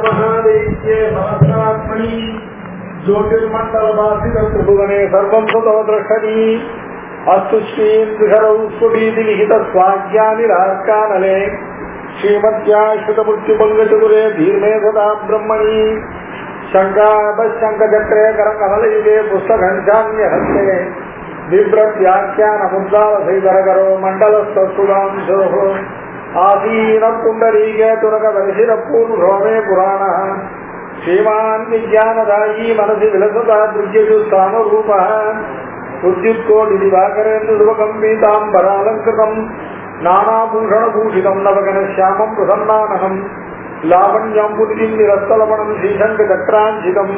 महादेव्ये ज्योतिर्मंडलवासितत्रिभुवने सर्वं ततो द्रष्टि अस्तु श्रीन्द्रहरौ स्ववीतिलिखितस्वाज्ञानिराकानले श्रीमत्या श्रुतमृत्युभङ्गचतुरे धीर्मे सदा ब्रह्मणि शङ्काभशङ्खचक्रे करकमलयुगे पुस्तकञ्चान्यहस्ते बिभ्रत्याख्यानमुद्दालसैधरकरो मण्डलस्तुलांशोः आसीनपुण्डरीके तुरकदर्शिरपूर्णो मे पुराणः श्रीमान् विज्ञानदायी मनसि विलसता दृश्यजुस्तामरूपः उद्युत्कोटिदिवाकरेन्दुर्वकं पीताम्बरालङ्कृतम् नानाभूषणभूषितं नवघनश्यामं प्रसन्नानहम् लावण्यं पुनिं निरस्तलवणं श्रीशङ्खचक्राञ्चितं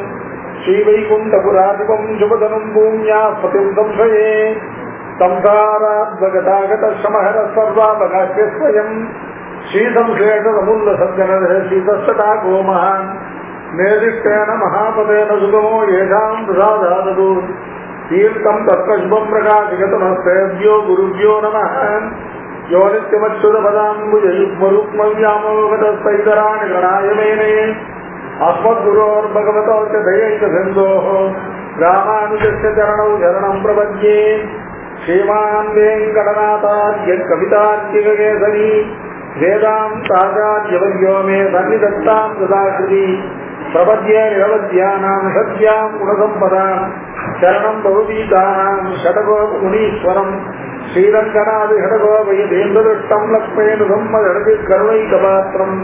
श्रीवैकुण्ठपुराधिपं शुभधनुं भूम्या पतिं संशये संसाराद्वगतागतश्रमहरः सर्वापगाह्य स्वयं श्रीसंश्लेषसमुल्लसज्जनः शीतस्तटाको महान् निर्दिष्टेन महापतेन सुगमो येषां प्रसादादतु तीर्थं तत्त्वशुभं प्रकाशिगतमस्तेभ्यो गुरुभ्यो नमः यो नित्यमच्युतपदाम्बुजयुग्मरुक्मव्यामोगतस्तैतराणि गणाय मेने अस्मद्गुरोर्भगवतोश्च दयैकसिन्धोः रामानुजस्य चरणौ शरणं प्रपद्ये श्रीमान् वेङ्कटनाथार्य कवितार्किककेसरी वेदान्ताचार्यवर्यो मे सन्निधत्तां सदाकृति प्रपद्ये निरवध्यानां सत्यां गुणसम्पदां शरणं बहुवीतानां षट्कोपमुनीश्वरम् श्रीरङ्गनादिषट्कोपयदेन्द्रदृष्टं लक्ष्मेनुसम्मदर्पिकरुणैकपात्रम्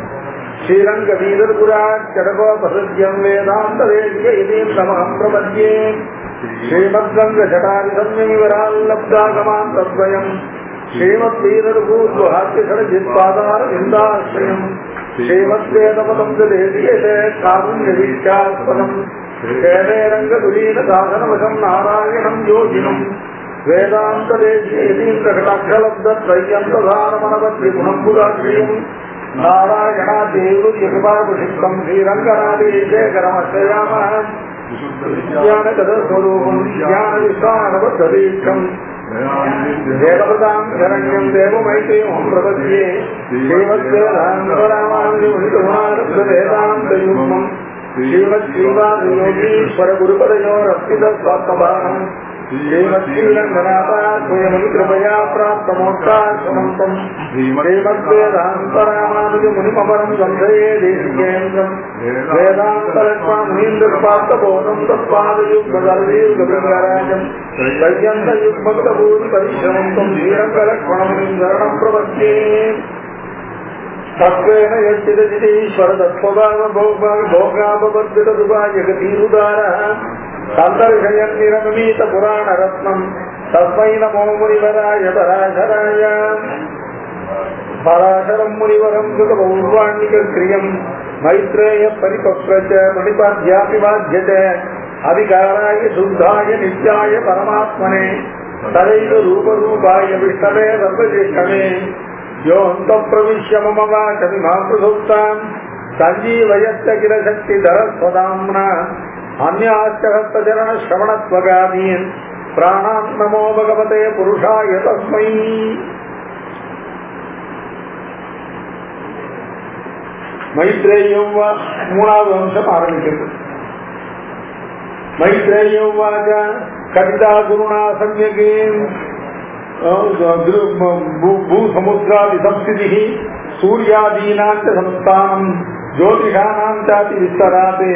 श्रीरङ्गवीरपुरात् षट्कोपसृज्यं वेदान्तदेशिकयतीन्द्रमहं प्रपद्ये श्रीमद्गङ्गषटादिसंयमिवराल्लब्धागमान्तद्वयम् श्रीमद्वीरभूद्वहाद्यषड्जित्पादारविन्दाश्रयम् श्रीमद्वेदपदं देशीयते कारुण्यवीक्षास्पदम् केने रङ्गदुलीनसाधनवशं नारायणं योगिनम् वेदान्तदेशीयतीन्द्रकटाक्षलब्धत्रय्यन्तधारमनवद्विगुणं पुराश्रियम् नारायणादेवृत्यकृपाभिषिक्तं श्रीरङ्गनाथेशेखरमर्चयामः ज्ञानगतस्वरूपं ज्ञानविश्वानबद्धदीक्षम् देवप्रदां शरण्यं देवमैत्रीं प्रपद्ये श्रीमद्वेदान्तरामानुजमुनिगुणारब्धवेदान्तयुग्मम् श्रीमद्श्रीवासयोगीश्वरगुरुपदयोरर्पितस्वात्मभारम् श्रीमद्श्रीरङ्गनाथात्मयमुनिकृपया प्राप्तमोक्षाश्रमन्तम् श्रीमद्वेदान्तरामानुजमुनिमपरं संशये देशिकेन्द्रम् वेदान्तलक्ष्मणमुनीन्द्रपार्थबोधं तत्पादयुग्मदर्वीर्गराजम् पर्यन्तयुग्मन्तभूतिपरिश्रमन्तं श्रीरङ्गलक्ष्मणमुनिं शरणं प्रपद्ये तत्त्वेन यच्चिदचितीश्वर तत्त्वभावभोगापवर्जितदुपायगतीरुदारः सन्दर्शयन् निरमीतपुराणरत्नम् तस्मै नमो मुनिवराय पराशराय पराशरं मुनिवरं कृतपौर्वाणिकक्रियम् मैत्रेय परिपक्व च मणिपाद्यापि च अधिकाराय शुद्धाय नित्याय परमात्मने तदैव रूपरूपाय विष्णवे सर्वज्येष्ठवे योऽन्तःप्रविश्य मम वाचमिमां प्रसुप्तां सञ्जीवयस्य किल शक्तिधरस्वदाम्ना अन्याश्च हस्तचरणश्रवणत्वगादीन् प्राणान् नमो भगवते पुरुषाय तस्मै मैत्रेयं वा मूणाவது अंशம் ஆரம்பிக்கிறது मैत्रेय उवाच कथिता गुरुणा सम्यगे भूसमुद्रादिसंस्थितिः सूर्यादीनां च संस्थानं ज्योतिषाणां चापि विस्तराते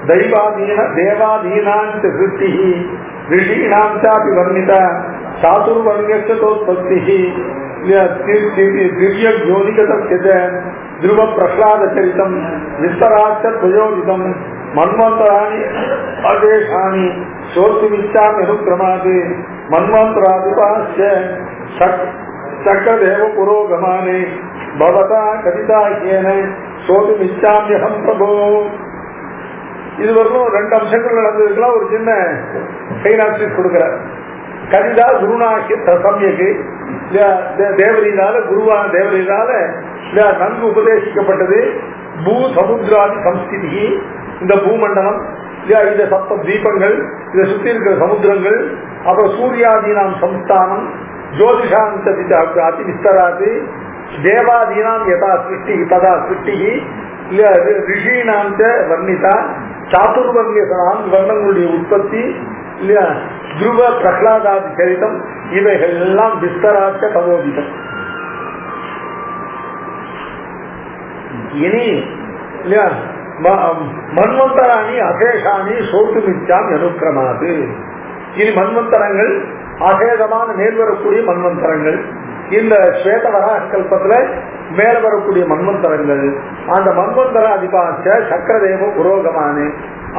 देवादीनां च सृष्टिः ऋषीणां चापि वर्णिता चातुर्वर्ण्यस्य तोत्पत्तिः दिव्यज्योतिगतस्य च ध्रुवप्रह्लादचरितं विस्तराच्च त्वयोजितं मन्वन्तराणि अशेषाणि श्रोतुमिच्छाम्यनुक्रमात् मन्वन्तरादुपास्य चक्रदेव पुरोगमाने भवता कथिताख्येन श्रोतुमिच्छाम्यहं प्रभो. இதுவரைக்கும் ரெண்டு அம்சங்கள் நடந்ததுக்கெல்லாம் ஒரு சின்ன கைனாப்சிஸ் கொடுக்கிறார். கதிதா குருநாகி சமயக்கு தேவரீனால குருவான தேவரீனால நன்கு உபதேசிக்கப்பட்டது. பூ சமுத்திராதி சம்ஸ்திதி, இந்த பூமண்டலம், இந்த சப்த தீபங்கள், இதை சுற்றி இருக்கிற சமுத்திரங்கள், அப்புறம் சூர்யாதீனாம் சம்ஸ்தானம், ஜோதிஷாந்தி விஸ்தராது, தேவாதீனாம் யதா சிருஷ்டி ததா சிருஷ்டி, இல்லையா ரிஷினாந்த வர்ணிதா சாதுர்வர்ணிய 4 வர்ணங்களுடைய உற்பத்தி இல்லையா துருவ பிரகலாதாதி சரிதம் இவைகள் எல்லாம் விஸ்தராட்ச கவோதிதம். இனி இல்லையா மன்வந்தராணி அசேஷாணி சோத்துமிச்சாம் அனுக்கிரமாது. இனி மன்வந்தரங்கள் அசேதமான மேல் வரக்கூடிய மன்வந்தரங்கள், இந்த ஸ்வேத வராக கல்பத்துல மேல வரக்கூடிய மன்வந்தரங்கள், அந்த மன்வந்தர அதிபாச்ச சக்கரதேவ புரோகமானு,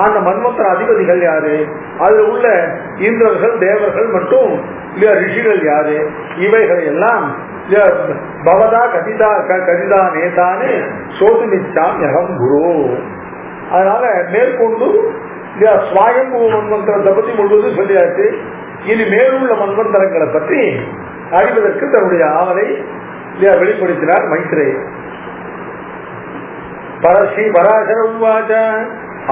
அந்த மன்வந்தர அதிபதிகள் யாரு, அதுல உள்ள இந்திரர்கள் தேவர்கள் மற்றும் ரிஷிகள் யாரு, இவைகளை எல்லாம் பவதா கதிதா கதிதா நேதானு சோதுமிச்சாம் யகம் குரு. அதனால மேற்கொண்டு ஸ்வயம்பு மன்வந்தரத்தை பத்தி முழுவதும் சொல்லியாச்சு. இனி மேலுள்ள மன்வந்தரங்களை பற்றி அறிவதற்கு தன்னுடைய ஆவலை வெளிப்படுத்தினார் மைத்ரேயர். பரஸ்ரீ பராசர உவாச்ச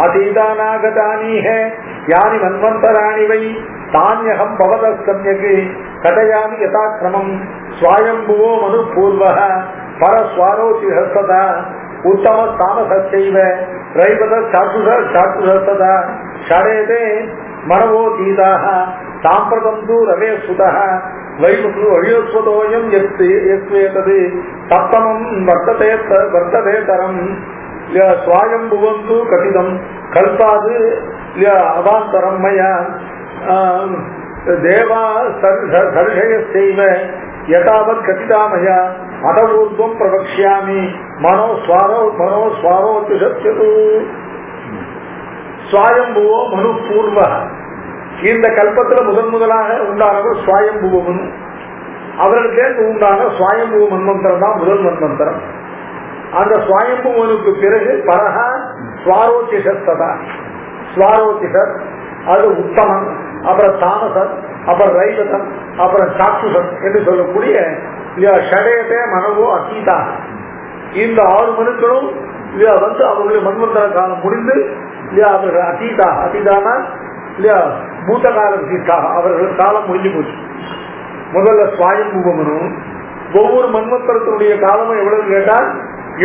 அதீதானாகதானீஹ யானி மன்வந்தராணி வை தான்யகம் பவத சம்யக் கதயாமி யதாக்ரமம் ஸ்வயம்புவோ மனு பூர்வः பரஸ்வாரோசி ஹஸ்ததா உத்தம தாமசைவ ரைவத சாட்டுஹஸ்ததா ஷடேதே மனவோ தீதாக சாம்பிரதம் தூ ரவே சுதः வைவஸ்வதோயம் யத்வேதது சப்தமம் வர்த்ததே தரம் ஸ்வயம்புவந்து கதிதம் கல்பாது அவாந்தரம் மயா தேவா சர்ஷயஸ்தைவ யதாவத் கதிதாமயா அதவூர்வம் பிரவக்ஷ்யாமி மனோ ஸ்வாரோத்யுஷத்யது. ஸ்வயம்புவோ மனு பூர்வ, இந்த கல்பத்துல முதலாக உண்டானவர் ஸ்வயம்புவ மனு. அவர்களுக்கு உண்டான ஸ்வயம்புவ மன்வந்தரம் தான் முதல் மன்வந்தரம். அந்த ஸ்வயம்புவனுக்கு பிறகு பரஹா ஸ்வாரோத்திஷத்ததா, ஸ்வாரோத்திஷர், அது உத்தமன், அப்புறம் தாமசன், அப்புறம் ரைவதன், அப்புறம் சாட்சுசன் என்று சொல்லக்கூடிய ஷடேதே மனவோ அசீதா. இந்த 6 மனுக்களும் வந்து அவர்களுடைய மன்வந்தர காலம் முடிந்து அவர்கள் அசீதா, அசீதானா இல்லையா பூத்த காலம் சீதாக, அவர்கள் காலம் முடிஞ்சு போச்சு. முதல்ல ஸ்வயம்புவ மனு. ஒவ்வொரு மன்வந்தரத்தினுடைய காலமும் எவ்வளவு கேட்டால்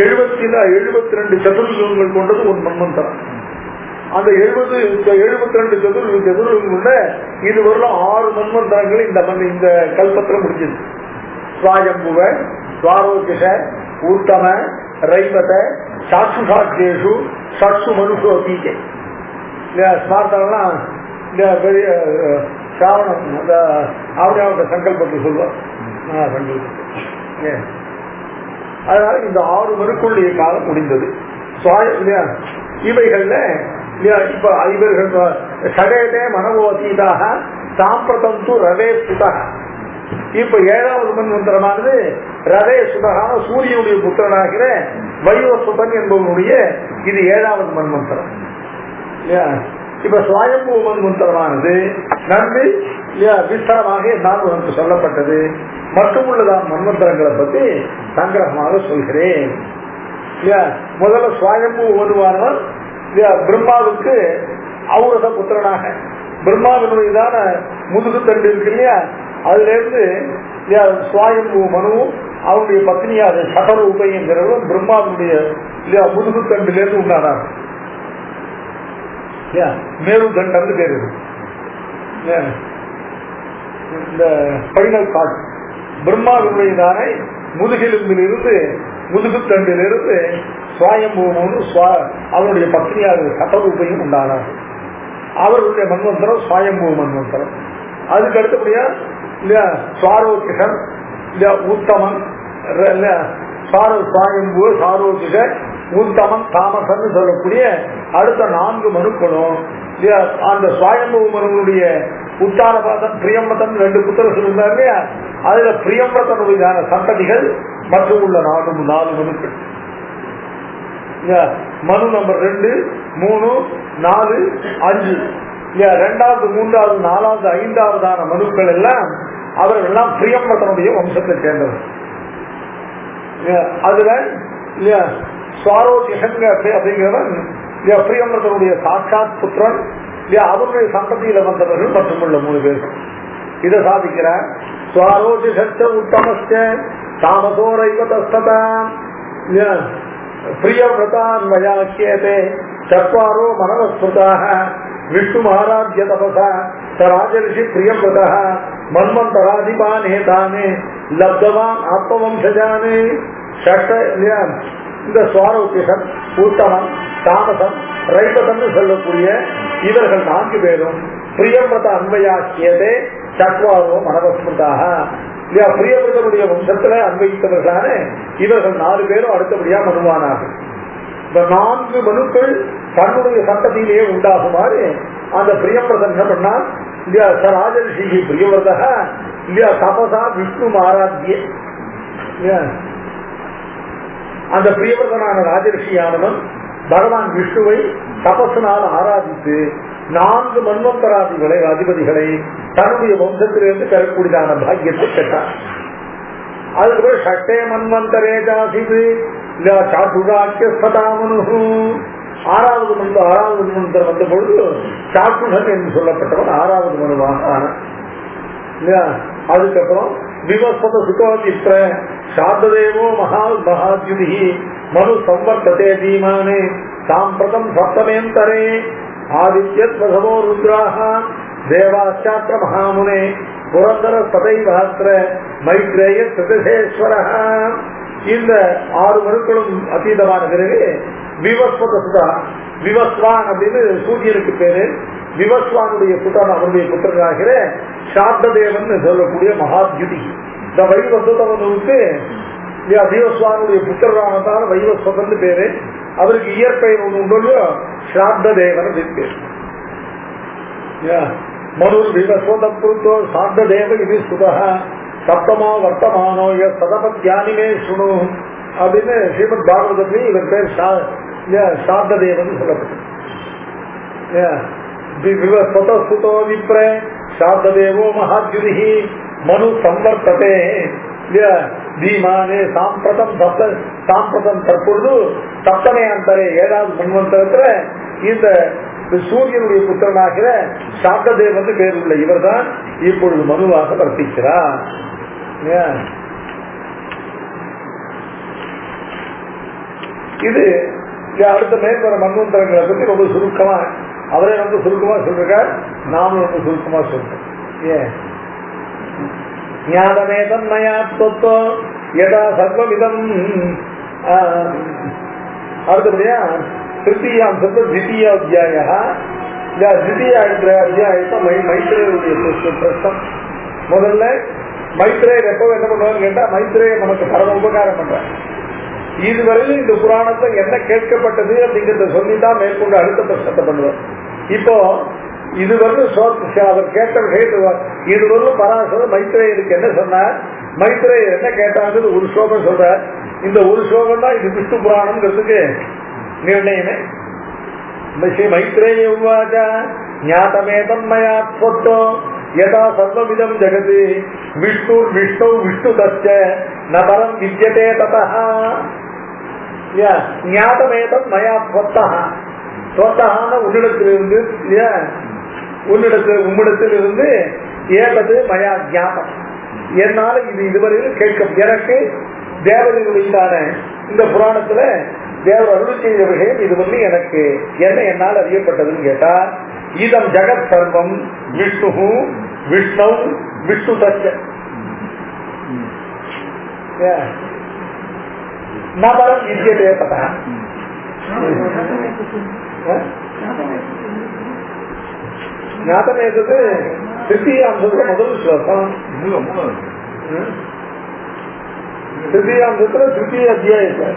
72 சதுர்யுகங்கள் கொண்டது ஒரு மன்வந்தரம். அந்த 72 சதுர்யுகங்கள்ல இது வரலாம் 6 மன்வந்தரங்கள் இந்த கல்பத்தில் முடிஞ்சது. ஸ்வயம்புவ, ஸ்வாரோகிஷ, ஊத்தம, ரைவத, சாட்சுஷாட்சேஷு சட்சு மனுஷு அபீகே. ஸ்மார்த்தம்லாம் இந்த பெரிய சாவணம் அந்த ஆவணாவட்ட சங்கல்பத்தை சொல்லுவார். அதனால இந்த 6 மனுக்களுடைய காலம் முடிந்தது. இவைகள்ல இப்ப இவர்கள் சடேதே மனவோதீதாக சாம்பிரதம் து ரவே சுதக. இப்ப 7வது மன்வந்தரமானது ரவே சுதகான சூரியனுடைய புத்திரனாகிற வைவஸ்வதன் என்பவனுடைய இது 7வது மன்வந்தரம். இப்ப ஸ்வயம்பு மன்வந்தரமானது நன்கு விஸ்தரமாக நான் சொல்லப்பட்டது. மற்றும் உள்ளதான மன்வந்தரங்களை பற்றி சங்கிரகமாக சொல்கிறேன். முதல்ல ஸ்வயம்பு மனுவானவர் பிரம்மாவுக்கு ஔரச புத்திரனாக, பிரம்மாவினுடையதான முதுகு தண்டு இருக்கு இல்லையா, அதுல இருந்து ஸ்வயம்பு மனுவும் அவருடைய பத்னியாக சடரூபைங்கிறவரும் பிரம்மாவுடைய முதுகு தண்டிலிருந்து உண்டானார். மேரு தண்டம் பேரு. இந்த ஸ்பைனல் கார்டு பிரம்மாவினுடையதான முதுகெலும்பிலிருந்து முதுகு தண்டிலிருந்து ஸ்வயம்புவனும் அவருடைய பத்னியாக சடரூபையும் உண்டானார். அவர்களுடைய மன்வந்தரம் ஸ்வயம்பு மன்வந்தரம். அதுக்கு அடுத்தபடியா இல்லையா ஸ்வாரோகிஷன் இல்லையா உத்தமன், ஸ்வயம்பு, சாரோகிஷ, உத்தமன், தாமசன் சொல்லக்கூடிய அடுத்த 4 மனுக்களும் இல்லையா அந்த ஸ்வயம்பு மனுடைய உத்தானபாதன் பிரியம்பதன் 2 புத்திரர்கள் இருந்தார் இல்லையா, அதுல பிரியம்பதனுடைய சந்ததிகள் மற்றும் உள்ள 4 மனுக்கள். மனு நம்பர் 2, 3, 4, 5 இல்லையா 2வது, 3வது, 4வது, 5வதான மனுக்கள் எல்லாம் அவர்கள் எல்லாம் பிரியம்பதனுடைய வம்சத்தை சேர்ந்தவர். அதுல இல்லையா ஸ்வாரோகிஷன் அப்படிங்கிறவன் பிரியம்பதனுடைய சாட்சாத் புத்திரன் இல்லையா, அவருடைய சந்ததியில வந்தவர்கள் மற்றும் உள்ள 3 பேர். இதை சாதிக்கிறார். ஸ்வாரோகிஷ உத்தமஸ்ய தாமசோ ரைவதஸ்ததா. பிரியவிரதான்வயாக்கியதே சத்வாரோ மனவஸ்மிருதாக விஷ்ணு மகாராஜ்ய தபசா ராஜரிஷி பிரியவிரதா மன்வந்தராதிபானே தானே லப்தவான் ஆத்மவம்சஜானே இந்த சுவாரோக்கியன் உத்தமன் தாமசம் ரைபதம் சொல்லக்கூடிய இவர்கள் 4 பேரும் பிரியவிரத அன்வயாக்கியதே சத்வாரோ மனவஸ்மிருதாக பிரியவிரதனுடைய வம்சத்துல அன்வயித்தவர்களான இவர்கள் 4 பேரும் அடுத்தபடியா மனுவானார்கள். இந்த 4 மனுக்கள் தன்னுடைய சட்டத்திலேயே உண்டாகுமாறு அந்த பிரியவிரதன் என்ன பண்ணா இல்லையா ராஜரிஷி பிரியவிரதா இல்லையா தபசா விஷ்ணு ஆராத்திய அந்த பிரியவிரதனான ராஜரிஷியானவன் பகவான் விஷ்ணுவை தபசனால் ஆராதித்து 4 மன்வந்தராதிகளை அதிபதிகளை தன்னுடைய வம்சத்திலிருந்து பெறக்கூடியதான பாக்கியத்தை பெற்றார். அதுக்கு சட்டே மன்வந்தரே ஜாசிது சாட்டுராக்கியஸ்தாமனு 6வது மன்வந்தர் வந்த பொழுது சாட்டுடன் என்று சொல்லப்பட்டவன் 6வது மனுவாக ஆனான். அதுக்கப்புறம் விவஸ்வத சுகோதிப்ர சாத்ததேவோ மகாத்யுதி மனு சம்வர்த்ததே தீமானே சாம்பிரதம் சப்தமேந்தரே ஆதித்யத்வசவோ ருத்ராஹ தேவாச்சாத்திர மகாமுனே புரந்தர சதைவாத்திர மைத்ரேய திருதேஸ்வரஹ. இந்த 6 மனுக்களும் அதீதமான பிறகு விவஸ்வத சுதா விவஸ்வான் அப்படின்னு சூரியனுக்கு பேரு. விவஸ்வானுடைய புத்தன் அவருடைய புத்திரனாகிற சாத்ததேவன் சொல்லக்கூடிய மகாத்யுதி இந்த வைவஸ்வதவனுக்கு விவஸ்வானுடைய புத்திரனானதான வைவஸ்வதன் பேரு. அவருக்கு இயற்பெயர் ஒன்று உண்டோ ஸ்ராத்ததேவன் இருக்கு. மனுர் விவஸ்வத புருத்தோ சாத்ததேவ இது சுதா சப்தமோ வர்த்தமானோ சதபத்யானிமே சுணு அப்படின்னு ஸ்ரீமத் பாகவதத்திலே இவர் பேர் சாத்ததேவன் சொல்லப்பட்டது. விவஸ்வதோ விப்ர சாத்ததேவோ மகாத்யுதி மனு சம்வர்த்ததே தீமானே சாம்பிரதம் சாம்பிரதம் தற்பொழுது சப்தமே அந்தரே 7வது மன்வந்தரத்துல இந்த சூரியனுடைய புத்திரனாகிற சாத்ததேவன் பேர் உள்ள இவர் தான் இப்பொழுது மனுவாக வர்த்திக்கிறார். இது அடுத்த மேற்பட மன்வந்தரங்களை பத்தி ரொம்ப சுருக்கமா அவரே ரொம்ப சுருக்கமா சொல்றார், நானும் ரொம்ப சுருக்கமா சொல்றேன். ஞானமேதம் மயா தொத்தோ யதா சர்வமிதம். அடுத்தபடியா திருத்தீயாம் சொல்ற தித்திய அத்தியாய தித்திய அத்தியாயத்தை மைத்ரேயுடைய பிரச்சம். முதல்ல மைத்ரேயர் எப்பவும் என்ன பண்ணுவான்னு கேட்டா மைத்ரேயர் நமக்கு பரம உபகாரம் பண்றார். இதுவரையிலும் இந்த புராணத்தை என்ன கேட்கப்பட்டது அப்படிங்கறத சொல்லிதான் மேற்கொண்டு அடுத்த பிரச்சனை பண்ணுவார். இப்போ இதுவரையும் அவர் கேட்ட விஷயத்தை இதுவரையும் பராசரம் மைத்ரேயருக்கு என்ன சொன்னார், மைத்ரேயர் என்ன கேட்டாங்க ஒரு ஸ்லோகம் சொல்றார். இந்த ஒரு ஸ்லோகம் தான் இது விஷ்ணு புராணம்ங்கிறதுக்கு நிர்ணயமே. ஸ்ரீ மைத்ரேய உவாச்ச ஞாதமேதம் மயா ஸ்வத்தோ யதா சர்வமிதம் ஜெகதி விஷ்ணு விஷ்ணு விஷ்ணு தச்ச நபரம் வித்யதே ததஹ. ஞாதமேதம் மயா ஸ்வத்தஹ ஸ்வத்தஹான உன்னிடத்திலிருந்து உம்மிடத்திலிருந்து ஏதது மயா ஞாபம் என்னால இது இதுவரையில் கேட்கும். எனக்கு தேவதைகளுக்கான இந்த புராணத்துல தேவர் அருள் செய்த விஷயம் இது வந்து எனக்கு என்ன என்னால் அறியப்பட்டதுன்னு கேட்டா இதம் ஜெகத் சர்வம் விஷ்ணு விஷ்ணு விஷ்ணு தச்ச நபரம் வித்யதே ததஹ. ஞாபகத்து திருத்தீயாம் சொல்ற முதல் ஸ்லோகம். திருத்தீயாம் சொல்ற திருத்தீய அத்தியாயத்தை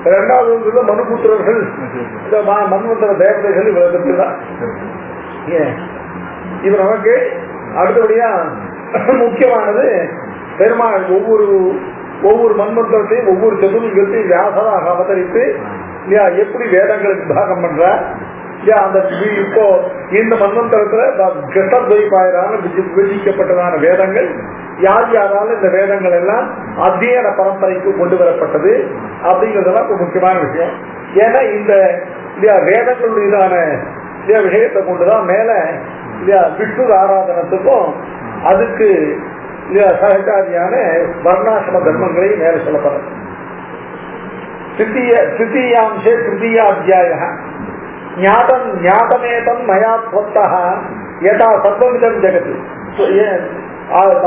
2வது மனுபுத்திரர்கள் மன்வந்தர தேவதைகள் இவருக்கு தான். இது நமக்கு அடுத்தபடியா முக்கியமானது பெருமாள் ஒவ்வொரு மன்வந்தரத்தையும் ஒவ்வொரு சதுர்யுகத்தையும் வியாசராக அவதரித்து எப்படி வேதங்களுக்கு பாகம் பண்ற அந்த இப்போ இந்த மன்வந்தரத்துல விபஜிக்கப்பட்டதான வேதங்கள் யார் யாராலும் இந்த வேதங்கள் எல்லாம் அத்தியன பரம்பரைக்கு கொண்டு வரப்பட்டது அப்படிங்கறதெல்லாம் இப்ப முக்கியமான விஷயம். ஏன்னா இந்த வேதங்களுடையதான விஷயத்தை கொண்டுதான் மேல விஷ்ணு ஆராதனத்துக்கும் அதுக்கு சகச்சாரியான வர்ணாசிரம தர்மங்களை மேல சொல்லப்படுறது. திருத்தீயாம்சே திருத்தீயாத்தியாய ஞாதமேதம் மயா ஸ்வத்தஹ யதா சர்வமிதம் ஜெகத்.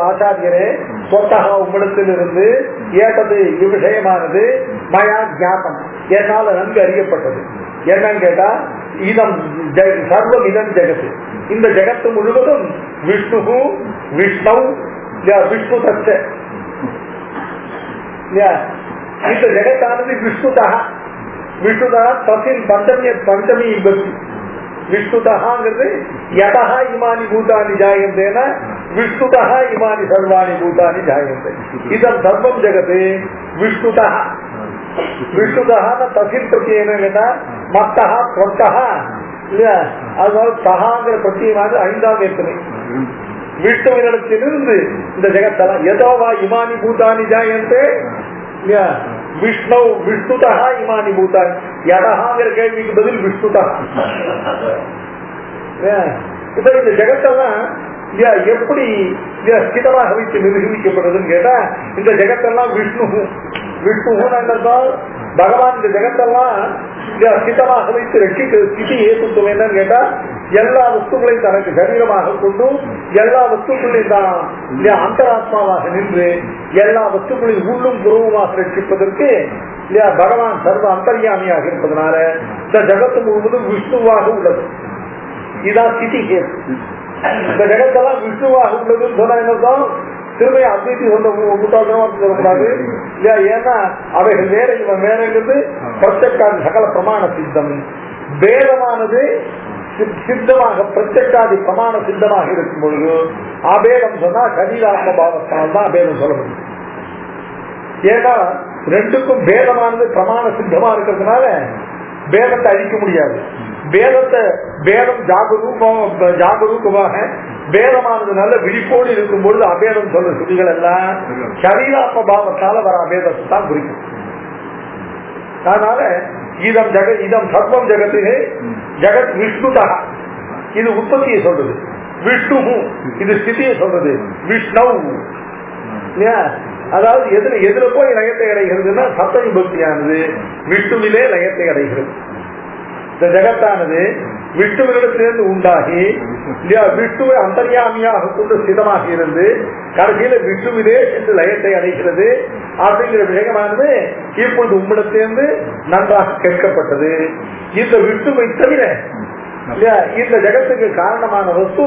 ஆச்சாரியரே, ஸ்வத்தஹ உம்மிடத்திலிருந்து ஏதது இவ்விஷயமானது மயா ஞாதம் என்னால் நன்கு அறியப்பட்டது. என்னன்னு கேட்டா, இதம் சர்வம் இதம் ஜெகத், இந்த ஜெகத்து முழுவதும் விஷ்ணு விஷ்ணு விஷ்ணு தச்ச, இந்த ஜெகத்தானது விஷ்ணுதா. விஷ்ணுதா தசின் பஞ்சமி விபக்தி. விஷ்ணுதகாங்கிறது யதா இமானி பூதானி ஜாயந்தேன விஷ்ணுதா இமானி சர்வாணி பூதானி ஜாயந்தே. இதம் சர்வம் ஜெகத்து விஷ்ணுதா. விஷ்ணுதகான தசின் பிரத்தியம் கேட்டா மத்தஹா ஸ்வத்தஹா இல்லையா, அதனால தகாங்கிற பிரத்தியமானது ஐந்தாம் வேற்றுமை. விஷ்ணுவினிடத்திலிருந்து இந்த ஜெகத்தெல்லாம் எதோவா இமானி பூதானி ஜாயந்தே விஷ்ணு விஷ்ணுதா இமானி பூதானி. யதஹாங்கிற கேள்விக்கு பதில் விஷ்ணுதா. இப்ப இந்த ஜெகத்தெல்லாம் எப்படி ஸ்திதமாக வைத்து நிர்வகிக்கப்படுறதுன்னு கேட்டா, இந்த ஜெகத்தெல்லாம் விஷ்ணு விஷ்ணுன்னு பகவான் இந்த ஜெகத்தெல்லாம் ஸ்திதமாக வைத்து ரட்சிக்க ஸ்திதி ஏற்றுத்துவம் என்னன்னு கேட்டா, எல்லா வஸ்துக்களையும் தனக்கு சரீரமாக கொண்டு எல்லா வஸ்துக்களையும் தான் அந்தராத்மாவாக நின்று எல்லா வஸ்துக்களையும் உள்ளும் புறவுமாக ரட்சிப்பதற்கு பகவான் சர்வ அந்தர்யாமியாக இருப்பதனால இந்த ஜகத்து முழுவதும் விஷ்ணுவாக உள்ளது. இதான் ஸ்திதி கேட்டு. இந்த ஜெகத்தெல்லாம் விஷ்ணுவாக உள்ளதுன்னு சொன்னா என்னதான் திரும்ப அத்வைத்தி சொல்ல சொல்லக்கூடாது இல்லையா? ஏன்னா அவைகள் வேற இவன் வேறங்கிறது பிரத்யக்காதி சகல பிரமாண சித்தம். வேதமானது சித்தமாக பிரத்யக்காதி பிரமாண சித்தமாக இருக்கும் பொழுது அபேதம் சொன்னா சரீராத்ம பாவத்தால் தான் அபேதம் சொல்ல முடியும். ஏன்னா ரெண்டுக்கும் பேதமானது பிரமாண சித்தமா இருக்கிறதுனால பேதத்தை அழிக்க முடியாது. பேதம் ஜாகரூகமாக பேதமானது நல்ல விழிப்போடு இருக்கும் பொழுது அபேதம் சொல்ற சுதிகள் எல்லாம் சரீராத்ம பாவத்தால வர அபேதத்தை தான் குறிக்கும். அதனால இதம் சர்வம் ஜெகத்து ஜெகத் விஷ்ணுதா, இது உற்பத்தியை சொல்றது. விஷ்ணு இது ஸ்திதியை சொல்றது. விஷ்ணு அதாவது எதுல போய் லயத்தை அடைகிறதுன்னா சப்த விபக்தியானது விஷ்ணுவிலே லயத்தை அடைகிறது. இந்த ஜெகத்தானது விஷ்ணுவினிடத்திலிருந்து உண்டாகி விஷ்ணுவை அந்தர்யாமியாக கொண்டு ஸ்திதமாக இருந்து கடைசியில விஷ்ணுவிலே என்று லயத்தை அடைகிறது அப்படிங்கிற விஷயமானது இப்பொழுது உம்மிடத்திலிருந்து நன்றாக கேட்கப்பட்டது. இந்த விஷ்ணுவை தவிர இந்த ஜெகத்துக்கு காரணமான வஸ்து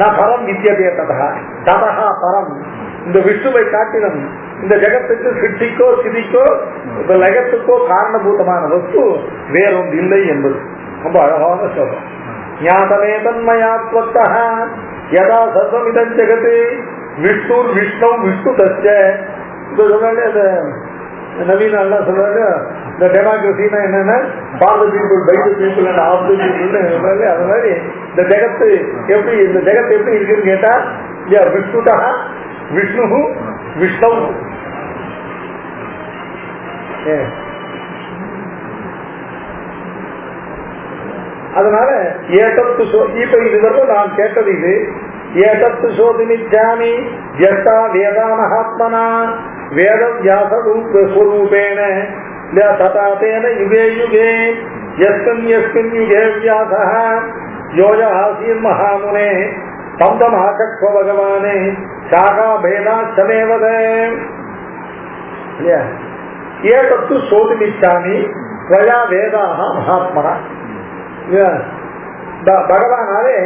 நான் பரம் வித்யதேதா ததா பரம். இந்த விஷ்ணுவை காட்டிலும் இந்த ஜெகத்துக்கு சித்திக்கோ சிதிக்கோ லயத்துக்கோ காரணபூதமான வஸ்து வேறொன்று இல்லை என்பது ரொம்ப அழகான சொல்றோம். ஞாதமே தன்மயாத்வத்தஹ யதா சர்வமிதம் ஜெகத் விஷ்ணு விஷ்ணு விஷ்ணு தஸ்ய. இப்ப சொல்றாங்க நவீன எல்லாம் சொல்றாங்க, இந்த டெமோக்ரஸினா என்னன்னா for the people by the people and of the பீப்புள்னு சொல்றாங்க. அது மாதிரி இந்த ஜெகத்து எப்படி இருக்குன்னு கேட்டா விஷ்ணுதா விஷ்ணு விஷ்ணு. அதனால ஏதத்து இப்ப இதுவரை நான் கேட்டது இது. ஏதத்து சோதிமிச்சாமி யஸ்தா வேதானஹாத்மனா வேத வியாசரூபேண ததா தேன யுகே யுகே யஸ்மின் யுகே வியாசः யோஜாசீன் மகாமுனே தந்தமாகக்வ பகவானே சாகா பேதாச்சமேவத. ஏதத்து சோதிமிச்சாமி ஸ்வயா வேதாக மகாத்மனா. பகவானாலே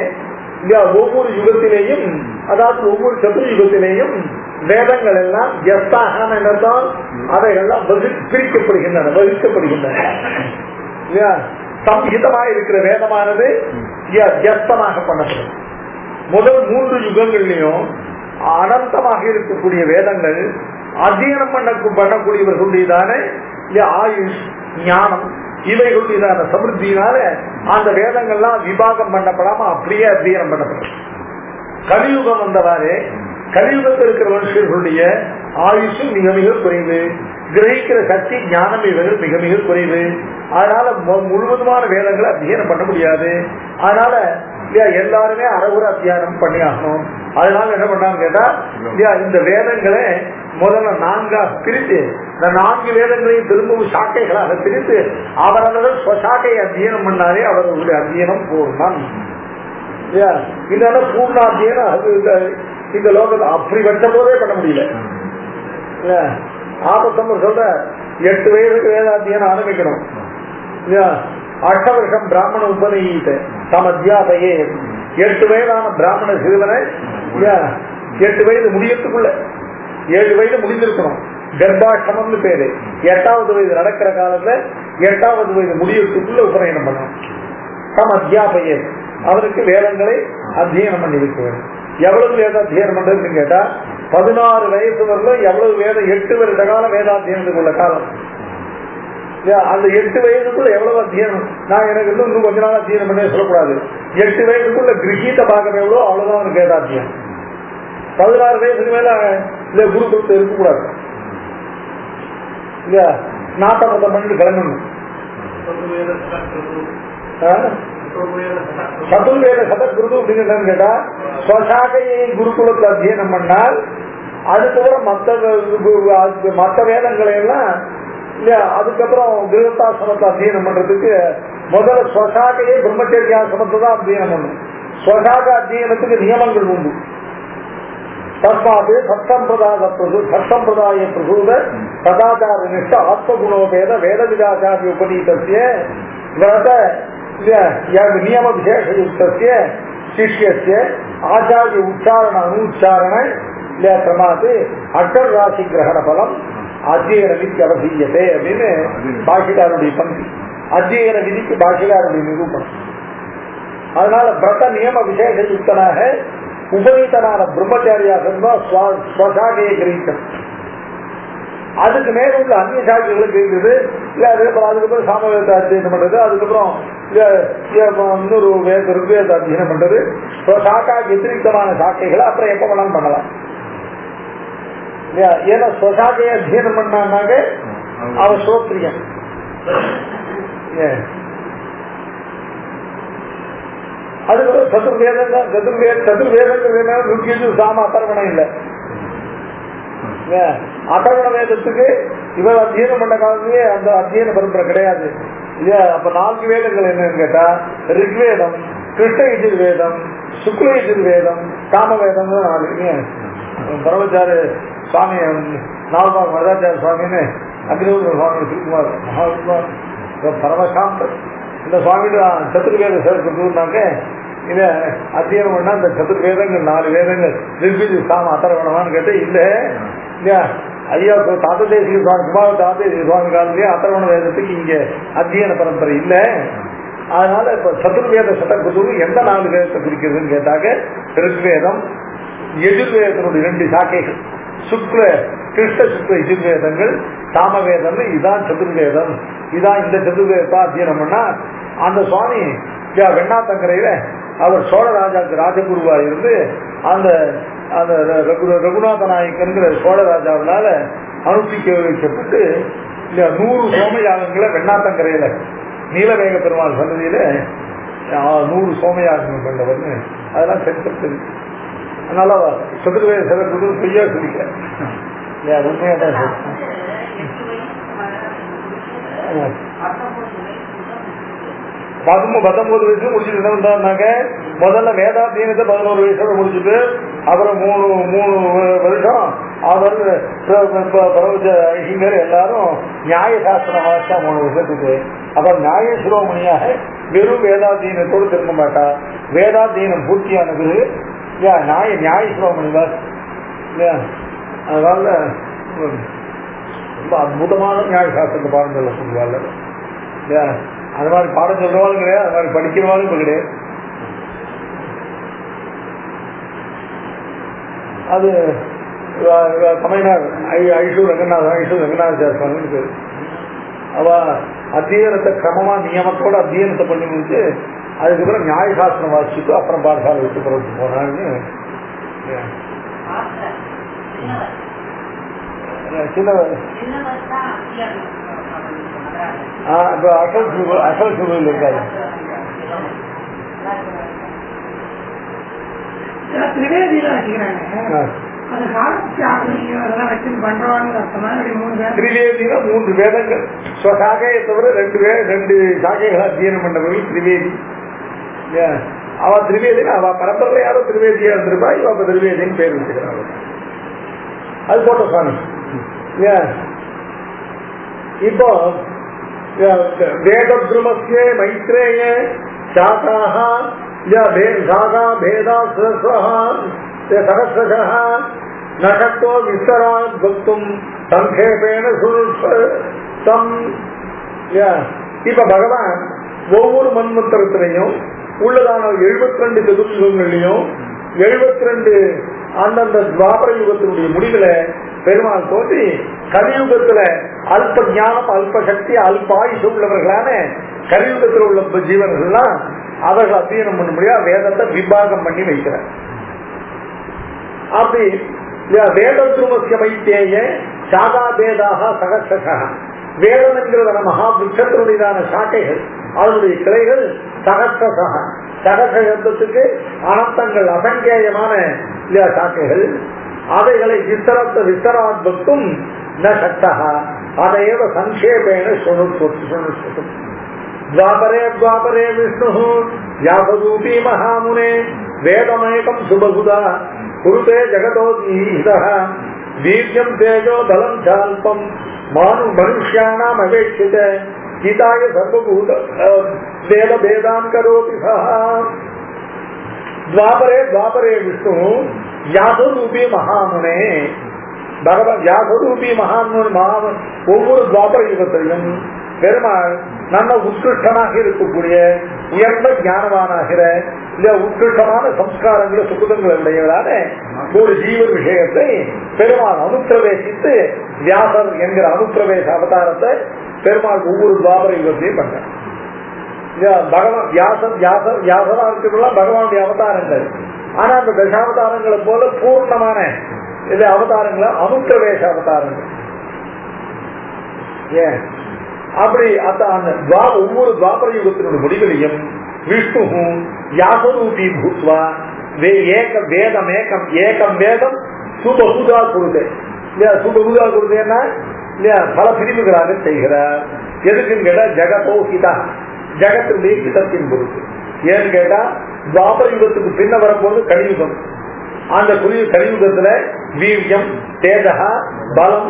ஒவ்வொரு யுகத்திலேயும், அதாவது ஒவ்வொரு சதுர்யுகத்திலேயும் வேதங்கள் எல்லாம் எஸ்தாகான என்னதான் அவைகள்லாம் பிரிக்கப்படுகின்றன, வகிக்கப்படுகின்றன. சம்ஹிதமாக இருக்கிற வேதமானது ஜஸ்தமாக பண்ணப்படும். முதல் 3 யுகங்கள்லயும் அனந்தமாக இருக்கக்கூடிய வேதங்கள் அத்தியனம் பண்ணக்கூடியவர்களுடையதான ஆயுஷ் ஞானம் இவைகளுடையதான சமிருத்தினால அந்த வேதங்கள்லாம் விபாகம் பண்ணப்படாம அப்படியே அத்தியனம் பண்ணப்படும். கலியுகம் வந்தவாறு கலியுகத்தில் இருக்கிற மனுஷர்களுடைய ஆயுஷ் மிக மிக குறைவு, கிரகிக்கிற சக்தி ஞானம் இவைகள் மிக மிக குறைவு. அதனால முழுவதுமான வேதங்களை அத்தியனம் பண்ண முடியாது. அதனால இல்லையா எல்லாருமே அறகுற அத்தியானம் பண்ணி ஆகணும். அதனால என்ன பண்ணான்னு கேட்டா இல்லையா இந்த வேதங்களை முதல்ல 4ஆக பிரித்து இந்த 4 வேதங்களையும் திரும்பவும் சாக்கைகளாக பிரித்து அவரவர்கள் ஸ்வசாக்கையை அத்தியனம் பண்ணாலே அவர்களுடைய அத்தியனம் பூர்ணம். இல்லையா இதனால பூர்ண அத்தியனம் அது இந்த லோகத்தை அப்படி வச்ச போதே பண்ண முடியல. இல்லையா ஆபத்தம் சொல்ற 8 வயதுக்கு வேதாத்தியனம் ஆரம்பிக்கணும். இல்லையா 8 வருஷம் பிராமண உபநீத தம் அத்தியாபையே 8 வயதான பிராமண சிறுவனை 8 வயது முடியறதுக்குள்ள 7 வயது முடிஞ்சிருக்கணும். கர்ப்பாஷ்டமம்னு பேரு. 8வது வயது நடக்கிற காலத்துல 8வது வயது முடியறதுக்குள்ள உபநயனம் பண்ணணும். தம் அத்தியாபையே அவருக்கு வேதங்களை அத்தியனம் பண்ணி வைக்க வேண்டும். எவ்வளவு வேத அத்தியனம் பண்றதுன்னு கேட்டா 16 வயசு வரலும் எவ்வளவு வேதம் 8 வருட காலம் வேதாத்தியனத்துக்கு உள்ள காலம். அந்த 8 வயதுக்குள்ள எவ்வளவு அத்தியனம் நான் எனக்கு இன்னும் கொஞ்ச நாள் அத்தியனம் பண்ணே சொல்லக்கூடாது. 8 வயதுக்குள்ள கிரகீத பாகம் எவ்வளோ அவ்வளவுதான் அவனுக்கு வேதாத்தியம். 16 வயசுக்கு மேல இல்ல குரு கொடுத்து இருக்கக்கூடாது. இல்லையா நாட்டமத்தம் பண்ணிட்டு கிளம்பணும். சதுர்வேத சதகுரு அப்படின்னு கேட்டா ஸ்வசாகையை குருகுலத்தில் அத்தியனம் பண்ணால் அதுக்கப்புறம் மற்ற வேதங்களை எல்லாம் இல்லையா அதுக்கப்புறம் கிரகஸ்தாசிரமத்தை அத்தியனம் பண்றதுக்கு முதல்ல ஸ்வசாகையே பிரம்மச்சரியாசிரமத்தை தான் அத்தியனம் பண்ணும். ஸ்வசாக அத்தியனத்துக்கு நியமங்கள் உண்டு. தஸ்மாது சத்சம்பிரதாய பிரசூத சதாச்சார நிஷ்ட ஆத்மகுணோபேத வேத விதாச்சாரிய உபநீதஸ்ய விரத நியம விசேஷயுக்தஸ்ய சிஷ்யஸ்ய ஆச்சாரிய உச்சாரண அனுச்சாரண கிரமாத்து அட்டர் ராசி கிரகண பலம் அத்தியன விதிக்கு அவசியத்தை அப்படின்னு பாஷிகாருடைய பங்கு. அத்தியன விதிக்கு பாஷிகாருடைய நிரூபணம். அதனால பிரத நியம விசேஷயுக்தனாக உபநீதனான பிரம்மச்சாரியாக ஸ்வசாகையை கிரகிக்கணும். அதுக்கு மேல உள்ள அந்நிய சாட்சிகளுக்கு இருக்குது இல்ல அதுக்கப்புறம் சாமவேத அத்தியனம் பண்றது, அதுக்கப்புறம் இன்னொரு ருக்வேத அத்தியனம் பண்றது. ஸ்வசாக்காக்கு எதிரிக்தமான சாக்கைகளை அப்புறம் எப்ப வேணாலும் பண்ணலாம். ஏன்னா ஸ்வசாக்கையை அத்தியனம் பண்ணாங்க அவன் ஸ்ரோத்ரியன். அதுக்கப்புறம் சதுர்வேதங்கள் சாம அத்தர்வணம் இல்லை. அத்தர்வண வேதத்துக்கு இவர் அத்தியனம் பண்ண காலத்திலேயே அந்த அத்தியன பரம்பரை கிடையாது. இல்லையா அப்ப 4 வேதங்கள் என்னன்னு கேட்டா ரிக்வேதம், கிருஷ்ண யஜுர்வேதம், சுக்ல யஜுர்வேதம், காமவேதம் 4. பரமச்சாரி சுவாமி நால்பாக் வரதாச்சார சுவாமின்னு அக்னிஹோத்திர சுவாமி சிவகுமார் மகாகுமார் பரமசாந்தர் இந்த சுவாமியோட சதுர்வேத சேர்த்துனாக்க இத அத்தியனம் பண்ணா இந்த சதுர்வேதங்கள் 4 வேதங்கள் ரிக்விஜு சாம அத்தர்வணமான்னு கேட்டு இல்ல இல்லையா ஐயா தாத்ததேசிக சுவாமி குமார தாத்ததேசிக சுவாமி காலத்திலேயே அத்தர்வண வேதத்துக்கு இங்க அத்தியன பரம்பரை இல்லை. அதனால இப்ப சதுர்வேத சதகுரு எந்த 4 வேதத்தை குறிக்கிறதுன்னு கேட்டாக்க ரிக்வேதம், யஜுர்வேதனுடைய 2 சாக்கைகள், சுக்ல கிருஷ்ண சுக்ல யஜுர்வேதங்கள், சாமவேதம். இதுதான் சதுர்வேதம். இதான் இந்த சதுர்வேதத்தை அத்தியனம் பண்ணா அந்த சுவாமி வெண்ணாத்தங்கரையில அவர் சோழ ராஜாவுக்கு ராஜகுருவா இருந்து அந்த அந்த ரகுநாத நாயக்கன்கிற சோழ ராஜாவினால அனுஷ்டிக்க வைக்கப்பட்டு 100 சோமயாகங்களை வெண்ணாத்தங்கரையில நீலவேக பெருமாள் சன்னதியில 100 சோமயாகங்கள் பண்ணவர்னு அதெல்லாம் செலுத்தது. அதனால சதுர்வேத சதகுரு பொய்யா சொல்லிக்க உண்மையா தான் சொல்றேன். 19 வயசு முடிச்சுட்டு என்ன பண்றாங்க, முதல்ல வேதாத்தியனத்தை 11 வயசோட முடிச்சுட்டு அப்புறம் 3 வருஷம் அவர் ஐசிங்கர் எல்லாரும் நியாயசாஸ்திரம் வாசிச்சா 3 வருஷத்துக்கு. அப்புறம் நியாய சிரோமணியாக வெறும் வேதாத்தியனத்தோடு திரும்ப மாட்டா. வேதாத்தியனம் பூர்த்தியானது நியாய சிரோமணி தான் இல்லையா. அதனால ரொம்ப அற்புதமான நியாயசாஸ்திரத்தை பாடம் சொல்ல சொல்லுவாள் இல்லையா. அது மாதிரி பாடம் சொல்றவாலும் கிடையாது, அது மாதிரி படிக்கிறவாலும் இப்ப கிடையாது. அது தமிழ்நாடு ஐஷூர் ரங்கநாத சுவாமின்னு பேரு. அவ அத்தியனத்தை கிரமமா நியமத்தோட அத்தியனத்தை பண்ணி முடிச்சு அதுக்கப்புறம் நியாயசாஸ்திரம் வாசிச்சுட்டு அப்புறம் பாடசாலை விட்டு பிறகு போனான்னு சின்னவர் அசல் சுவையில் இருக்காது. திரிவேதியில வச்சுக்கிறாங்க. திரிவேதினா 3 வேதங்கள் சாகையை தவிர 2 சாகைகள் அத்தியனம் பண்ணவர்கள் திரிவேதி. அவ திரிவேதினா அவ பரம்பரை யாரோ திரிவேதியா இருந்திருப்பா, இவ திரிவேதின்னு பேர் வச்சுக்கிறாங்க. அது போட்ட சுவாமி. இப்போ வேதத்ருமஸ்ய மைத்ரேய சாகாஹ சாகா பேதா சகஸ்ரஜः நகத்தோ விஸ்தராத் பக்தும் சங்கேபேன சுருஷம். இப்ப பகவான் ஒவ்வொரு மன்மந்திரத்திலையும் உள்ளதான 72 சதுர்யுகங்களையும் 72 அந்தந்த துவாபர யுகத்தினுடைய முடிவுல பெருமாள் தோன்றி கலியுகத்துல அல்ப ஞானம் அல்ப சக்தி அல்ப ஆயுசு உள்ளவர்களான கலியுகத்தில் உள்ள ஜீவன்கள்லாம் அவர்கள் அத்தியனம் பண்ண முடியாது வேதத்தை விபாகம் பண்ணி வைக்கிறார். அப்படி வேதத்ருமஸ்ய மைத்தேய சாகா பேதாக சகஸ்ரஜः வேதம் என்கிறதான மகா விருட்சத்தினுடையதான சாக்கைகள் அதனுடைய கிளைகள் சகஸ்ரஜः சகஸ்ர சப்தத்துக்கு அனந்தங்கள் அசங்கேயமான சாக்கைகள் அவைகளை விஸ்தராத் பக்தும் ந சக்தः அதையேவ சங்கேபேன சுணுஷ்வதும். द्वापरे द्वापरे विष्णुः व्यासरूपी महामुने वेदमेकं सुबहुधा कुरुते जगतोऽधीतः वीर्यं तेजो बलं चाल्पं मनुष्याणाम् अपेक्षिते गीताय सर्वभूत वेद भेदान् करोति सः. द्वापरे द्वापरे विष्णुः व्यासरूपी महामुने भगवान व्यासरूपी महामुने ஒவ்வொரு துவாபர யுகத்திலும் பெருமாள் நல்ல உத்கிருஷ்டமாக இருக்கக்கூடிய உயர்ந்த ஞானவானாகிற இல்ல உத்கிருஷ்டமான சம்ஸ்காரங்களை சுகுதங்கள் உடையவரான ஒரு ஜீவன் விஷயத்தை பெருமாள் அனுப்பிரவேசித்து வியாசர் என்கிற அனுப்பிரவேச அவதாரத்தை பெருமாள் ஒவ்வொரு துவாபர யுகத்தையும் பண்ற. பகவான் வியாசரா இருக்கிறதுலாம் பகவானுடைய அவதாரங்கள். ஆனா அந்த தசாவதாரங்களை போல பூர்ணமான இந்த அவதாரங்களை அனுப்பிரவேச அவதாரங்கள். ஏன் அப்படி ஒவ்வொரு துவாபர யுகத்தினுடைய முடிவிலையும் விஷ்ணு வியாசரூபி பூத்வா வேதம் ஏகம் வேதம் சுபகுதா கொடுத்து சுபகுதா கொடுத்தேன்னா பல பிரிவுகளாக செய்கிறார். எதுக்குன்னு கேட்டா ஜெகதோ ஹிதா ஜெகத்துடைய ஹிதத்தின் பொருட்டு. ஏன்னு கேட்டா துவாபர யுகத்துக்கு பின்ன வரும்போது கலியுகம். அந்த கலியுகத்துல வீரியம் தேஜா பலம்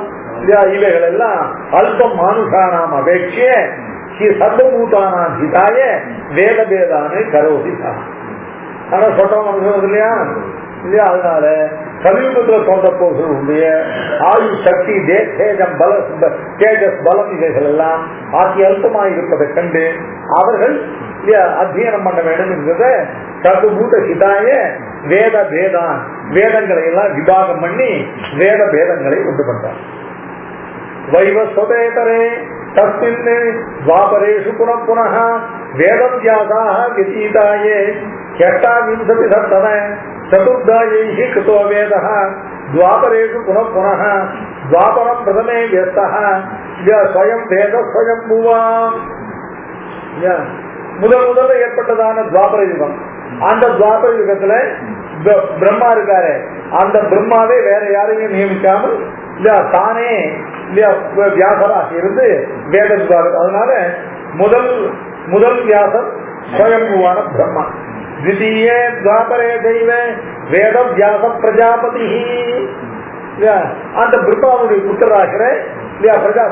இவைகள் எல்லாம் அல்பம் மானுஷானாம் அபேட்சிய சர்வபூதானாம் ஹிதாய வேத பேதானே கரோஹிதா. ஆனா சொல்றோம் இல்லையா இல்லையா? அதனால கலியுகத்துல தோன்ற போகளுடைய ஆயு சக்தி தேஜம் பல தேஜஸ் பலம் இவைகள் எல்லாம் ஆட்சி அல்பமாக இருப்பதை கண்டு அவர்கள் அத்தியனம் பண்ண வேண்டும் என்கிறத சர்வபூத ஹிதாய வேத பேதான் வேதங்களை எல்லாம் விபாகம் பண்ணி வேத பேதங்களை உண்டு பண்றார். வைவஸ்வதேதரே தஸ்மின் துவாபரேஷு புனః புனः வேதம் வியாசாः விசீதாயே षष्टाविंशति सप्तम चतुर्धायैः कृतो वेदः द्वापरेषु पुनः पुनः द्वापरं प्रथमे व्यस्तः स्वयं वेद स्वयं भुवा. முதல்ல ஏற்பட்டதான துவாபர யுகம். அந்த துவாபர யுகத்துல பிரம்மா இருக்காரு. அந்த பிரம்மாவே வேற யாரையும் நியமிக்காமல் தானே வியாசராக இருந்து வேத விவாதம். அதனால முதல் வியாசர் ஸ்வயம்புவான பிரம்மா. द्वितीय द्वापरे दैव वेद व्यास प्रजापति. அந்த பிரம்மாவுடைய புத்திராகிற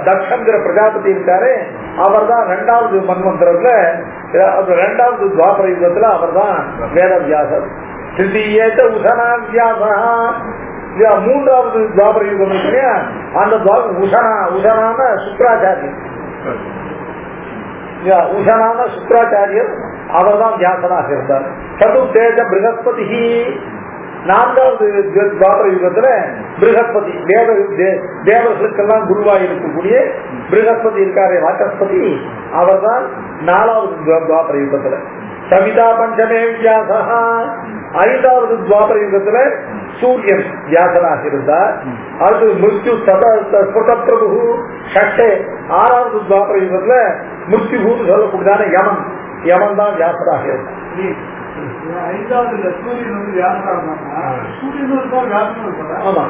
தக்ஷங்கிற பிரஜாபதி இருக்காரு. அவர் தான் 2வது மன்வந்திரத்துல 2வது துவாபர யுகத்துல அவர் தான் வேத வியாசர். திருத்தீய உஷனா வியாசா. 3வது துவாபர யுகம் இல்லையா? அந்த உஷனான சுக்ராச்சாரியர். உஷனான சுக்ராச்சாரியர் அவர் தான் வியாசனாக இருந்தார். சதுர்த்தேஜ ப்ரஹஸ்பதி. 4வது துவாபர யுகத்துல ப்ரஹஸ்பதி தேவர்களுக்கெல்லாம் குருவாய் இருக்கக்கூடிய ப்ரஹஸ்பதி இருக்காரு வாசஸ்பதி. அவர் தான் 4வது துவாபர யுகத்துல. சவிதா பஞ்சமே வியாசா. 5வது துவாபர யுகத்துல சூரியன் வியாசனாக இருந்தார். அது மிருத்யு பிரபு. 6வது துவாபர யுகத்துல மிருத்யுன்னு சொல்லக்கூடியதான யமன் தான் வியாசராக இருந்தார். ஐந்தாவது சூரியன் வந்து வியாசம் சூரியன் வியாசம். ஆமா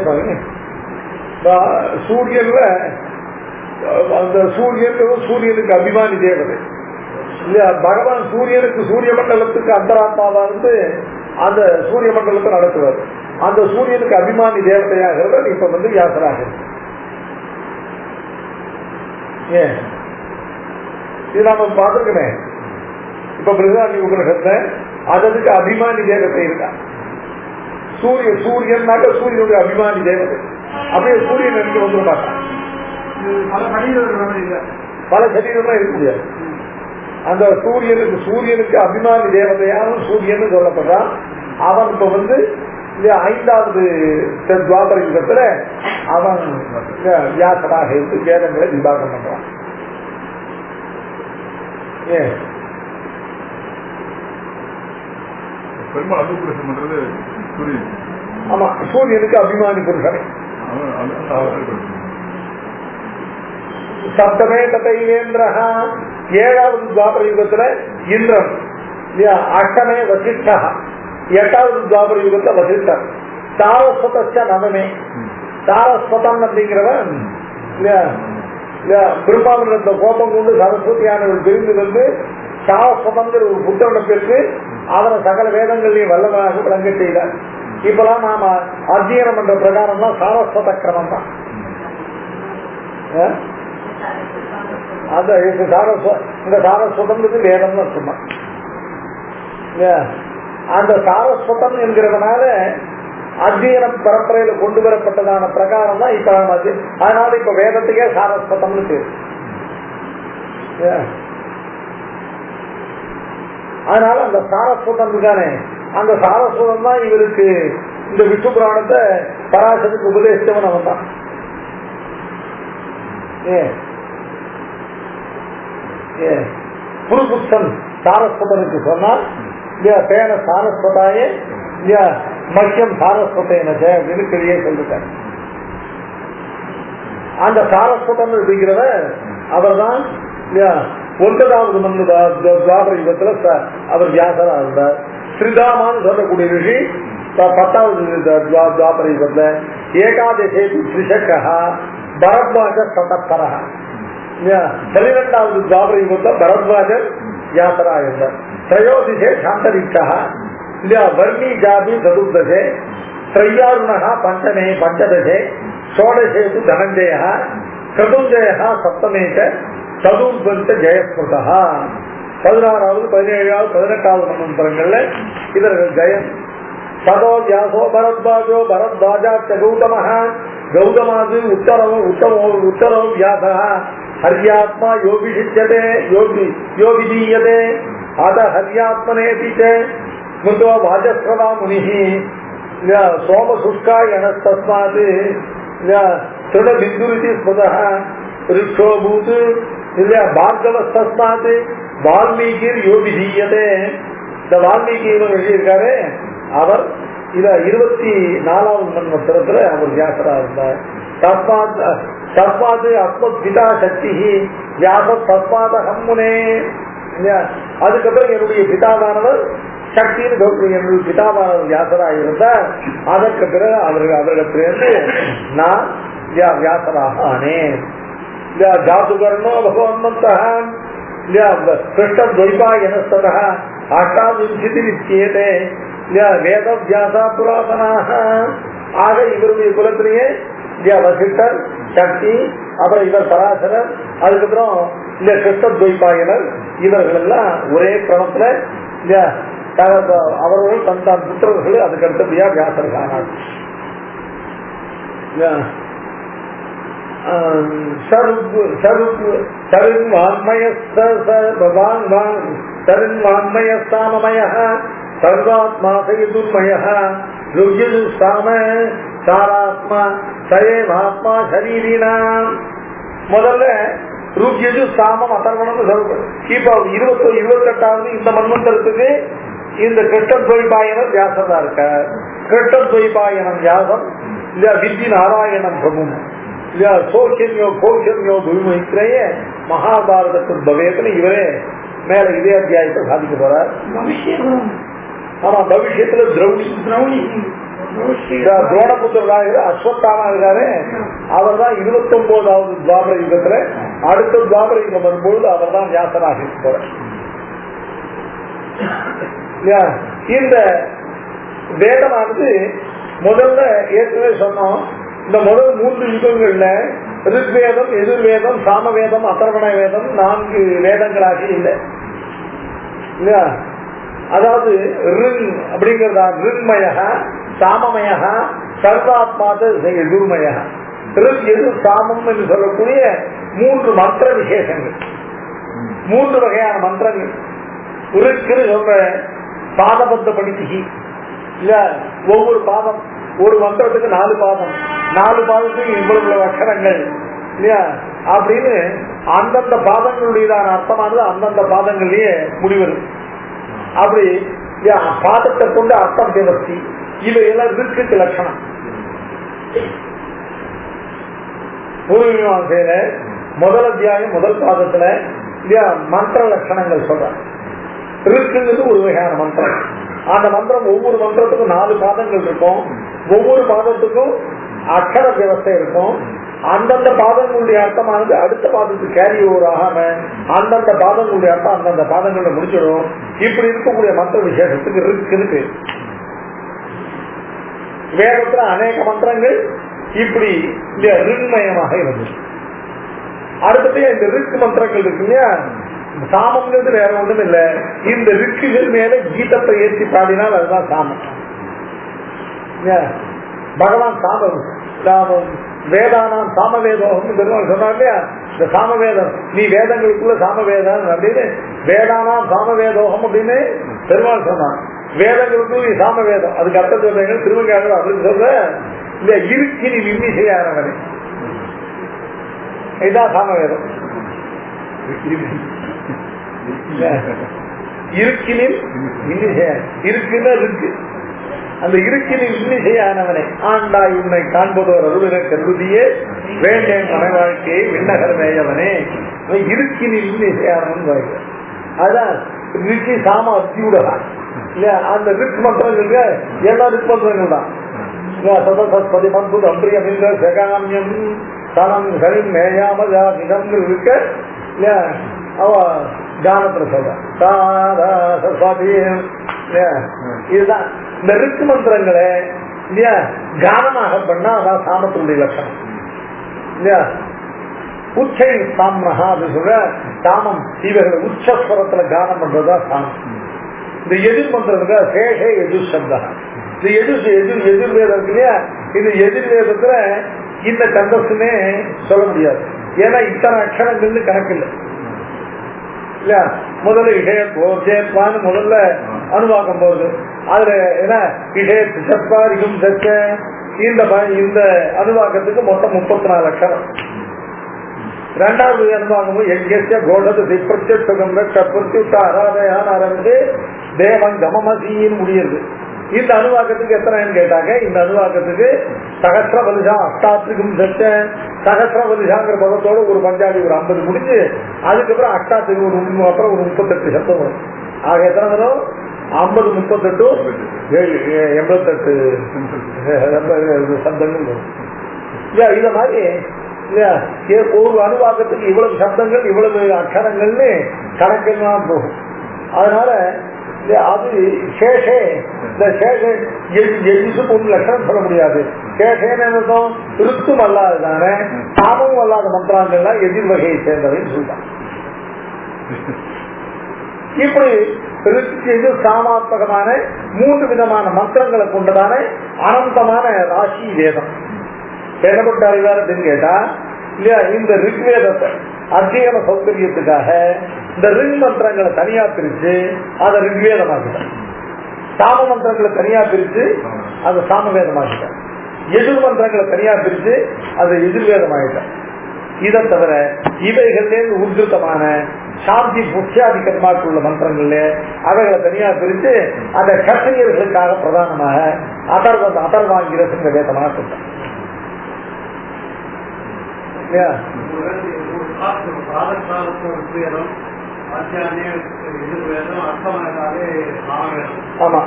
சாமி சூரியன்ல அந்த சூரியனுக்கு அபிமானி தேவதை இல்லையா? பகவான் சூரியனுக்கு சூரிய மண்டலத்துக்கு அந்தராத்மாவா இருந்து அந்த சூரிய மண்டலத்தை நடத்துவார். அந்த சூரியனுக்கு அபிமானி தேவதையாக இப்ப வந்து வியாசராக இருக்கு. ஏன் இது நாம பார்த்துருக்கமே. இப்ப பிருதாதி உபநிஷத்துல அதற்கு அபிமானி தேவதை இருக்கா. சூரியன்னாக்க சூரியனுடைய அபிமானி தேவதை. அப்படியே சூரியன் எனக்கு வந்துட மாட்டான். பல சரீரம் இருக்க முடியாது. அந்த சூரியனுக்கு அபிமானி தேவதையான சூரியன் சொல்லப்படுறான். அவன் இப்ப வந்து ஐந்தாவது துவாபர யுகத்துல அவன் வியாசராக இருந்து வேதங்களை விபாகம் பண்றான். ஆமா, சூரியனுக்கு அபிமானி புருஷனை. சப்தமே தத்தைவேந்திர ஏழாவது துவாபர யுகத்துல இந்திரன், அஷ்டமே வசிஷ்டா எட்டாவது துவாபர யுகத்துல வசிஷ்டர், சாரஸ்வத நவமே. சாரஸ்வதம் அப்படிங்கிறவன் பிரம்மாவின் கோபம் கொண்டு சரஸ்வதியானவர்கள் பிரிந்து வந்து சாரஸ்வதங்கிற ஒரு புத்தகத்தை பெற்று அவனை சகல வேதங்களையும் வல்லவனாக விளங்க செய்தார். இப்பெல்லாம் நாம அத்தியனம் பண்ற பிரகாரம் தான் சாரஸ்வத கிரமம் தான். இந்த சாரஸ்வதம் வேதம் சொன்னா அந்த சாரஸ்வதம் என்கிறதுனால அத்தியன பரம்பரையில கொண்டு வரப்பட்டதான பிரகாரம் தான் இப்ப அதனால இப்ப வேதத்துக்கே சாரஸ்வதம்னு பேரு. அதனால அந்த சாரஸ்வதம் இருக்கானே, அந்த சாரஸ்வதம் தான் இவருக்கு இந்த விஷ்ணு புராணத்தை பராசத்துக்கு உபதேசித்தவன் அவன் தான். புருபுத்தன் சாரஸ்வதனுக்கு சொன்னால் தேன சாரஸ்வதாயே மக்கியம் சாரஸ்வதேனது அப்படின்னு பெரிய சொல்லிட்டார். அந்த சாரஸ்வதன் அப்படிங்கிறத அவர் தான் 9வது மண்ணு துவாபர யுகத்துல அவர் வியாசரா இருந்தார். ஸ்ரீதாமான்னு சொல்லக்கூடிய ரிஷி 10வது துவாபர யுகத்துல ஏகாதசே திரிஷக்கா பரத்வாஜ சதப்பர 12வது துவாபர யுகத்துல பரத்வாஜர் வியாசரா இருந்தார். திரையோதிஷே சாந்தரிக்ஷா வர்ணி ஜாதி சதுர்தசே திரையாருணா பஞ்சமே பஞ்சதசே ஷோடசே தனஞ்சய கிருதுஞ்சய சப்தமேச்ச சதுர்பஞ்ச ஜெயஸ்மிருதா. 16வது 17வது 18வது மந்திரங்கள்ல இதர்கள் ஜெயம். சதோ வியாசோ பரத்வாஜோ பரத்வாஜாச்ச கௌதம கௌதமாது உத்தரோ வியாச ஹரியாத்மா யோகிஷிச்சதே யோகிதீயதே அத ஹரியாத்மனேபிச்ச முதோ வாஜஸ்ரவா முனிஹி சோமசுஷ்காயனஸ்தஸ்மாத் திருடபிந்துரிதி ஸ்மதः ரிக்ஷோபூத் பார்கவஸ்தஸ்மாத் வால்மீகிர் யோகிதீயதே. இந்த வால்மீகி எழுதியிருக்காரு அவர். இத 24வது மன்வத்திரத்துல அவர் வியாசரா இருந்தார். தஸ்மாத் அஸ்மத் பிதா சக்தி வியாச தஸ்மாத் ஹம்முனே. அதுக்கப்புறம் என்னுடைய பிதாவானவர் சக்தின்னு என்னுடைய பிதாவானவர் வியாசராக இருந்தார். அதற்கு பிறகு அவர்களிடத்திலிருந்து நான் வியாசராக ஆனேன். ஜாதுகர்ணோ பகவன்மந்தः கிருஷ்ணத்வைபாயனஸ்ததः அஷ்டாவிம்சதிரித்யேதே வேத வியாசா புராதனாக. ஆக இவருடைய குலத்திலேயே வசிஷ்டர், சக்தி, அப்புறம் இவர் பராசரர், அதுக்கப்புறம் இந்த கிருஷ்ணத்வைபாயனர் இவர்கள் எல்லாம் ஒரே கிரமத்துல அவர்கள் தன் புத்திரர்கள் அதுக்கு அடுத்தபடியா வியாசர்கள் ஆனார். சர்வாத்மா சயுதுர்மய ருஜுசாம சாராத்மா சயேவாத்மா சரீரினாம். முதல்ல ருக்யஜு சாமம் அதர்வணம்னு சொல்லப்படும். இப்ப 28வது இந்த மன்வந்தரத்துக்கு இந்த கிருஷ்ணத்வைபாயனர் வியாசம் தான் இருக்க. கிருஷ்ணத்வைபாயனம் வியாசம் இல்லையா வித்தி நாராயணம் பிரபும் இல்லையா சோஷன்யோ கோஷன்யோ பூமித்திரையே மகாபாரதத்தின் பவேத்துல இவரே மேல இதே அத்தியாயத்தை சாதிக்க போறார். ஆமா, பவிஷ்யத்துல துரோணபுத்திரராக அஸ்வத்தாமா இருக்காரு. அவர் தான் 29வது துவாபர யுகத்துல, அடுத்த துவாபர யுகம் வரும்போது அவர் தான் வியாசனாக போறார். இந்த வேதமானது முதல்ல ஏற்கனவே சொன்னோம், இந்த முதல் 3 யுகங்கள்ல ரிக்வேதம், எதிர்வேதம், சாமவேதம், அதர்வண வேதம் 4 வேதங்களாக இல்லை இல்லையா. அதாவது ரிங் அப்படிங்கிறதா ரிங்மய, சாமமய, சர்வாத்மாத எதிர்மய. ரிக் எதிர் சாமம் என்று சொல்லக்கூடிய 3 மந்திர விசேஷங்கள், 3 வகையான மந்திரங்கள். ரிக்குன்னு சொல்ற பாதபத்த படித்திகி இல்ல, ஒவ்வொரு பாதம், ஒரு மந்திரத்துக்கு 4 பாதம், 4 பாதத்துக்கு இவ்வளவு அக்ஷரங்கள் இல்லையா அப்படின்னு அந்தந்த பாதங்களுடையதான அர்த்தமானது அந்தந்த பாதங்கள்லயே முடிவரும். அப்படி பாதத்தை கொண்டு அர்த்தம் விவஸ்தி இவையெல்லாம் ரிக்குக்கு லட்சணம். பூர்வீமாசையில முதல் அத்தியாயம் முதல் பாதத்துல இல்லையா மந்திர லட்சணங்கள் சொல்றாங்க. ரிக்குங்கிறது ஒரு வகையான மந்திரம். அந்த மந்திரம் ஒவ்வொரு மந்திரத்துக்கும் 4 பாதங்கள் இருக்கும், ஒவ்வொரு பாதத்துக்கும் அக்ஷர வியவஸ்தை இருக்கும். அந்தந்த பாதங்களுடைய அர்த்தமானது அடுத்த பாதத்துக்கு கேரி ஓவர் ஆகாம அந்தந்த பாதங்களுடைய அர்த்தம் அந்தந்த பாதங்களை முடிச்சிடும். இப்படி இருக்கக்கூடிய மந்திர விசேஷத்துக்கு ரிக் இருக்கு. வேதத்துல அநேக மந்திரங்கள் இப்படி ரிண்மயமாக இருந்தது. அடுத்தது இந்த ரிக் மந்திரங்கள் இருக்கு இல்லையா, சாமம்ங்கிறது வேற ஒண்ணும் இல்ல, இந்த ரிக்குகள் மேல கீதத்தை ஏற்றி பாடினால் அதுதான் சாமம். பகவான் சாமம் வேதானாம் சாமவேதம் பெருமாள் சொன்னார் இல்லையா, இந்த சாமவேதம் நீ வேதங்களுக்குள்ள சாமவேதம் அப்படின்னு வேதானாம் சாமவேதோகம் அப்படின்னு பெருமாள் சொன்னான். வேதங்களுக்குள்ள நீ சாமவேதம், அதுக்கு அர்த்தம் சொல்றீங்க திருவங்காடு அப்படின்னு சொல்ற இந்த இருக்கினி விண்ணிசையானவனே, இதுதான் சாமவேதம். இருக்கினில் இருக்குன்னா இருக்கு, அந்த இருக்கினில் இன்னிசையானவனை ஆண்டாய் உன்னை காண்பதோர் அருவின கருதியே வேண்டேன் மன வாழ்க்கையை விண்ணகர் மேயவனே. இருக்கினில் இன்னிசையானவன் வாய்க்க அதான் ரிக்கி சாம அத்தியுடதான் இல்லையா. அந்த ரிக் மந்திரங்கள் எல்லா ரிக் மந்திரங்கள் தான். சதசஸ்பதி மன்புது அம்பிரியமில்ல சகாமியம் தனம் கரிம் மேயாமதம் இருக்க இல்லையா. அவ கானத்துல சொல்றான். இதுதான் இந்த ரிக் மந்திரங்களை இல்லையா கானமாக பண்ணா அதான் சாமத்தினுடைய லட்சணம் இல்லையா. உச்சை சாமனஹா அப்படின்னு சொல்ற சாமம் இவர்களை உச்சஸ்வரத்துல கானம் பண்றதா சாமம். இந்த எதிர் மந்திரத்துக்கு சேஷே எதிர் சப்தா. இந்த எதிர்வேதம் இருக்கு இல்லையா, இந்த எதிர்வேதத்துல இந்த சந்தஸ்துமே சொல்ல முடியாது, ஏன்னா இத்தனை அக்ஷரங்கள்னு கணக்கு இல்லை இல்லையா. முதல்ல இஷயத்வான்னு முதல்ல அனுவாக்கம் போகுது. அதுல என்ன இஷயத்வாரிக்கும் இந்த அனுவாக்கத்துக்கு மொத்தம் 34 அக்ஷரம். 2வது அனுவாக்கம் எங்கேசிய கோடது பிரத்யுத்த ஆராதயான ஆரம்பிச்சு தேவன் கமமசின்னு முடியுது. இந்த அனுவாக்கத்துக்கு எத்தனைன்னு கேட்டாங்க, இந்த அனுவாக்கத்துக்கு சகஸ்ர வலுஷா அஷ்டாத்துக்கும் சகஸ்ர வலுஷாங்கிற பதத்தோட ஒரு பஞ்சாபி ஒரு 50 முடிஞ்சு அதுக்கப்புறம் அஷ்டாத்துக்கு அப்புறம் ஒரு 38 சப்தம் வரும். ஆக எத்தனை வரும்? 50, 38, 88 சப்தங்கள் வரும். இத மாதிரி ஒரு அனுவாக்கத்துக்கு இவ்வளவு சப்தங்கள் இவ்வளவு அக்ஷரங்கள்னு கணக்கெல்லாம் போகும். அதனால அது சேஷே இந்த சேஷே எதிர்ப்பு ஒன்று லட்சணம் சொல்ல முடியாது. சேஷேன்னு அர்த்தம் ருத்தும் அல்லாததானே சாமமும் அல்லாத மந்திரங்கள்லாம் எதிர் வகையை சேர்ந்தவைன்னு சொல்றாங்க. இப்படி சாமாத்மகமான 3 விதமான மந்திரங்களை கொண்டதான அனந்தமான ராசி வேதம் என்னப்பட்ட அறிவார் அப்படின்னு கேட்டா இல்லையா. இந்த ரிக்வேதத்தை அத்தியன சௌகரியத்துக்காக இந்த ரிங் மந்திரங்களை தனியா பிரிச்சு அதை ரிக்வேதமாக்கிட்டார், சாம மந்திரங்களை தனியா பிரிச்சு அதை சாமவேதமாக்கிட்டார், எதிர் மந்திரங்களை தனியா பிரிச்சு அதை எதிர்வேதமாகிட்டார். இதை தவிர இவைகளில் உத்ருத்தமான சாந்தி முக்கியாதி கர்மாக்கு உள்ள மந்திரங்கள்ல அவைகளை தனியா பிரித்து அந்த கட்சியர்களுக்காக பிரதானமாக அதர்வாங்கிற வேதமாக சொல்றாங்க. ஆமா,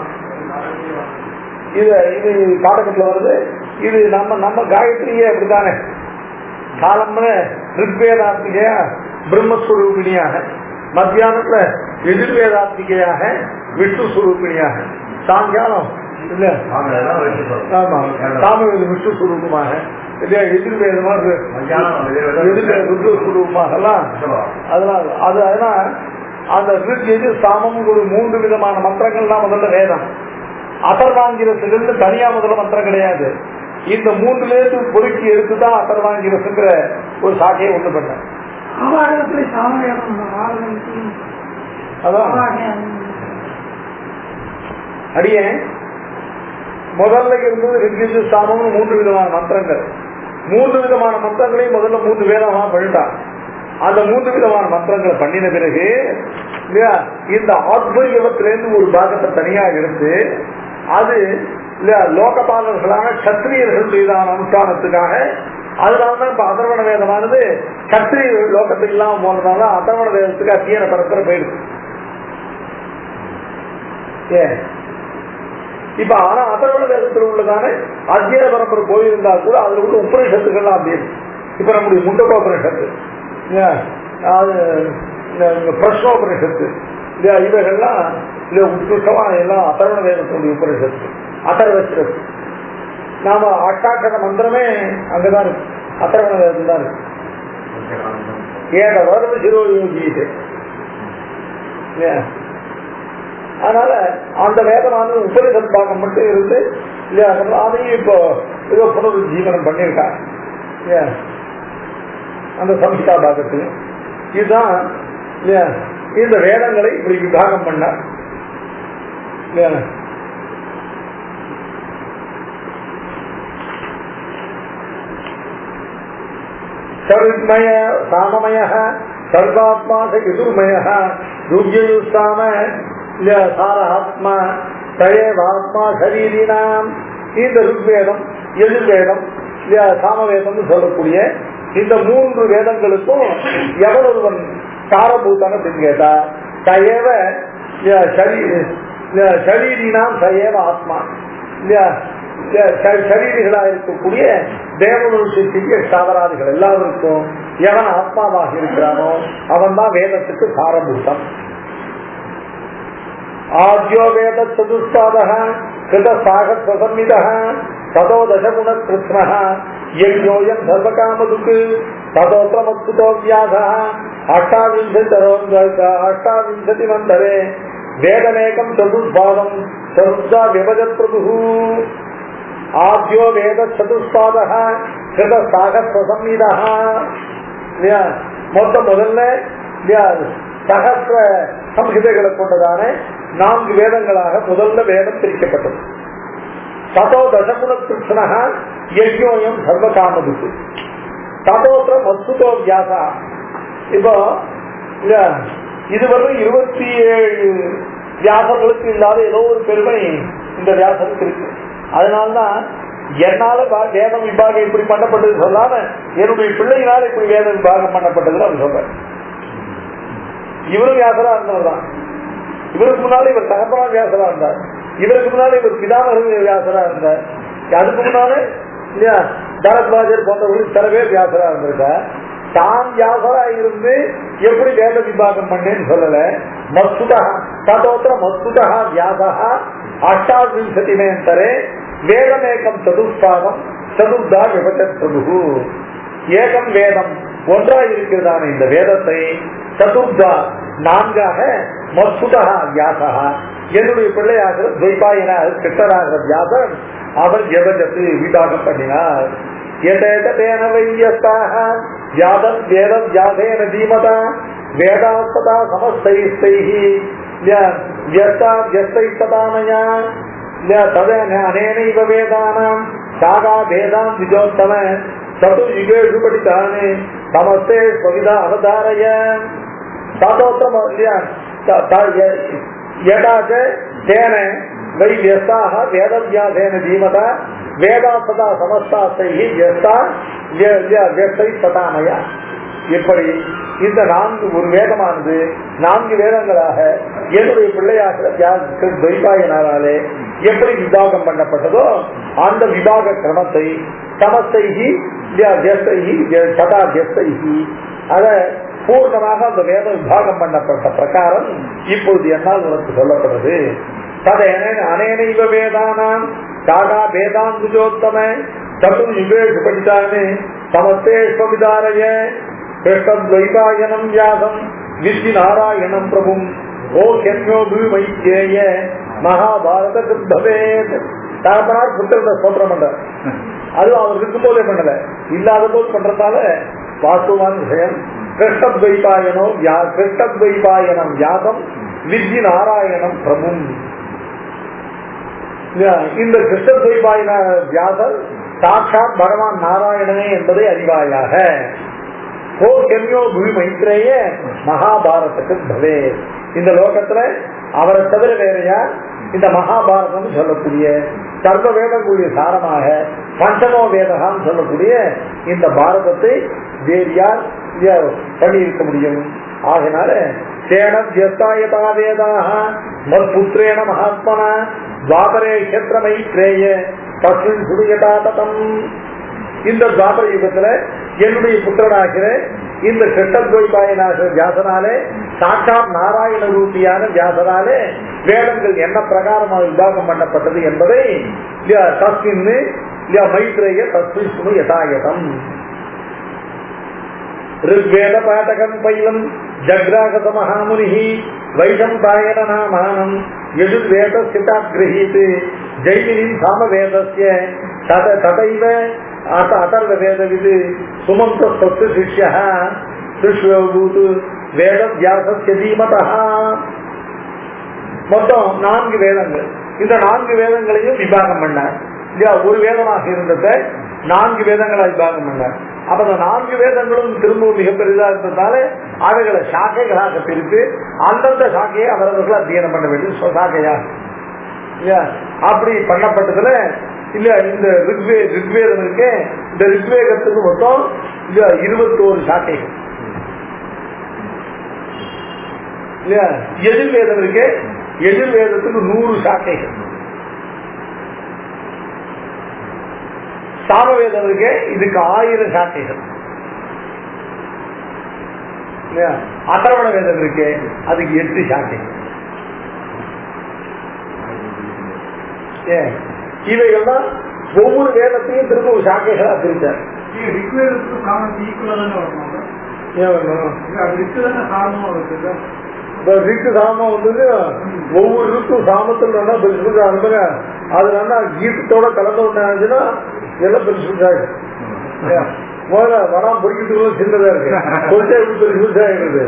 இது காலகட்டத்தில் வருது. இது நம்ம காயத்ரியே அப்படித்தானே, காலம்னு ரிக்வேதாத்மிகையா பிரம்மஸ்வரூபிணியாக, மத்தியானத்துல எதிர்வேதாத்மிகையாக விஷ்ணு ஸ்வரூபிணியாக, சாயங்காலம் இல்ல ஆமா சாமவேத விஷ்ணு ஸ்வரூபமாக, எதிர்வேதமாக ருத்ரஸ்வரூபமாக எல்லாம். அதனால அந்த ரிக் எதிர் சாமம் ஒரு 3 விதமான மந்திரங்கள்லாம் முதல்ல வேதம். அதர்வாங்கிரத்திலிருந்து தனியா முதல்ல மந்திரம் கிடையாது. இந்த 3லேருந்து பொறுக்கி எடுத்துதான் அதர்வாங்கிரசுங்கிற ஒரு சாட்டையை ஒண்ணு பண்ண. அதான் அடியே முதல்ல இருந்தது ரிக்யஜு சாமம் 3 விதமான மந்திரங்கள். 3 விதமான மந்திரங்களையும் முதல்ல 3 வேதமா பண்ணிட்டான். அந்த 3 விதமான மந்திரங்களை பண்ணின பிறகு இந்த ஆத்மீகத்திலிருந்து ஒரு பாகத்தை தனியா எடுத்து அது லோகபாலர்களான கத்திரியர்கள் மீதான அனுஷ்டானத்துக்காக, அதனாலதான் இப்ப அதர்வண வேதமானது கத்திரிய லோகத்துக்கு இல்லாம போனதால அதர்வண வேதத்துக்கு அத்தியன பரப்புற போயிடுது. இப்ப ஆனா அதர்வண வேதத்தில் உள்ளதான அத்தியன பரம்பரை போயிருந்தா கூட அதுல உள்ள உபநிஷத்துக்கள்லாம் அப்படி இருக்கு. இப்ப நம்முடைய முண்டகோபனிஷத்து, பிரஷ்னோபனிஷத்து, இவைகள்லாம் உத்கிருஷ்டமா எல்லாம் அதர்வண வேதத்தினுடைய உபனிஷத்து. அதர்வசிரத்து நாம அட்டாட்சர மந்திரமே அங்கதான் இருக்கு, அதர்வண வேதம் தான் இருக்கு. ஏக வருடம் சிரோயோகிட்டு. அதனால அந்த வேதமானது உபனிஷத் பாகம் மட்டும் இருந்து அதையும் இப்போ ஏதோ புனருஜீவனம் பண்ணியிருக்காங்க அந்த சம்ஹிதா பாகத்தில். இதுதான் இந்த வேதங்களை இப்படி விபாகம் பண்ண. சர்மய சாமமய சர்வாத்மா எதிர்மய ருக்யயுஸ்தாம சாரஹாத்மா தயேவாத்மா சரீரினாம். இந்த ருக்வேதம் எதிர்வேதம் சாமவேதம் சொல்லக்கூடிய இந்த 3 வேதங்களுக்கும் எவரொருவன் சாரபூதன் அப்படின்னு கேட்டா தயேவ சரீரினாம் தயேவ ஆத்மா. சரீரிகளா இருக்கக்கூடிய தேவனுடைய சாதராதிகள் எல்லாருக்கும் எவன் ஆத்மாவாக இருக்கிறானோ அவன் தான் வேதத்துக்கு சாரபூதம். ஆத்யோ வேத சதுஷ்பாதः கிருத சாகத் பிரசம்மிதः ததோ தசகுண கிருஷ்ணः யஜ்ஞோயம் சர்வகாமதுக்கு ததோத்ர மத்சுதோ வியாசः அஷ்டாவிंशति மந்தரே வேதமேகம் சதுஷ்பாதம் சதுர்ஷா விபஜத் பிரபுः. ஆத்யோ வேத சதுஷ்பாதः கிருத சாகத் பிரசம்மிதः. முதல்ல சகஸ்ர சம்ஹிதைகளை கொண்டதான 4 வேதங்களாக முதல்ல வேதம் பிரிக்கப்பட்டது. ததோ தசகுண கிருஷ்ணः யஜ்ஞோயம் சர்வகாமதுக்கு ததோத்ர மத்சுதோ வியாசா. இப்போ இதுவரை 27 வியாசர்களுக்கு இல்லாத ஏதோ ஒரு பெருமை இந்த வியாசத்துக்கு இருக்கு. அதனால்தான் என்னால வேதம் விபாகம் இப்படி பண்ணப்பட்டது சொல்லாம என்னுடைய பிள்ளைகளால் இப்படி வேத விபாகம் பண்ணப்பட்டதுன்னு அவர் சொல்ற. இவரும் வியாசரா இருந்தவர் தான். இவருக்கு முன்னாலே இவர் தகப்பனா வியாசரா இருந்தார். இவருக்கு முன்னாலே இவர் பிதாமகர் வியாசரா இருந்தார். அதுக்கு முன்னாலே இல்லையா பரத்வாஜர் போன்றவர்களுக்கு சில பேர் வியாசரா இருந்திருக்க. தான் வியாசரா இருந்து எப்படி வேத விபாகம் பண்ணேன்னு சொல்லல. மஸ்துதா ததோத்திர மஸ்துதா வியாசா அஷ்டாவிंशति மேந்தரே வேதமேகம் சதுஷ்பாதம் சதுர்தா விபஜத் பிரபு. ஏகம் வேதம் ஒன்றாக இருக்கிறதான இந்த வேதத்தை சதுர்தா 4ஆக மஸ்துதா வியாசா என்னுடைய பிள்ளையாக துவைபாயனாக கிருஷ்ணராக வியாசர் அவர் விபஜத்து விபாகம் பண்ணினார். ஏதேன வையஸ்தாக யாதம் வேதம் யாதேன தீமதா வேதாஸ்ததா சமஸ்தைஸ்தைஹி வியஸ்தைஸ்ததாமயா ததனேனைவ வேதானாம் சாகா வேதாம் விஜோத்தம சதுயுகேஷு படிதானே சமஸ்தே ஸ்வவிதா அவதாரய. சாதோத்திரம் யதாச்ச தேன வை வியஸ்தாக வேதம் யாதேன தீமதா வேதா சதா சமஸ்தாசை சதாமயா. இப்படி இந்த 4 ஒரு வேதமானது 4 வேதங்களாக என்னுடைய பிள்ளையாக துவைபாயனாலே எப்படி விபாகம் பண்ணப்பட்டதோ அந்த விபாக கிரமத்தை சமஸ்தைகி சதா ஜஸ்தைகி அத பூர்ணமாக அந்த வேத விபாகம் பண்ணப்பட்ட பிரகாரம் இப்பொழுது என்னால் உனக்கு சொல்லப்படுறது. அனேனைவ வேதானாம் தாகா வேதாந்துஜோத்தம சதுர் யுகேஷு படித்தானே சமஸ்தேஷ்வவிதாரய கிருஷ்ணத்வைபாயனம் வியாசம் வித்தி நாராயணம் பிரபும் ஓ கென்யோபு வைத்தியேய மகாபாரத கிருத்தவேத். தகப்பனார் புத்திரத்தை ஸ்தோத்திரம் பண்ற, அது அவர் இருக்கும் போதே பண்ணல, இல்லாத போது பண்றதால வாஸ்துவான விஷயம். கிருஷ்ணத்வைபாயனம் வியாசம் வித்தி நாராயணம் பிரபும். இந்த கிருஷ்ணத்வைபாயன வியாசர் சாட்சாத் பகவான் நாராயணனே என்பதை அறிவாயாக. ஓ கென்யோ பூமி மைத்ரேய மகாபாரதத்துக்கு பவே. இந்த லோகத்துல அவரை தவிர வேறையா இந்த மகாபாரதம் சொல்லக்கூடிய சர்வ வேதங்களுடைய சாரமாக பஞ்சமோ வேதகான்னு சொல்லக்கூடிய இந்த பாரதத்தை வேறியார் பண்ணியிருக்க முடியும். ஆகினால சேனத்யஸ்தாயதா வேதாக மத்புத்திரேண மகாத்மனா துவாபரே கஷேத்திர மைத்ரேய தஸ்மின் சுரியதா ததம். இந்த துவாபர யுகத்துல என்னுடைய புத்திரனாகிற இந்த கிருஷ்ணத்வைபாயனாக வியாசனாலே சாட்சாத் நாராயண ரூபியான வியாசனாலே வேதங்கள் என்ன பிரகாரமாக விபாகம் பண்ணப்பட்டது என்பதை தஸ்மின் மைத்ரேய தஸ்மின் சுனு யதாயதம். ऋग्वेद पाठकं पैलं जग्रागत महामुनिः वैशम्पायन नामानं यजुर्वेदस्य गृहीत जैमिनीं सामवेदस्य तथैव अथर्ववेदविद् सुमन्तस्तस्य शिष्यः शिष्योऽभूत् वेदव्यासस्य धीमतः. மொத்தம் 4 வேதங்கள். இந்த 4 வேதங்களையும் விபாகம் பண்ணார். ஒரு வேதமாக இருந்ததை 4 வேதங்களை விபாகம் பண்ணார். அப்ப அந்த 4 வேதங்களும் திரும்பவும் மிக பெரிதா இருந்ததால அவைகளை சாக்கைகளாக பிரித்து அந்தந்த சாக்கையை அவரவர்கள் அத்தியனம் பண்ண வேண்டிய சாக்கையா அப்படி பண்ணப்பட்டதுல இல்ல இந்த ரிக்வேதம் இருக்கு. இந்த ரிக்வேதத்துக்கு மொத்தம் 21 சாக்கைகள் இல்லையா. எதிர்வேதம் இருக்கு. எதிர்வேதத்துக்கு 100 சாக்கைகள். சாமவேதம் இருக்கு, இதுக்கு 1000 சாக்கைகள். அதர்வண வேதம் இருக்கு, அதுக்கு 8 சாக்கைகள். இவைகள் தான் ஒவ்வொரு வேதத்தையும் திரும்ப ஒரு சாக்கைகளா பிரித்தார். ரிக்கு சாமம் வந்தது ஒவ்வொரு ருக்கு சாமத்தில் அனுப்புங்க. அது நல்லா கீதத்தோட கலந்து ஒண்ணாச்சுன்னா எல்லாம் பெருசு. முதல்ல வராம பொறிக்கிறதுக்குள்ள சின்னதா இருக்கு, பொறிச்சா எப்படி பெருசு ஆகிடுது.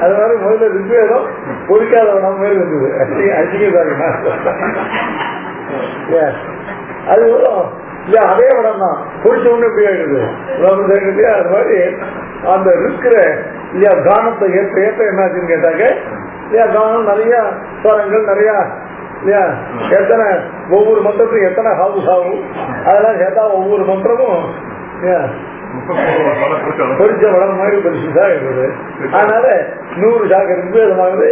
அது மாதிரி முதல்ல ரிக்வேதம் பொறிக்காத வராம மாதிரி இருந்தது. அது இல்ல அதே வடம் தான் பொறிச்ச ஒண்ணு எப்படி ஆயிடுது. அது மாதிரி அந்த இருக்கிற இல்லையா கானத்தை ஏற்ற ஏற்ற என்னாச்சுன்னு கேட்டாங்க. இல்லையா கானம் நிறைய ஸ்வரங்கள் நிறைய இல்லையா, எத்தனை ஒவ்வொரு மந்திரத்துக்கும் எத்தனை ஹவுஸ் ஆகும் அதெல்லாம் சேர்த்தா ஒவ்வொரு மந்திரமும் பொறிச்ச வடம் மாதிரி பெருசுதா இருக்குது. அதனால 100 சாக்கை இருக்கு, அது மாதிரி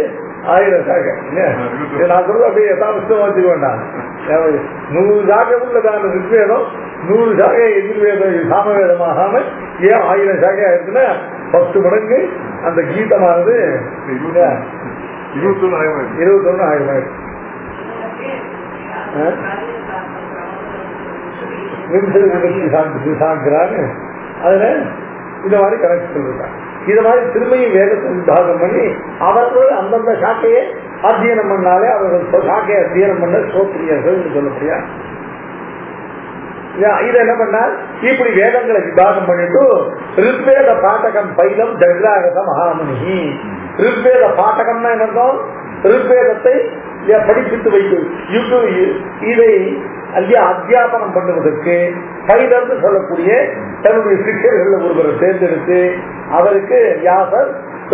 1000 சாக்கை. நான் சொல்றது அப்படியே எதாவசமா வச்சுக்க வேண்டாம். 100 சாக்கை உள்ளதான ரிக்வேதம் 100 சாக்கை எதிர்வேதம் சாமவேதமாகாம ஏன் 1000 சாக்கை ஆயிருக்குன்னா 10 மடங்கு அந்த கீதமானது 21 ஆயிரம். அதுல இந்த மாதிரி கணக்கு சொல்லிருக்காங்க. இது மாதிரி திரும்பியும் வேதத்தை விபாகம் பண்ணி அவர்கள் அந்தந்த சாக்கையை அத்தியனம் பண்ணாலே அவர்கள் சாக்கையை அத்தியனம் பண்ண சோத்திரியர்கள் சொல்லப்படியா. இதை என்ன பண்ணால் இப்படி வேதங்களை விபாகம் பண்ணிட்டு ரிக்வேத பாட்டகம் பைலம் ஜக்ராகத மகாமுனி. ரிக்வேத பாட்டகம்னா என்ன? ரிக்வேதத்தை படிப்பித்து வைத்து இதை அத்தியாபனம் பண்ணுவதற்கு பைலர்னு சொல்லக்கூடிய தன்னுடைய சிஷ்யர்கள் ஒருவரை தேர்ந்தெடுத்து அவருக்கு வியாசர்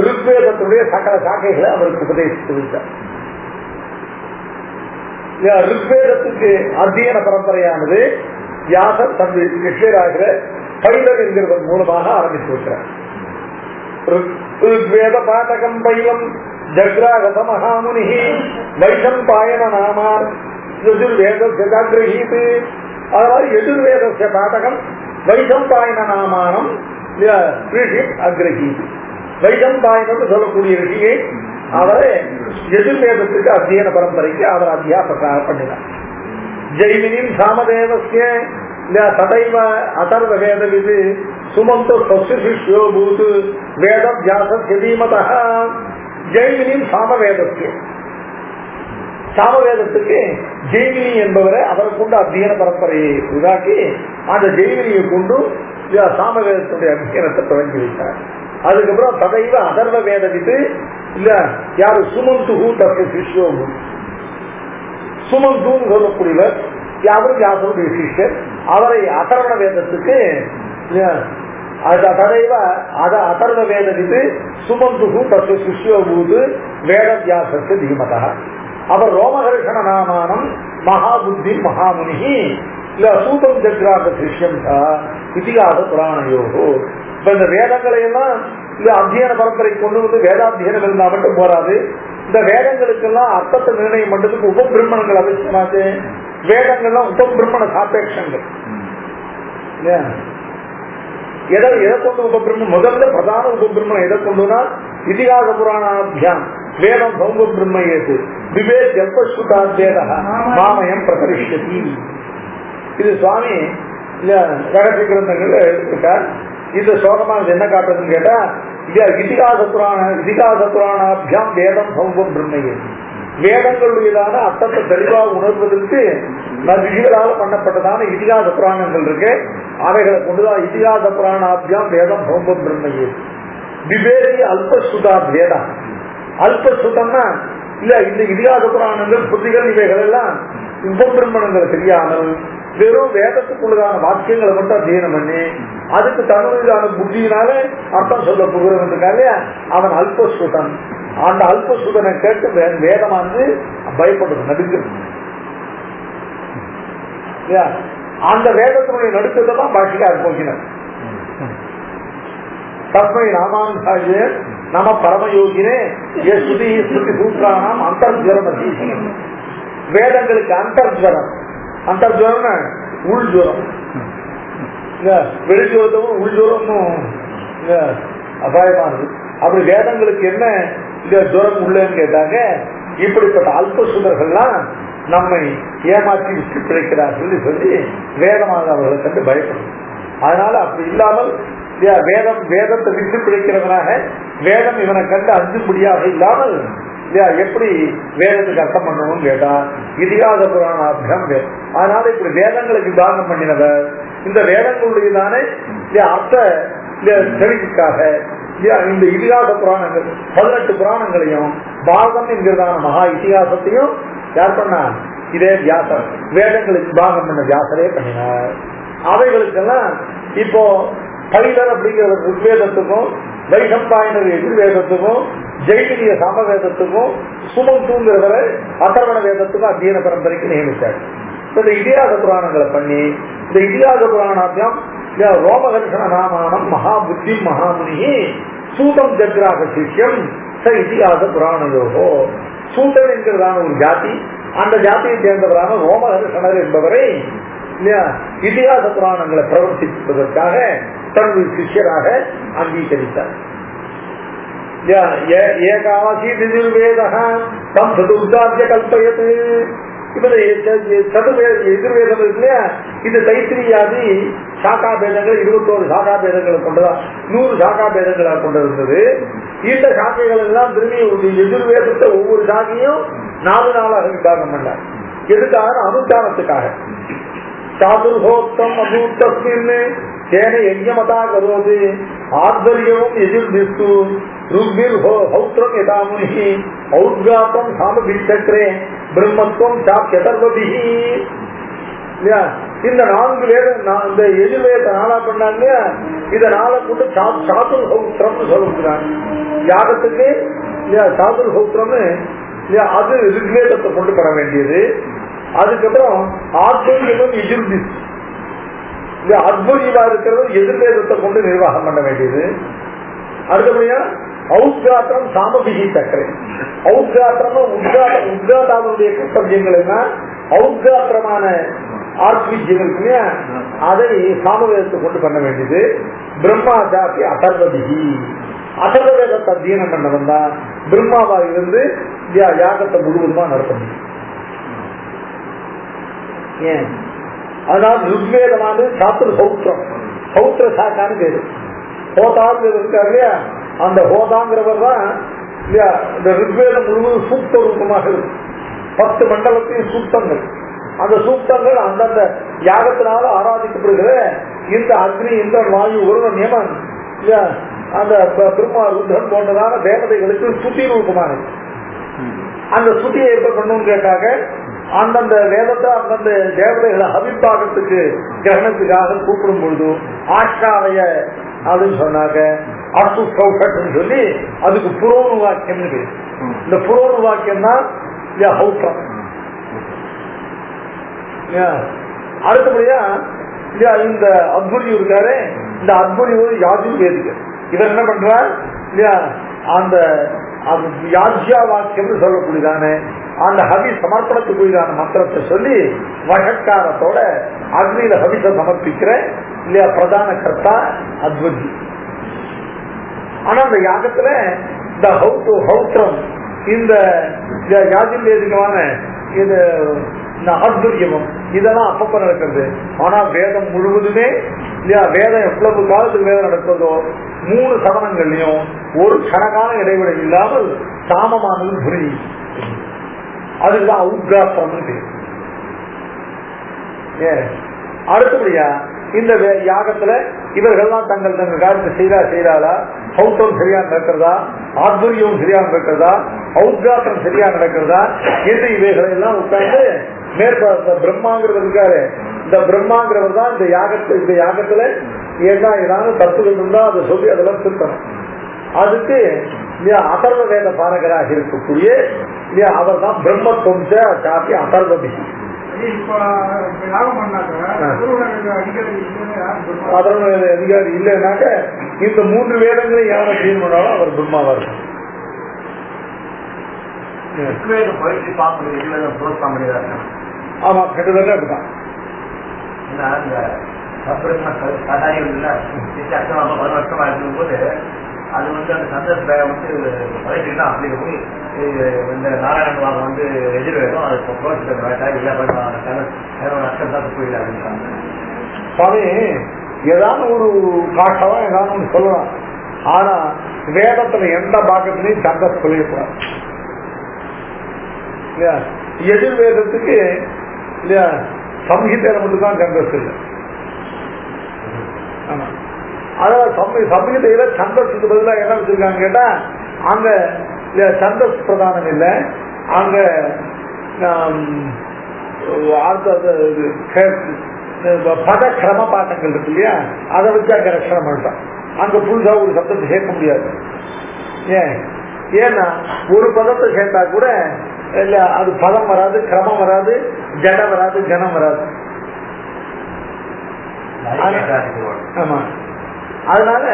ரிக்வேதத்துடைய சகல சாக்கைகளை அவருக்கு உபதேசித்து வைத்தார். ரிக்வேதத்துக்கு அத்தியன பரம்பரையானது வியாசர் தன் சிஷ்யராகிற பைலர் என்கிறதன் மூலமாக ஆரம்பித்து வைக்கிறார். ருக்வேத பாதகம் பைலம் ஜக்ராகத மகாமுனி வைஷம்பாயன நாமார் யஜுர்வேதகிரகீத். அதாவது யஜுர்வேத பாதகம் வைஷம்பாயன நாமானம் அக்ரஹீத். வைஷம்பாயனம் சொல்லக்கூடிய ரிஷியை அவரை யஜுர்வேதத்துக்கு அத்தியன பரம்பரைக்கு அவர் அத்தியாபக பண்ணினார். ஜெய்மினின் சாமதேவஸ்ய ததைவ அதர்வ வேதவிது சுமந்தோ சிஷ்யோ பூத் வேத வியாசஸ்ய தீமதः. ஜெய்மினின் சாமவேதஸ்ய, சாமவேதத்துக்கு ஜெய்மினி என்பவரை அவரை கொண்டு அத்தியன பரம்பரையை உருவாக்கி அந்த ஜெய்மினியை கொண்டு சாமவேதத்துடைய அத்தியனத்தை தொடங்கி வைத்தார். அதுக்கப்புறம் ததைவ அதர்வ வேதவிது இல்ல யாரு சுமந்து தஸ்ய சிஷ்யோ பூத். சுமந்தூன்னு சொல்லக்கூடியவர் யாரும் வியாசனுடைய சிஷ்யர். அவரை அதர்வண வேதத்துக்கு அதர்வ வேதவிது சுமந்து தஸ்ய சிஷ்யோ பூத் வேத வியாசஸ்ய தீமதः. அவர் ரோமஹர்ஷண நாமானம் மகாபுத்தி மகாமுனி இல்ல சூதம் ஜக்ராக சிஷ்யம் இதிகாச புராணயோகோ. இப்ப இந்த வேதங்களை எல்லாம் இல்ல அத்தியன பரம்பரை கொண்டு வந்து வேதாத்தியனம் இருந்தா மட்டும் போராது. இந்த வேதங்களுக்கெல்லாம் அர்த்தத்தை நிர்ணயம் பண்றதுக்கு உபபிரம்மணங்கள் அவசியமாச்சு. வேதங்கள்லாம் உபபிரம்மண சாபேட்சங்கள். எதை கொண்டு உபபிரம்மம் முதல்ல பிரதான உபபிரம்மம் எதை கொண்டுனா இதிகாச புராணாபியாம் வேதம் சௌம்ப பிரம்மயேது விவே ஜல்பஸ்ருதா வேத மாமயம் பிரகரிஷ்யதி. இது சுவாமி ரகசிய கிரந்தங்கள் எடுத்திருக்கார். இந்த ஸ்லோகமாக என்ன காட்டுறதுன்னு கேட்டா இதிகாச புராணாபியாம் வேதம் சௌம்ப பிரம்மயேது. வேதங்களுடையதான அர்த்தத்தை தெளிவாக உணர்வதற்கு ரிஷிகளால் பண்ணப்பட்டதான இதிகாச புராணங்கள் இருக்கு. அவைகளை கொண்டுதான் இதிகாச புராணாபியாம் வேதம் சௌம்ப பிரம்மயேது. விவேதி அல்பஸ்ருதா வேதா. அல்பஸ்ருதம்னா இல்ல இந்த இதிகாச புராணங்கள் புத்திகள் இவைகள் எல்லாம் உபபிரம்மணங்கள் தெரியாமல் வெறும் வேதத்துக்குள்ளதான வாக்கியங்களை மட்டும் அத்தியனம் பண்ணி அதுக்கு தன்னுடையதான புத்தியினால அர்த்தம் சொல்ல போகிறவனுக்காக அவன் அல்பஸ்ருதன். அந்த அல்பஸ்ருதனை கேட்டு வேதமானது பயப்படுது, நடுக்கிறது. அந்த வேதத்தினுடைய நடுக்கத்தை தான் பாஷிக்காக போக்கினார். தஸ்மை ராமாந்தாய நம பரமயோகினே ஸ்ருதி ஸ்ருதி சூத்ராணாம் அந்தர்ஜரம் அசீசனம். வேதங்களுக்கு அந்தர்ஜரம், அந்தர்ஜரம்னா உள்ஜுரம். வெளிஜுரத்தும் உள்ஜுரமும் அபாயமானது. அப்படி வேதங்களுக்கு என்ன இந்த ஜுரம் உள்ளன்னு கேட்டாங்க. இப்படிப்பட்ட அல்பசுதர்கள்லாம் நம்மை ஏமாற்றி விட்டு பிழைக்கிறார்கள் சொல்லி வேதமாக அவர்களை கண்டு பயப்படும். அதனால அப்படி இல்லாமல் வேதத்தை விட்டு பிழைக்கிறவனாக வேதம் இவனை கண்டு அஞ்சும்படியாக இல்லாமல் எப்படி வேதத்துக்கு அர்த்தம் பண்ணணும்னு கேட்டா இதிகாச புராணாபியம் வேதம். அதனால இப்படி வேதங்களுக்கு தானம் பண்ணினவர் இந்த வேதங்களுடையதானே அர்த்த தெளிவுக்காக இந்த இதிகாச புராணங்கள் 18 புராணங்களையும் பாகம் என்கிறதான மகா இதிகாசத்தையும் யார் பண்ணார்? இதே வியாசர். வேதங்களுக்கு பாகம் பண்ண வியாசரே பண்ணினார். அவைகளுக்கெல்லாம் இப்போ பைலர் அப்படிங்கிற ருக்வேதத்துக்கும் வைஷம்பாயனர் எதிர்வேதத்துக்கும் ஜெய்மினிய சாமவேதத்துக்கும் சுமந்தூங்கிறவரை அதர்வண வேதத்துக்கும் அத்தியன பரம்பரைக்கு நியமித்தார். இந்த இதிகாச புராணங்களை பண்ணி இந்த இதிகாச புராணாத்தியம் ரோமஹர்ஷண நாமானம் மகாபுத்தி மகாமுனி சூதம் ஜக்ராக சிஷ்யம் ச இதிகாச புராணயோகோ. சூதன் என்கிறதான ஒரு ஜாதி, அந்த ஜாதியை சேர்ந்தவரான ரோமஹர்ஷணர் என்பவரை இதிகாச புராணங்களை பிரவர்த்திப்பதற்காக தன்னுடைய சிஷ்யராக அங்கீகரித்தார். ஏகாசி எதிர்வேதம் சதுர்தாத்திய கல்பயத்து. எதிர்வேதம் இருக்கு இல்லையா, இது தைத்திரியாதி சாக்கா பேதங்கள் 21 சாக்கா பேதங்களை கொண்டதா 100 சாக்கா பேதங்களா கொண்டிருந்தது. இந்த சாக்கைகள் எல்லாம் திரும்பி எதிர்வேதத்தை ஒவ்வொரு சாக்கையும் 4 நாளாக விபாகம் பண்ணார். எதுக்காக? அனுஷ்டானத்துக்காக. சாதுர்ஹோக்தம் அபூத்தஸ்மின் சேன யஜ்ஞமதா கரோது ஆத்வர்யமும் எதிர்திஸ்து ருக்பிர் ஹௌத்ரம் யதாமுனி ஔத்காத்தம் சாமபிச்சக்ரே பிரம்மத்துவம் சாப்யதர்வபிஹி. இந்த 4 வேதம் இந்த எதிர்வேத நாளா பண்ணாங்க. இத நாளை கொண்டு சாதுர் ஹௌத்ரம் சொல்லுறாங்க. யாகத்துக்கு சாதுர் ஹௌத்ரம் அது ரிக்வேதத்தை கொண்டு பெற வேண்டியது. அதுக்கப்புறம் ஆத்வர்யமும் எதிர்திஸ் இந்த அத்புரியமா இருக்கிறது எதிர்வேதத்தை கொண்டு நிர்வாகம் பண்ண வேண்டியது. அடுத்தபடியா ஔத்காத்திரம் சாமபிகி சக்கரை. ஔத்காத்திரம் உத்காதாவுடைய கர்த்தவியங்கள் என்ன? ஔத்காத்திரமான ஆர்த்விஜ்யங்களுக்கு அதை சாமவேதத்தை கொண்டு பண்ண வேண்டியது. பிரம்மா ஜாதி அதர்வதிகி, அதர்வ வேதத்தை அத்தியனம் பண்ணவன் தான் பிரம்மாவா இருந்து யாகத்தை முழுவதுமா நடத்த முடியும். ஏன்? அதனால ருக்வேதமானது சாத்திர சௌத்திரம், சௌத்திர சாக்கான்னு பேரு. ஹோதான்னு இருக்காரு இல்லையா, அந்த ஹோதாங்கிறவர் தான் இல்லையா இந்த ருக்வேதம் முழுவதும் சூக்த ரூபமாக இருக்கு. 10 மண்டலத்தையும் சூக்தங்கள், அந்த சூக்தங்கள் அந்தந்த யாகத்தினால ஆராதிக்கப்படுகிற இந்த அக்னி, இந்திரன், வாயு, வருணன், யமன் இல்லையா அந்த பிரம்மா, ருத்ரன் போன்றதான தேவதைகளுக்கு சுத்தி ரூபமாக அந்த சுத்தியை எப்ப பண்ணணும்னு கேட்டாங்க, அந்தந்த வேதத்தை அந்தந்த தேவதைகளை அபிப்பாகத்துக்கு கிரகணத்துக்காக கூப்பிடும் பொழுது ஆஷாவைய அப்படின்னு சொன்னாங்க. அசு கௌஷட்னு சொல்லி அதுக்கு புரோணு வாக்கியம். இந்த புரோணு வாக்கியம் தான் ஹௌட்ரம். அடுத்தபடியா இந்த அத்புரி இருக்காரு, இந்த அத்புரி ஒரு யாஜுர்வேதிகர். இவர் என்ன பண்றார் இல்லையா, அந்த யாஜ்யா வாக்கியம் சொல்லக்கூடியதான அந்த ஹவி சமர்ப்பணத்துக்குரியதான மந்திரத்தை சொல்லி வழக்காரத்தோட அக்னியில ஹவிச சமர்ப்பிக்கிற இல்லையா பிரதான கர்த்தா அத்வஜி. ஆனா அந்த யாகத்துல இந்த ஹௌத்ரம், இந்த யாஜுர்வேதிகமான இது அத்புரியமும் இதெல்லாம் அப்பப்ப நடக்கிறது. ஆனா வேதம் முழுவதுமே இல்லையா, வேதம் எவ்வளவு காலத்துக்கு வேதம் நடக்கிறதோ 3 சதனங்கள்லயும் ஒரு கணக்கான இடைவெளி இல்லாமல் சாமமானது புரி. அதுதான் உத்காத்திரம். அடுத்தபடியா இந்த யாகத்துல இவர்கள்லாம் தங்கள் தங்கள் காரியத்தை செய்யறாளா, ஹௌத்தம் சரியா நடக்கிறதா, ஆத்புரியம் சரியா நடக்கிறதா, ஔத்காத்திரம் சரியா நடக்கிறதா என்று இவைகளை எல்லாம் உட்கார்ந்து மேற்ப பிரம்மாங்கிறவர் இருக்காரு. இந்த பிரம்மாங்கிறவர் தான் இந்த யாகத்துல ஏதாவது தப்புகள் இருந்தா அதை சொல்லி அதெல்லாம் திருத்தணும். அதுக்கு அதர்வ வேத பாரகராக இருக்கக்கூடிய அவர் தான் பிரம்மத்துவம் சாப்பி அதர்வதி. அதர்வ வேத அதிகாரி இல்லைன்னாக்க இந்த 3 வேதங்களை யாரை கிளீன் பண்ணாலும் அவர் பிரம்மாவா இருக்கும். ஆமா, கிட்டத்தட்ட அப்படிதான். போது அது அந்த சந்தர்ப்ப அப்படி போய் இந்த நாராயணன் எதிர்வேதும் அது சுவாமி ஏதாவது ஒரு காட்டவா ஏதாவது ஒன்று சொல்லலாம். ஆனா வேதத்துல எந்த பாகத்திலையும் சந்தஸ் சொல்லிடக்கூடாது இல்லையா. எதிர்வேதத்துக்கு இல்லையா சம்ஹிதையில மட்டும்தான் சந்தஸ் இல்லை. ஆமா, அதாவது சம்ஹிதையில சந்தஸுக்கு பதிலாக என்ன வச்சிருக்காங்க கேட்டா, அங்க சந்தஸ் பிரதானம் இல்லை, அங்க பத கிரம பாட்டங்கள் இருக்கு இல்லையா, அதை வச்சு அங்க ரட்சணம் பண்ணிட்டான். அங்க புதுசா ஒரு சப்தத்தை சேர்க்க முடியாது. ஏன்னா ஒரு பதத்தை சேர்த்தா கூட இல்ல அது பதம் வராது, கிரமம் வராது, ஜட வராது, கனம் வராது. ஆமா, அதனால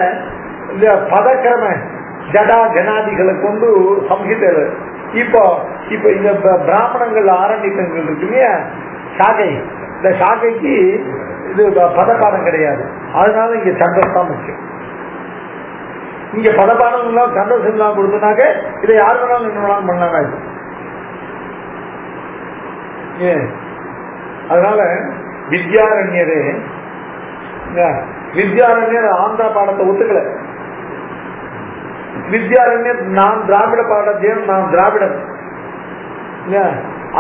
பதக்கிரம ஜடா ஜனாதிகளை கொண்டு சம்ஹிதையில இப்போ இந்த பிராமணங்கள் ஆரம்பிக்கங்கள் இருக்கு இல்லையா, சாகை, இந்த சாகைக்கு இது பதப்பாடம் கிடையாது. அதனால இங்க சந்தஸ் தான் முக்கியம். இங்க பதப்பாடம் இல்லாம சந்தஸ் இல்லாம கொடுத்தனாக்க இதை யார் வேணாலும் என்ன வேணாலும் பண்ணலாம். அதனால வித்யாரண்யரே ஆந்திரா பாடத்தை ஒத்துக்கல. வித்யாரண்யர் நான் திராவிட பாடத்தையும் நான் திராவிடன்,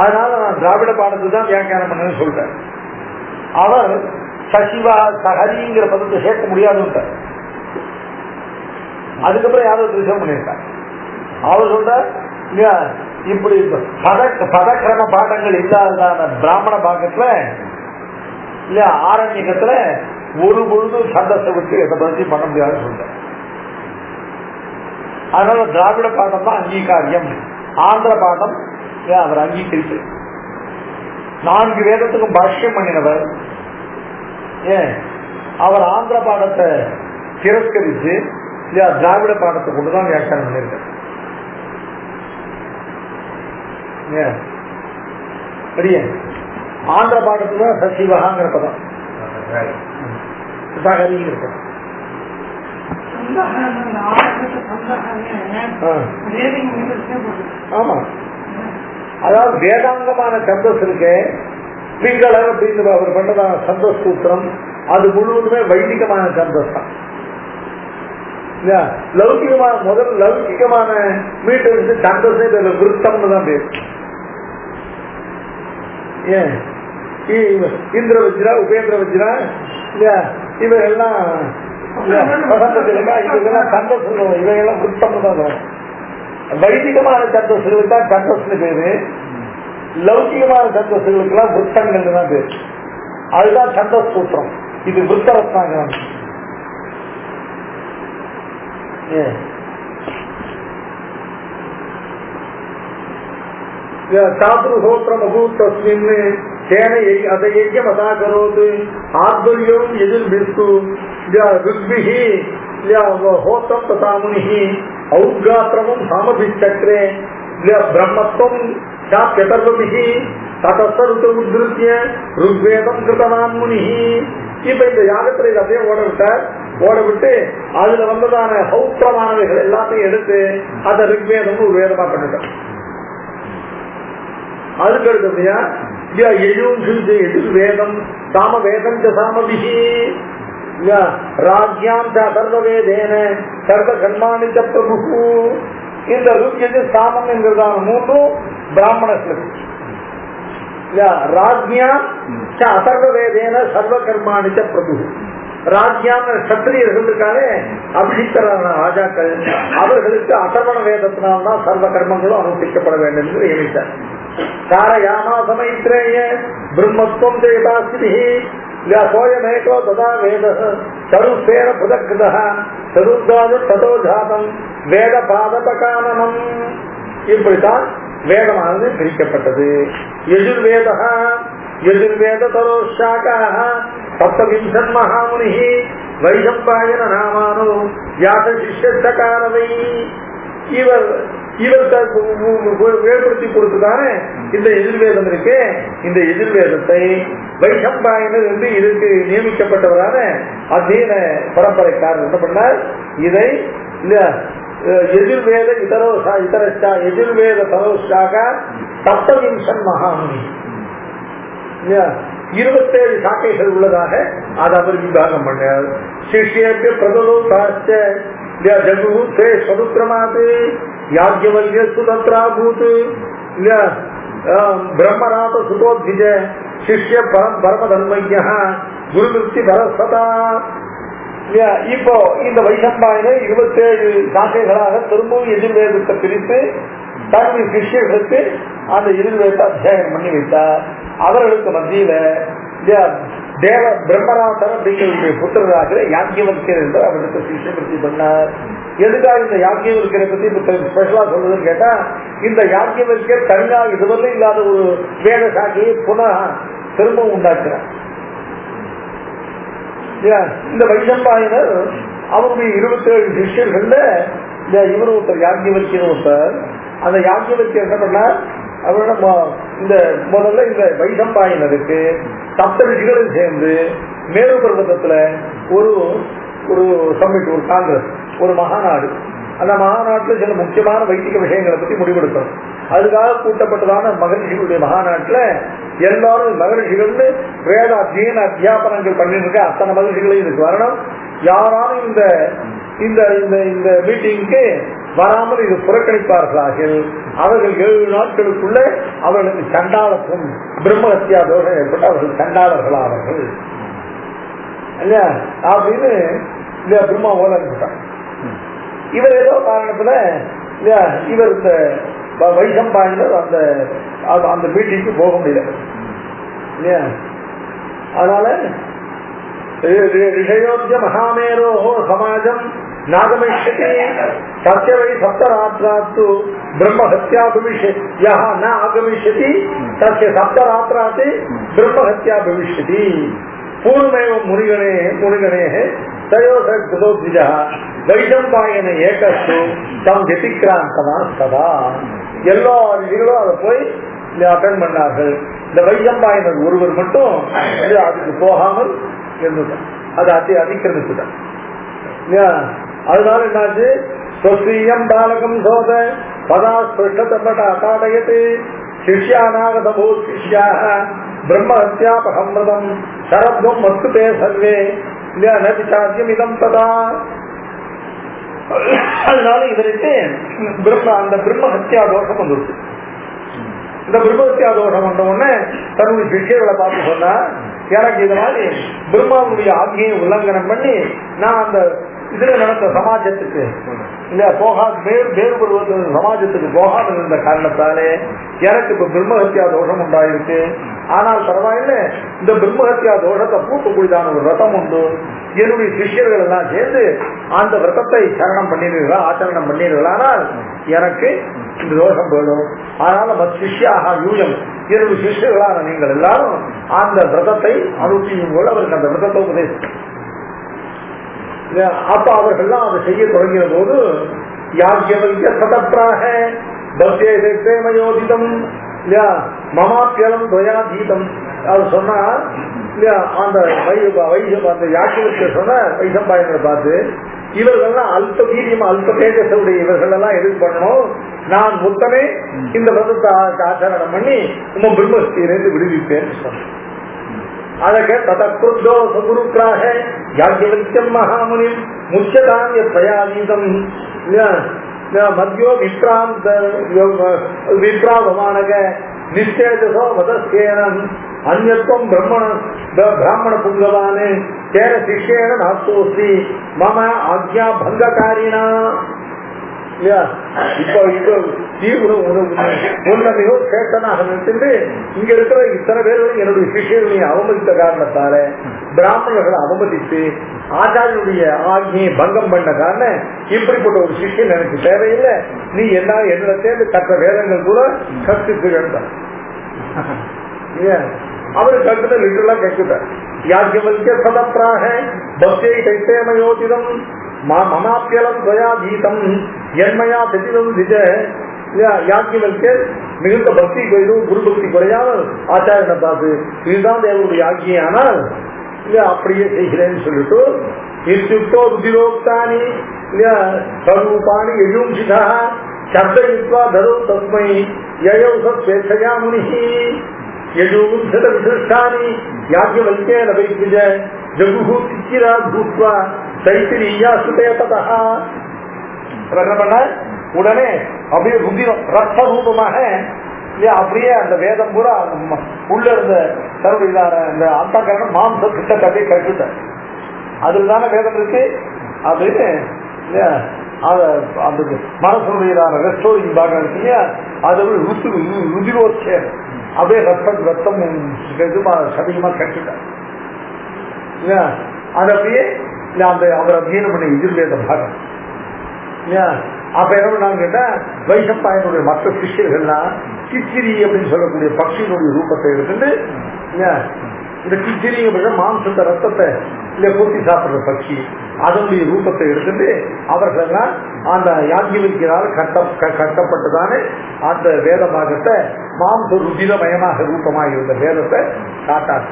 அதனால நான் திராவிட பாடத்தை தான் வியாக்கியானம் பண்ணு சொல்றேன். அவர் சசிவா சஹரிங்கிற பதத்தை சேர்க்க முடியாதுன்னு அதுக்கப்புறம் யாரோ திருச்சம் பண்ணியிருக்கார். அவர் சொல்றார் இல்லையா, இப்படி பதக்கிரம பாடங்கள் இல்லாததான பிராமண பாகத்துல இல்லையா ஆரண்யத்துல ஒரு பொழுது சந்தஸை விட்டு எதை பத்தி பண்ண முடியாதுன்னு சொல்றார். அதனால திராவிட பாடம் தான் அங்கீகாரியம், ஆந்திர பாடம் அவர் அங்கீகரித்து 4 வேதத்துக்கும் பாஷ்யம் பண்ணினவர். அவர் ஆந்திர பாடத்தை திரஸ்கரிச்சு இல்லையா திராவிட பாடத்தை கொண்டுதான் வியாக்கியானம் பண்ணியிருக்காரு. ஆந்திர பாடத்துல சசிவகாங்கிற பதம் சகரிங்கிற பதம். ஆமா, அதாவது வேதாங்கமான சந்தஸ் இருக்கு. பிங்களர் அப்படின்னு அவர் பண்ணதான சந்தஸ் சூத்திரம் அது முழுவதுமே வைதிகமான சந்தஸ் தான். லௌகிகமான முதல் லௌகிகமான மீட்டர் சந்தஸ் விருத்தம்னு தான் பேரு. ஏன் இந்திர வஜ்ரா உபேந்திர வஜ்ரா இவையெல்லாம் இதெல்லாம் சந்தஸ் இவையெல்லாம் விருத்தம்னு தான் வரும். வைதிகமான சந்தஸ்களுக்கு தான் சந்தஸ்னு பேரு, லௌகிகமான சந்தஸ்களுக்கு எல்லாம் விருத்தங்கள் தான் பேரு. அதுதான் சந்தஸ் சூத்திரம். இது விருத்தரத்னாங்க. சாதுர்ஹோத்திரம் அபூத்தஸ்மின் தேன அதயஜ்யம் அதாகரோத் ஆத்வல்யம் எதிர்பிஸ்து ருக்பிஹி ஹோத்திரம் ததா முனிஹி ஔத்காத்ரமம் சாமபிச்சக்ரே பிரம்மத்வம் சாப்யதர்வபிஹி ததஸ்வருத்த உத்ருத்ய ருக்வேதம் கிருதவான் முனிஹி. இப்ப இந்த யாகத்துல இதை அப்படியே ஓட விட்டு அதுல வந்ததான ஹௌத்திரமானவைகள் எல்லாத்தையும் எடுத்து அதை ரிக்வேதம் ஒரு வேதமா பண்ணிட்டோம். அதுக்கு அடுத்தபடியா எதிர்வேதம் சாம வேதம் சாமபிஹி ராஜ்யாம் சர்வவேதேன சர்வ கர்மாணி பிரபு. இந்த ருக் சாமம் என்கிறதான மூன்றும் பிராமணர்களுக்கு. ராஜ்யாம் அசர்வவேதேன சர்வ கர்மாணி பிரபு. ராஜ்யான சத்திரியர்கள் இருக்காரு அபிஷிக்தரான ராஜாக்கள், அவர்களுக்கு அசர்வண வேதத்தினால்தான் சர்வ கர்மங்களும் அனுஷ்டிக்கப்பட வேண்டும் என்று நியமித்தார். காரயாமா சமைத்ரேய பிரம்மத்வம் ஜெயதாஸ்தி சோயமேகோ ததா வேத சருசேன புதக்கிருதா சருத்தாது ததோ ஜாதம் வேத பாதபகானனம். இப்படித்தான் வேதமானது பிரிக்கப்பட்டது. எதிர்வேத எதிர்வேத தரோஷாக்காக சப்தவிம்சன் மகாமுனி வைசம்பாயன நாமானோ வியாச சிஷ்யக்காரவை. இவர் ஏற்படுத்தி கொடுத்துதானே இந்த எதிர்வேதம் இருக்கு. இந்த எதிர்வேதத்தை வைசம்பாயனர் என்று இதற்கு நியமிக்கப்பட்டவரான அத்தீன பரம்பரைக்காரர் என்ன பண்ணார், இதை எதிர்வேத இதரா எதிர்வேத தரோஷாக சப்தவிம்சன் மகாமுனி 27 சாக்கைகள் உள்ளதாக அது அவர் விபாகம் பண்ணார். சிஷ்யேபிய பிரதோதாச்ச ஜகு தே சதுக்கிரமாத் யாஜ்ஞவல்ய சுதத்ராபூத் பிரம்மராத சுதோத்விஜ சிஷ்ய பரமதர்மஜ்ஞ குருமிருத்தி பரஸ்வதா. இப்போ இந்த வைசம்பாயனை 27 சாக்கைகளாக திரும்பவும் எதிர்வேதத்தை பிரித்து தன்னுடைய சிஷ்யர்களுக்கு அந்த எதிர்வேதத்தை அத்தியாயம் பண்ணி வைத்தார். அவர்களுக்கு மத்தியில தேவ பிரம்மராசர் அப்படிங்கிற புத்திரராக யாக்கியவல்யர் என்று அவர்களுக்கு சிஷ்யபக்தி பண்ணார். எதுக்காக இந்த யாக்கியவல்யரை பத்தி ஸ்பெஷலா சொல்றதுன்னு கேட்டா, இந்த யாக்கியவல்யர் தனியா இதுவரை இல்லாத ஒரு வேத சாக்கியை புனः திரும்பவும் உண்டாக்குறார். இந்த வைசம்பாயனர் அவருடைய 27 சிஷ்யர்கள்ல இவர் ஒருத்தர் யாக்கியவல்யர் ஒருத்தர். அந்த யாக்கியவல்யர் என்ன பண்ணார், அவரிடம் இந்த முதல்ல இந்த வைசம்பாயனருக்கு சப்த ரிஷிகளும் சேர்ந்து மேரு பர்வதத்துல ஒரு ஒரு சம்மிட், ஒரு காங்கிரஸ், ஒரு மகாநாடு. அந்த மகாநாட்டுல சில முக்கியமான வைதிக விஷயங்களை பத்தி முடிவெடுக்கணும். அதுக்காக கூட்டப்பட்டதான மகரிஷிகளுடைய மகாநாட்டுல எல்லாரும் மகரிஷிகள்னு வேத அத்தியன அத்தியாபனங்கள் பண்ணிட்டு இருக்க அத்தனை மகரிஷிகளையும் இதுக்கு வரணும். யாராலும் இந்த இந்த இந்த மீட்டிங்க்கு வராமல் இது புறக்கணிப்பார்களாக அவர்கள் 7 நாட்களுக்குள்ள அவர்களுக்கு சண்டாளத்துவம் பிரம்மஹத்யா தோஷம் ஏற்பட்டு அவர்கள் சண்டாளர்களாவார்கள் இல்லையா அப்படின்னு பிரம்மா ஓலன்ட்டான். இவர் ஏதோ காரணத்துல இவர் இந்த வைசம்பாயனர் அந்த அந்த மீட்டிங்க்கு போக முடியல இல்லையா. அதனால ரிஷயோத்ய மகாமேரோ சமாஜம் நாகமிஷ்யதி சத்யவை சப்தராத்ராத்து பிரம்மஹத்யா பவிஷ்யதி யஹ ந ஆகமிஷ்யதி தஸ்ய சப்தராத்ராத் பிரம்மஹத்யா பவிஷ்யதி. பூர்ணமேவ முனிகணே தயோசோத்விஜா வைஷம்பாயன ஏகஸ்து தம் ஜதிக்ராந்தமான் சதா. எல்லா ரிஷிகளும் அதை போய் அட்டன் பண்ணார்கள். இந்த வைஷம்பாயனர் ஒருவர் மட்டும் அதுக்கு போகாமல் இருந்துட்டார். அது அதிகரிச்சுட்டார். அதனால என்னாச்சு, ஸ்வஸ்ரீயம் பாலகம் சோத பதா ஸ்பஷ்டப்பட்ட அகாடயத்து சிஷ்யானாகதபோ சிஷ்யாக பிரம்மஹத்யாபகம்ரதம் சரத்வம் மஸ்துதே சர்வே நதி சாத்தியம் இதம் ததா. அதனால இவருக்கு அந்த பிரம்மஹத்யா தோஷம் வந்துருக்கு. இந்த பிரம்மஹத்யா தோஷம் வந்த உடனே தன்னுடைய சிஷ்யர்களை பார்த்து சொன்னா, எனக்கு இது மாதிரி பிரம்மாவுடைய ஆக்கியை உல்லங்கனம் பண்ணி நான் அந்த இதுல நடந்த சமாஜத்துக்கு சமாஜத்துக்கு போகாமல் இருந்த காரணத்தாலே எனக்கு இப்ப பிரம்மஹத்யா தோஷம் உண்டாயிருக்கு. ஆனால் பரவாயில்ல, இந்த பிரம்மஹத்யா தோஷத்தை பூக்கக்கூடியதான ஒரு விரதம் உண்டு. என்னுடைய சிஷ்யர்கள் எல்லாம் சேர்ந்து அந்த விரதத்தை சரணம் பண்ணிடுறா, ஆச்சரணம் பண்ணிடுறா, ஆனால் எனக்கு இந்த தோஷம் போயிடும். அதனால மத் சிஷ்யாக யூயம், என்னுடைய சிஷ்யர்களான நீங்கள் எல்லாரும் அந்த விரதத்தை அனுப்பியும் போல அவருக்கு அந்த விரதத்தை உபதேசம். அப்ப அவர்கள்லாம் அதை செய்ய தொடங்கின போது யாஜ்யவல்ய சதப்ராக பக்தேமயோதிதம் மமாப்பியலம் துவயாதீதம் அவர் சொன்னா அந்த அந்த யாஜ்யவல்ய சொன்ன வைசம்பாயனை பார்த்து, இவர்கள்லாம் அல்ப வீரியம் அல்ப தேஜஸுடைய இவர்கள் எல்லாம் எதிர்ப்பு பண்ணணும், நான் முத்தமே இந்த விரதத்தை ஆச்சரணம் பண்ணி உங்க பிரம்மஸ்தியிலிருந்து விடுவிப்பேன்னு சொன்னேன். அதற்கு ததோ சகுருக்காக யாஜ்யவல்யம் மகாமுனி முச்சதானிய பிரயாதீதம் மத்தியோ விப்ராபமானக நிச்சேதசோ வதஸ்கேனம் அந்யத்வம் பிராமண புங்கவானே தேன சிஷ்யேன நாஸ்தோஸ்தி மம ஆக்ஞா பங்ககாரினா. இப்போ உன்னை மிகவும் சேட்டனாக நினைத்து இங்க இருக்கிற இத்தனை பேர்களும் என்னுடைய சிஷ்யர்களை அவமதித்த காரணத்தால பிராமணர்களை அவமதித்து ஆச்சாரியனுடைய ஆக்ஞையை பங்கம் பண்ண காரணம் இப்படிப்பட்ட ஒரு சிஷ்யன் எனக்கு தேவையில்லை, நீ என்ன என்னோட சேர்ந்து கற்ற வேதங்கள் கூட கற்பித்து வேண்டாம். அவரு கற்று லிட்டரலா கற்கிட்டார். யாஜ்யவல்ய சதப்ராக பக்தியை கைத்தேமயோதிதம் மமாப்பியலம் துவயாதீதம் என்மையா பெதிதம் திஜ. யாஜ்யவல்யர் மிகுந்த பக்தி போயிடும், குரு பக்தி குறையாமல் ஆச்சாரியனை பார்த்து இதுதான் தேவனுடைய ஆக்கியே, ஆனால் அப்படியே செய்கிறேன்னு சொல்லிட்டு இத்துக்தோ ருதிரோக்தானி ஸ்வரூபாணி யஜூம்சிதா சப்தயித்வா தரோ தஸ்மை யயௌ ஸ்வேச்சயா முனிஹி யஜூம்சித விசிஷ்டானி யாஜ்யவல்யேன வைத்விஜ ஜகுஹு சிக்கிரா பூத்வா தைத்திரியா சுதேததா. என்ன பண்ண உடனே அப்படியே ருதிரம் ரத்த ரூபமாக அப்படியே அந்த வேதம் பூரா உள்ள இருந்த தன்னுடைய இந்த அந்தகரணம் மாம்ச கிட்ட அப்படியே கட்டுட்ட. அதுல தானே வேதம் இருக்கு அப்படின்னு அந்த மனசுடையதான ரெஸ்டோரிங் பாகம் இருக்கு இல்லையா, அது ருதிரோச்சேர் அப்படியே ரத்தம் சதிகமா கட்டுட்ட. அது அப்படியே அந்த அவர் அத்தியனம் பண்ணி எதிர்வேத பாகம். அப்ப என்ன பண்ணாங்க கேட்டா, வைசம்பாயனுடைய மற்ற சிஷ்யர்கள்லாம் கிச்சிரி அப்படின்னு சொல்லக்கூடிய பக்ஷியினுடைய ரூபத்தை எடுத்துட்டு, இந்த கிச்சிரி அப்படின்னா மாம்சத்தை ரத்தத்தை இல்ல பூர்த்தி சாப்பிடுற பட்சி, அதனுடைய ரூபத்தை எடுத்துட்டு அவர்களெல்லாம் அந்த யாஜ்யவல்யரால் கட்டப்பட்டதானே அந்த வேத பாகத்தை மாம்ச ருதிரமயமாக ரூபமாக இருந்த வேதத்தை காட்டாங்க.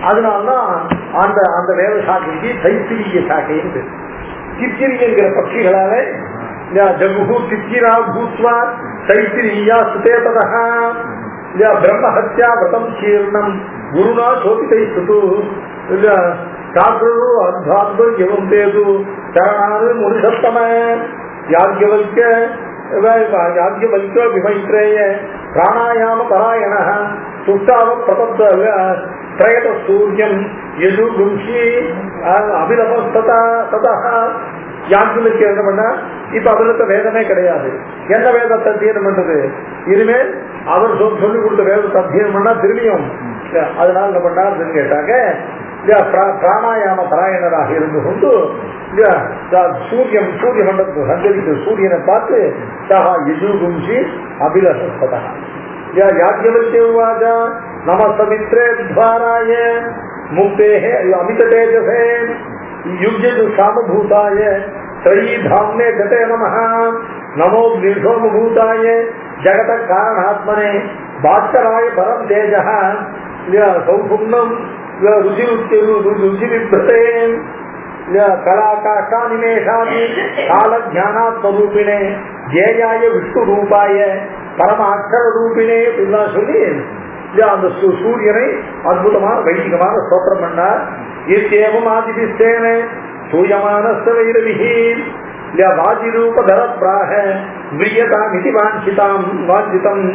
அதனால்தான் அந்த அந்த வேத சாக்கைக்கு தைத்திரிய சாக்கைன்னு கிச்சிரிங்கிற பட்சிகளால ஜகுஹு சித்திரா பூத்வா தைத்திரியா சுதேததா பிரம்மஹத்யா விரதம் சீர்ணம் குருனா சோபிதை சுது சாஸ்திரு அத்வாத்வம் எவம் தேது சரணாறு முருஷத்தம யாஜ்யவல்க்யோ விமைத்ரேய பிராணாயாம பராயண சுஷ்டாவ பிரபத்த பிரயத சூரியம் யஜு கும்ஷி அபிலபஸ்ததா ததா. யாஜ்யவல்க்யர் என்ன பண்ணா, இப்ப அவருக்கு வேதமே கிடையாது, என்ன வேதத்தை அத்தியனம் பண்றது, இனிமேல் அவர் சொல்லி கொடுத்த வேதத்தை அத்தியனம் பண்ணா திரும்பியும். அதனால என்ன பண்ணாருன்னு கேட்டாங்க, பிராணாயாம பராயணராக இருந்து கொண்டு சூரிய மண்டலத்தை சஞ்சரித்த சூரியனை பார்த்து சஹா யஜு கும்ஷி அபிலபஸ்ததா. யாஜ்யவல்க்ய உவாச்ச நமஸ்தமித்ரே வித்வானாய முக்தேஹே அமித தேஜசே யுக்யது சாமபூதாய த்ரயீதாம்னே கதே நமஹ நமோ நிர்சோமபூதாய ஜகத காரணாத்மனே பாஸ்கராய பரம் தேஜः சௌபுர்ணம் ருச்சிவிப்ரதே கலாகாஷாநிமேஷாதி கால ஞானாத்மரூபிணே ஜேயாய விஷ்ணு ரூபாய பரம அக்ஷர ரூபிணே அப்படின்லாம் சொல்லி அந்த சூரியனை அற்புதமான வைதிகமான ஸ்தோத்திரம் பண்ணார். இத்தேவம் ஆதிபிஸ்தேன சூயமானஸ்த வைரவிஹி வாஜிரூபதர பிராக விரியதாமிதி வாஞ்சிதம்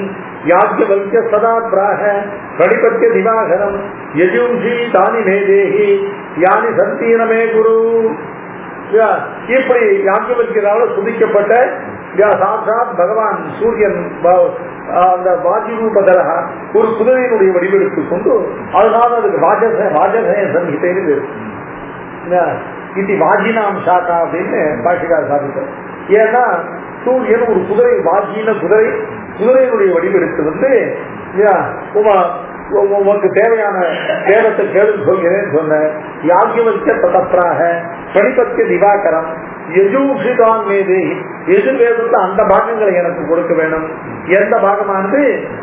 யாஜ்ஞவல்க்ய சதா பிராக பிரணிபத்ய திவாகரம் யஜும்ஷி தானி மேதேஹி யானி சந்தீனமே குரு. இப்படி யாஜ்ஞவல்க்யரால் சுதிக்கப்பட்ட சாட்சாத் பகவான் சூரியன் அந்த வாஜிரூபதர ஒரு குதிரையினுடைய வடிவெடுத்துக் கொண்டு அதனால அதுக்கு வாஜசய சங்கீதைன்னு இது வாஜினாம் சாக்கா அப்படின்னு பாஷிகார் சாதித்தார். ஏன்னா சூரியன் ஒரு குதிரை வாஜின குதிரையினுடைய வடிவெடுத்து வந்து உனக்கு தேவையான தேவத்தை கேள்வி சொல்கிறேன்னு சொன்ன யாஜ்ஞவல்க்ய தத்ராக பிரணிபத்ய திவாகரம் யஜூஷிதான் மீது எதிர்வேதத்தை அந்த பாகங்களை எனக்கு கொடுக்க வேணும். எந்த பாகமானது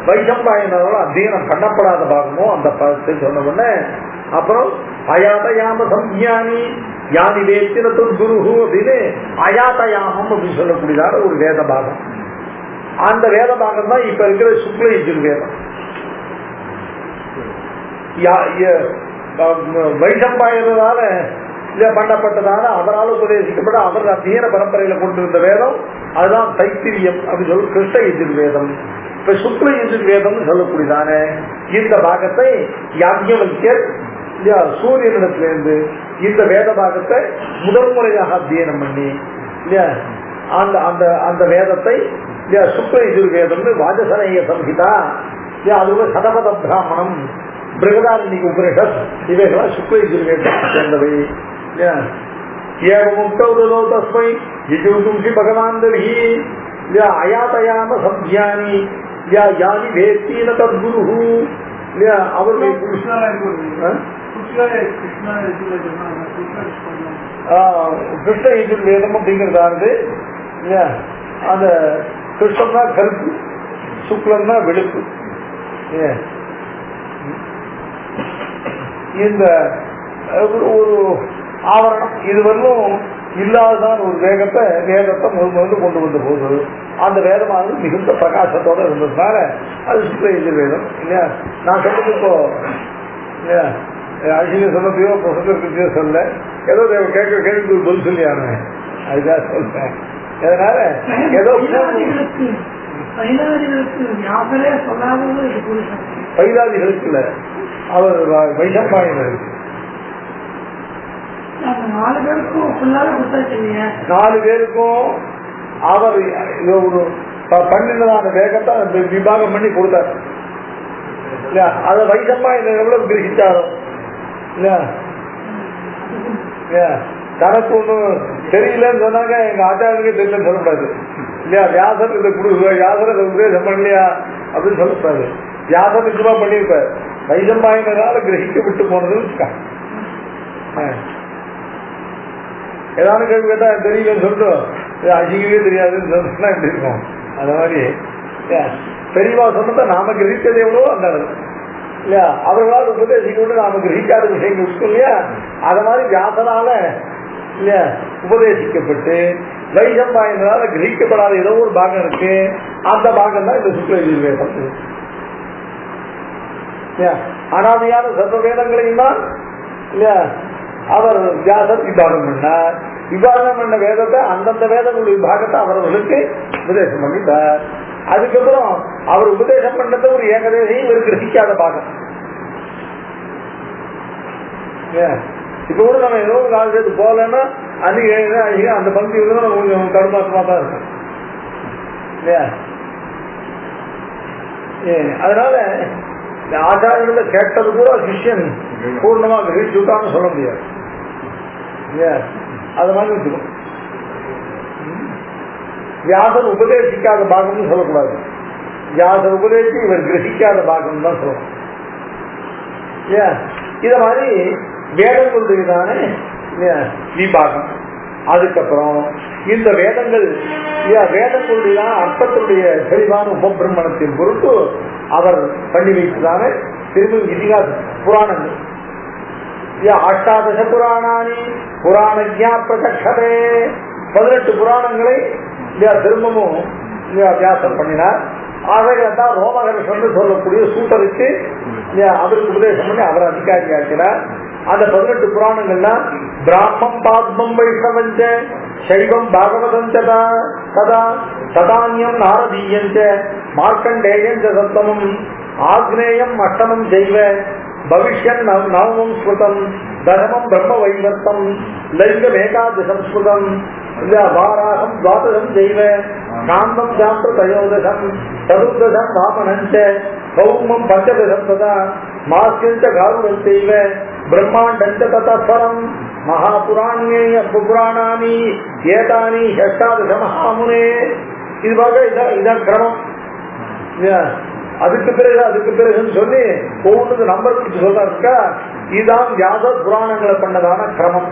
வைசம்பாயனால அத்தியனம் பண்ணப்படாத பாகமோ அந்த பாகத்தை சொன்ன உடனே அப்புறம் அயாதயாம சம்யானி யானி வேத்தின குரு அப்படின்னு அயாதயாமம் அப்படின்னு சொல்லக்கூடியதான ஒரு வேத பாகம். அந்த வேத பாகம் தான் இப்ப இருக்கிற சுக்ல யஜுர்வேதம். வைசம்பாயனால பண்ணப்பட்டதான அவரால் உபதேசிக்கப்பட்ட அவர் அத்தியன பரம்பரையில கொண்டிருந்த வேதம் அதுதான் தைத்திரியம் அப்படின்னு சொல்லி கிருஷ்ண யஜுர்வேதம். இப்ப சுக்ல யஜுர்வேதம் சொல்லக்கூடியதான இந்த பாகத்தை யாஜ்ஞவல்க்யர் சூரியனிடத்திலிருந்து இந்த வேத பாகத்தை முதல் முறையாக அத்தியனம் பண்ணி இல்லையா அந்த வேதத்தை சுக்ல யஜுர்வேதம்னு வாஜசனேய சம்ஹிதா அதுல சதபத பிராமணம் பிருகதாரண்யக உபனிஷத் இவைகளாம் சுக்ல யஜுர்வேதத்தை சேர்ந்தவை. ஏவமுக்தௌதோ தஸ்மை யஜுகும்ஷி பகவாந்தர்ஹி அயாதயாம சம்யானி யானி வேத்தீன தத்குரு. அவருடைய கிருஷ்ண யஜுர்வேதம் அப்படிங்கிறதானது அந்த கிருஷ்ணம்னா கருப்பு, சுக்லம்னா வெளுப்பு. இந்த ஒரு ஆவரணம் இதுவரையும் இல்லாததான் ஒரு வேதத்தை முதல் கொண்டு வந்த போது அந்த வேதமானது மிகுந்த பிரகாசத்தோட இருந்ததுனால அது சுக்ல யஜுர்வேதம் இல்லையா. நான் சொல்றது இப்போ இல்லையா அழிங்க சொல்லத்தையோ பிரசங்கத்தையோ சொல்ல ஏதோ கேட்க கேள்வி பதில் சொல்லியானே அதுதான் சொல்றேன். அதனால ஏதோ பைதாதிகளுக்கு இல்ல அவர் வைசம்பாயனருக்கு 4 பேருக்கும் அவர் ஒரு பன்னெண்டான வேகத்தை விபாகம் பண்ணி கொடுத்தார் இல்லையா. அதை வைசம்பாயனர் எவ்வளவு கிரகிச்சாரோ இல்லையா. தனக்கு ஒன்றும் தெரியலன்னு சொன்னாங்க எங்க ஆச்சாரியனுக்கு தெரியலன்னு சொல்லக்கூடாது இல்லையா. வியாசர் இதை வியாசர் இதை உபதேசம் பண்ணலையா அப்படின்னு சொல்லக்கூடாது. வியாசர் நிச்சயமா பண்ணியிருப்பார். வைசம்பாயனால கிரகிக்க விட்டு போனதுன்னு ஏதாவது கேள்வி கேட்டா தெரியலன்னு சொல்லிட்டு அழிக்கவே தெரியாதுன்னு சொன்னா எப்படி இருக்கும். அந்த மாதிரி பெரியவா சொன்னதை நாம கிரகித்தது எவ்வளவோ அந்த இல்லையா. அவர்களால் உபதேசிக்க விட்டு நாம கிரகிக்காத விஷயங்கள் இருக்கும் இல்லையா. அத மாதிரி வியாசனால இல்லையா உபதேசிக்கப்பட்டு வைசம்பாயனால கிரகிக்கப்படாத ஏதோ ஒரு பாகம் இருக்கு. அந்த பாகம் தான் இந்த சுக்ல யஜுர்வேதம். அனாதையான சர்வ வேதங்களையும் தான் இல்லையா அவர் வியாசர் விபாகம் பண்ணார். விபாகம் பண்ண வேதத்தை அந்தந்த வேதங்களுடைய விபாகத்தை அவர்களுக்கு உபதேசம் பண்ணிட்டார். அதுக்கப்புறம் அவர் உபதேசம் பண்ணத ஒரு ஏகதேசையும் இவர் கிரகிக்காத பாகம். இப்ப கூட நம்ம ஏதோ ஒரு நாலு பேருக்கு போகலன்னா அன்னைக்கு அந்த பங்கு கொஞ்சம் கடுமாற்றமா தான் இருக்கும் இல்லையா. அதனால ஆச்சாரியர்கள கேட்டது கூட சிஷ்யன் பூர்ணமா கிரகிச்சுட்டான்னு சொல்ல முடியாது. அது மாதிரி வச்சுக்கணும். வியாசர் உபதேசிக்காத பாகம்னு சொல்லக்கூடாது. வியாசர் உபதேசி இவர் கிரகிக்காத பாகம் தான் சொல்லணும். இத மாதிரி வேதங்களுடையதான விபாகம். அதுக்கப்புறம் இந்த வேதங்கள் வேதங்களுடைய அர்த்தத்தினுடைய தெளிவான உபபிரமணத்தின் பொருட்டு அவர் பண்ணி வைத்ததான திரும்ப இதிகாச புராணங்கள். அஷ்டாதச புராணானி புராணஜா பிரதக்ஷதே 18 புராணங்களை திரும்பவும் வியாசம் பண்ணினார். அவைகளை தான் ரோமஹர்ஷன் சொல்லக்கூடிய சூட்டருக்கு அவருக்கு உபதேசம் பண்ணி அவர் அதிகாரி ஆக்கிறார். அந்த 18 புராணங்கள்லாம் பிராமம் பாத்மம் வைஷ்ணவஞ்ச சைவம் பாகவதம் ததா ததான்யம் நாரதீயஞ்ச மார்க்கண்டேயஞ்ச சப்தமம் ஆக்னேயம் அஷ்டமம் ஜெய்வ பவிஷ்யன் நவமம் ஸ்மிருதம் தசமம் பிரம்ம வைவர்த்தம் லிங்கம் ஏகாதசம் ஸ்மிருதம் வாராகம் துவாதசம் ஜெய்வ காந்தம் சாஸ்திர தயோதசம் சதுர்தசம் வாமனஞ்ச கௌமம் பஞ்சதசம் ததா மாஸ்யஞ்ச காருடம் செய்வ பிரம்மாண்டஞ்ச ததஸ்வரம் மகாபுராணியே புராணானி ஏதானி ஷஷ்டாதச மகாமுனே. இதான் கிரமம். அதுக்கு பிறகுன்னு சொல்லி ஒவ்வொன்று நம்பர் பிடிச்சு சொல்றாருக்கா. இதுதான் வியாச புராணங்களை பண்ணதான கிரமம்.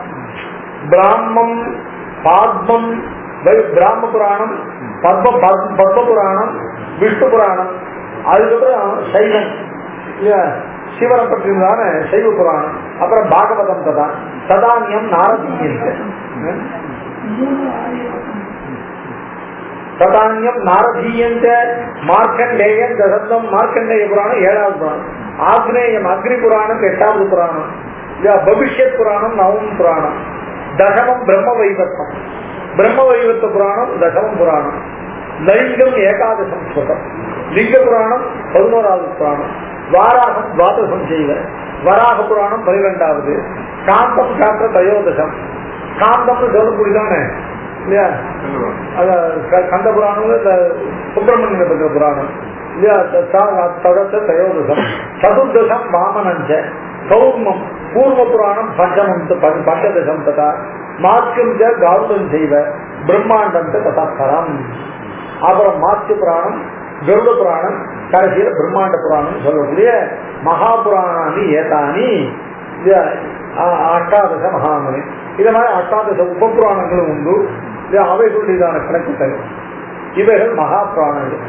பிராமம் பாத்மம் பிராம புராணம், பத்ம புராணம், விஷ்ணு புராணம், அதுக்கப்புறம் சைவம் சிவனை பற்றியதான சைவ புராணம், அப்புறம் பாகவதம் ததானியம் நாரதீயஞ்ச மார்க்கண்டேயன் தசத்தம் மார்க்கண்டேய புராணம் 7வது புராணம், ஆக்னேயம் அக்னி புராணம் 8வது புராணம், பவிஷ்யத் புராணம் 9ம் புராணம், தசமம் பிரம்ம வைவர்த்தம் பிரம்ம வைவர்த்த புராணம் 10ம் புராணம், லிங்கம் ஏகாதசம் ஸ்ருதம் லிங்க புராணம் 11வது புராணம், வாராகம் துவாதசம் செய்வ வராக புராணம் 12வது, காந்தம் சாஸ்திர தயோதசம் காந்தம்னு சொல்லக்கூடியதானே இல்லையா கந்த புராணம் சுப்பிரமணிய பத்திர புராணம் இல்லையா தயோதசம், சதுர்தசம் வாமனஞ்ச கௌர்மம் பூர்வ புராணம் பஞ்சதசம் ததா மாத்யம் காருடம் செய்வ பிரம்மாண்டம் ததாஸ்கரம். அப்புறம் மாத்ய புராணம் கருட புராணம் கடைசியில பிரம்மாண்ட புராணம் சொல்லக்கூடிய மகாபுராணானி ஏதானி அஷ்டாதச மகாமணி. இத மாதிரி அஷ்டாதச உபபுராணங்களும் உண்டு. அவைகளுடையதான கணக்குகள் இவைகள் மகா புராணங்கள்.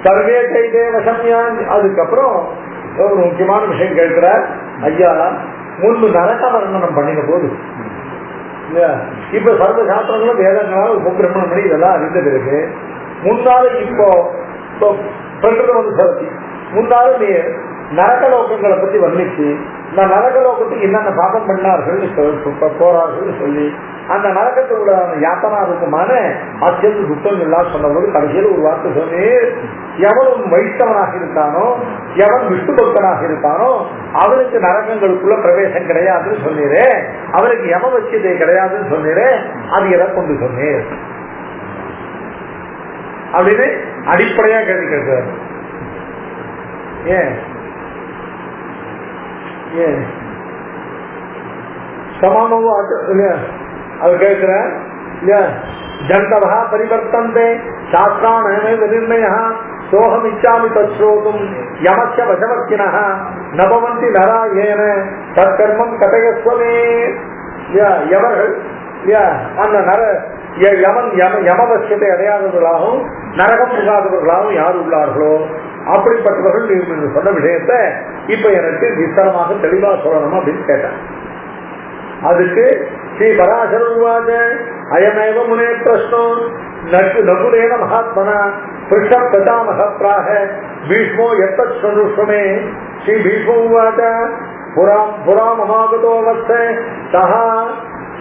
சர்வே கைதேவ சம்யான். அதுக்கப்புறம் ஒரு முக்கியமான விஷயம் கேட்கிறார். ஐயா முன்பு நரக வர்ணனம் பண்ணின போது இப்ப சர்வ சாஸ்திரங்களும் வேதங்களால் உபபிரமணம் பண்ணி இதெல்லாம் அறிந்த பிறகு முன்னாலும் இப்போ பிரகிருத வந்து சரத்தி முன்னாலும் நீ நரகலோகங்களை பத்தி வர்ணிச்சு இந்த நரகலோகத்துக்கு என்னென்ன பாபம் பண்ணார்கள் போறார்கள் சொல்லி அந்த நரகத்தோட யாத்தனா இருக்குமான அத்தியந்த துக்கங்கள்லாம் சொன்னபோது கடைசியில் ஒரு வார்த்தை சொன்னேன். எவனும் வைஷ்ணவனாக இருக்கானோ எவன் விஷ்ணு பக்தனாக இருக்கானோ அவனுக்கு நரகங்களுக்குள்ள பிரவேசம் கிடையாதுன்னு சொன்னீரே, அவனுக்கு யம வச்சியதை கிடையாதுன்னு சொன்னீரே, அது எதை கொண்டு சொன்னீர் அப்படின்னு அடிப்படையா கேள்வி கேட்கிறார். ஏன் ஏன் சமானவோ அது கேட்கிற ஜந்தவா பரிவர்த்தந்தே சாஸ்திராணமே நிர்ணய சோகம் இச்சாமி தோதும் யமச்ச வசவர்த்தின நபவந்தி நராயேன தற்கர்மம் கதையஸ்வமே. எவர்கள் அந்த யமவசியத்தை அடையாதவர்களாகவும் நரகம் புகாதவர்களாகவும் யார் உள்ளார்களோ அப்படிப்பட்டவர்கள் நீங்க சொன்ன விஷயத்தை இப்ப எனக்கு விஸ்தரமாக தெளிவா சொல்லணும் அப்படின்னு கேட்டேன். அதுக்கு ஸ்ரீ பராசரவாத அயமேவ முனே பிரஷ்னோ நகுலேன மகாத்மனா பிருஷம் பிரதாமகாக பீஷ்மோ எத்தமே ஸ்ரீ பீஷ்மோவாச்ச புராமமாகதோ வத்ச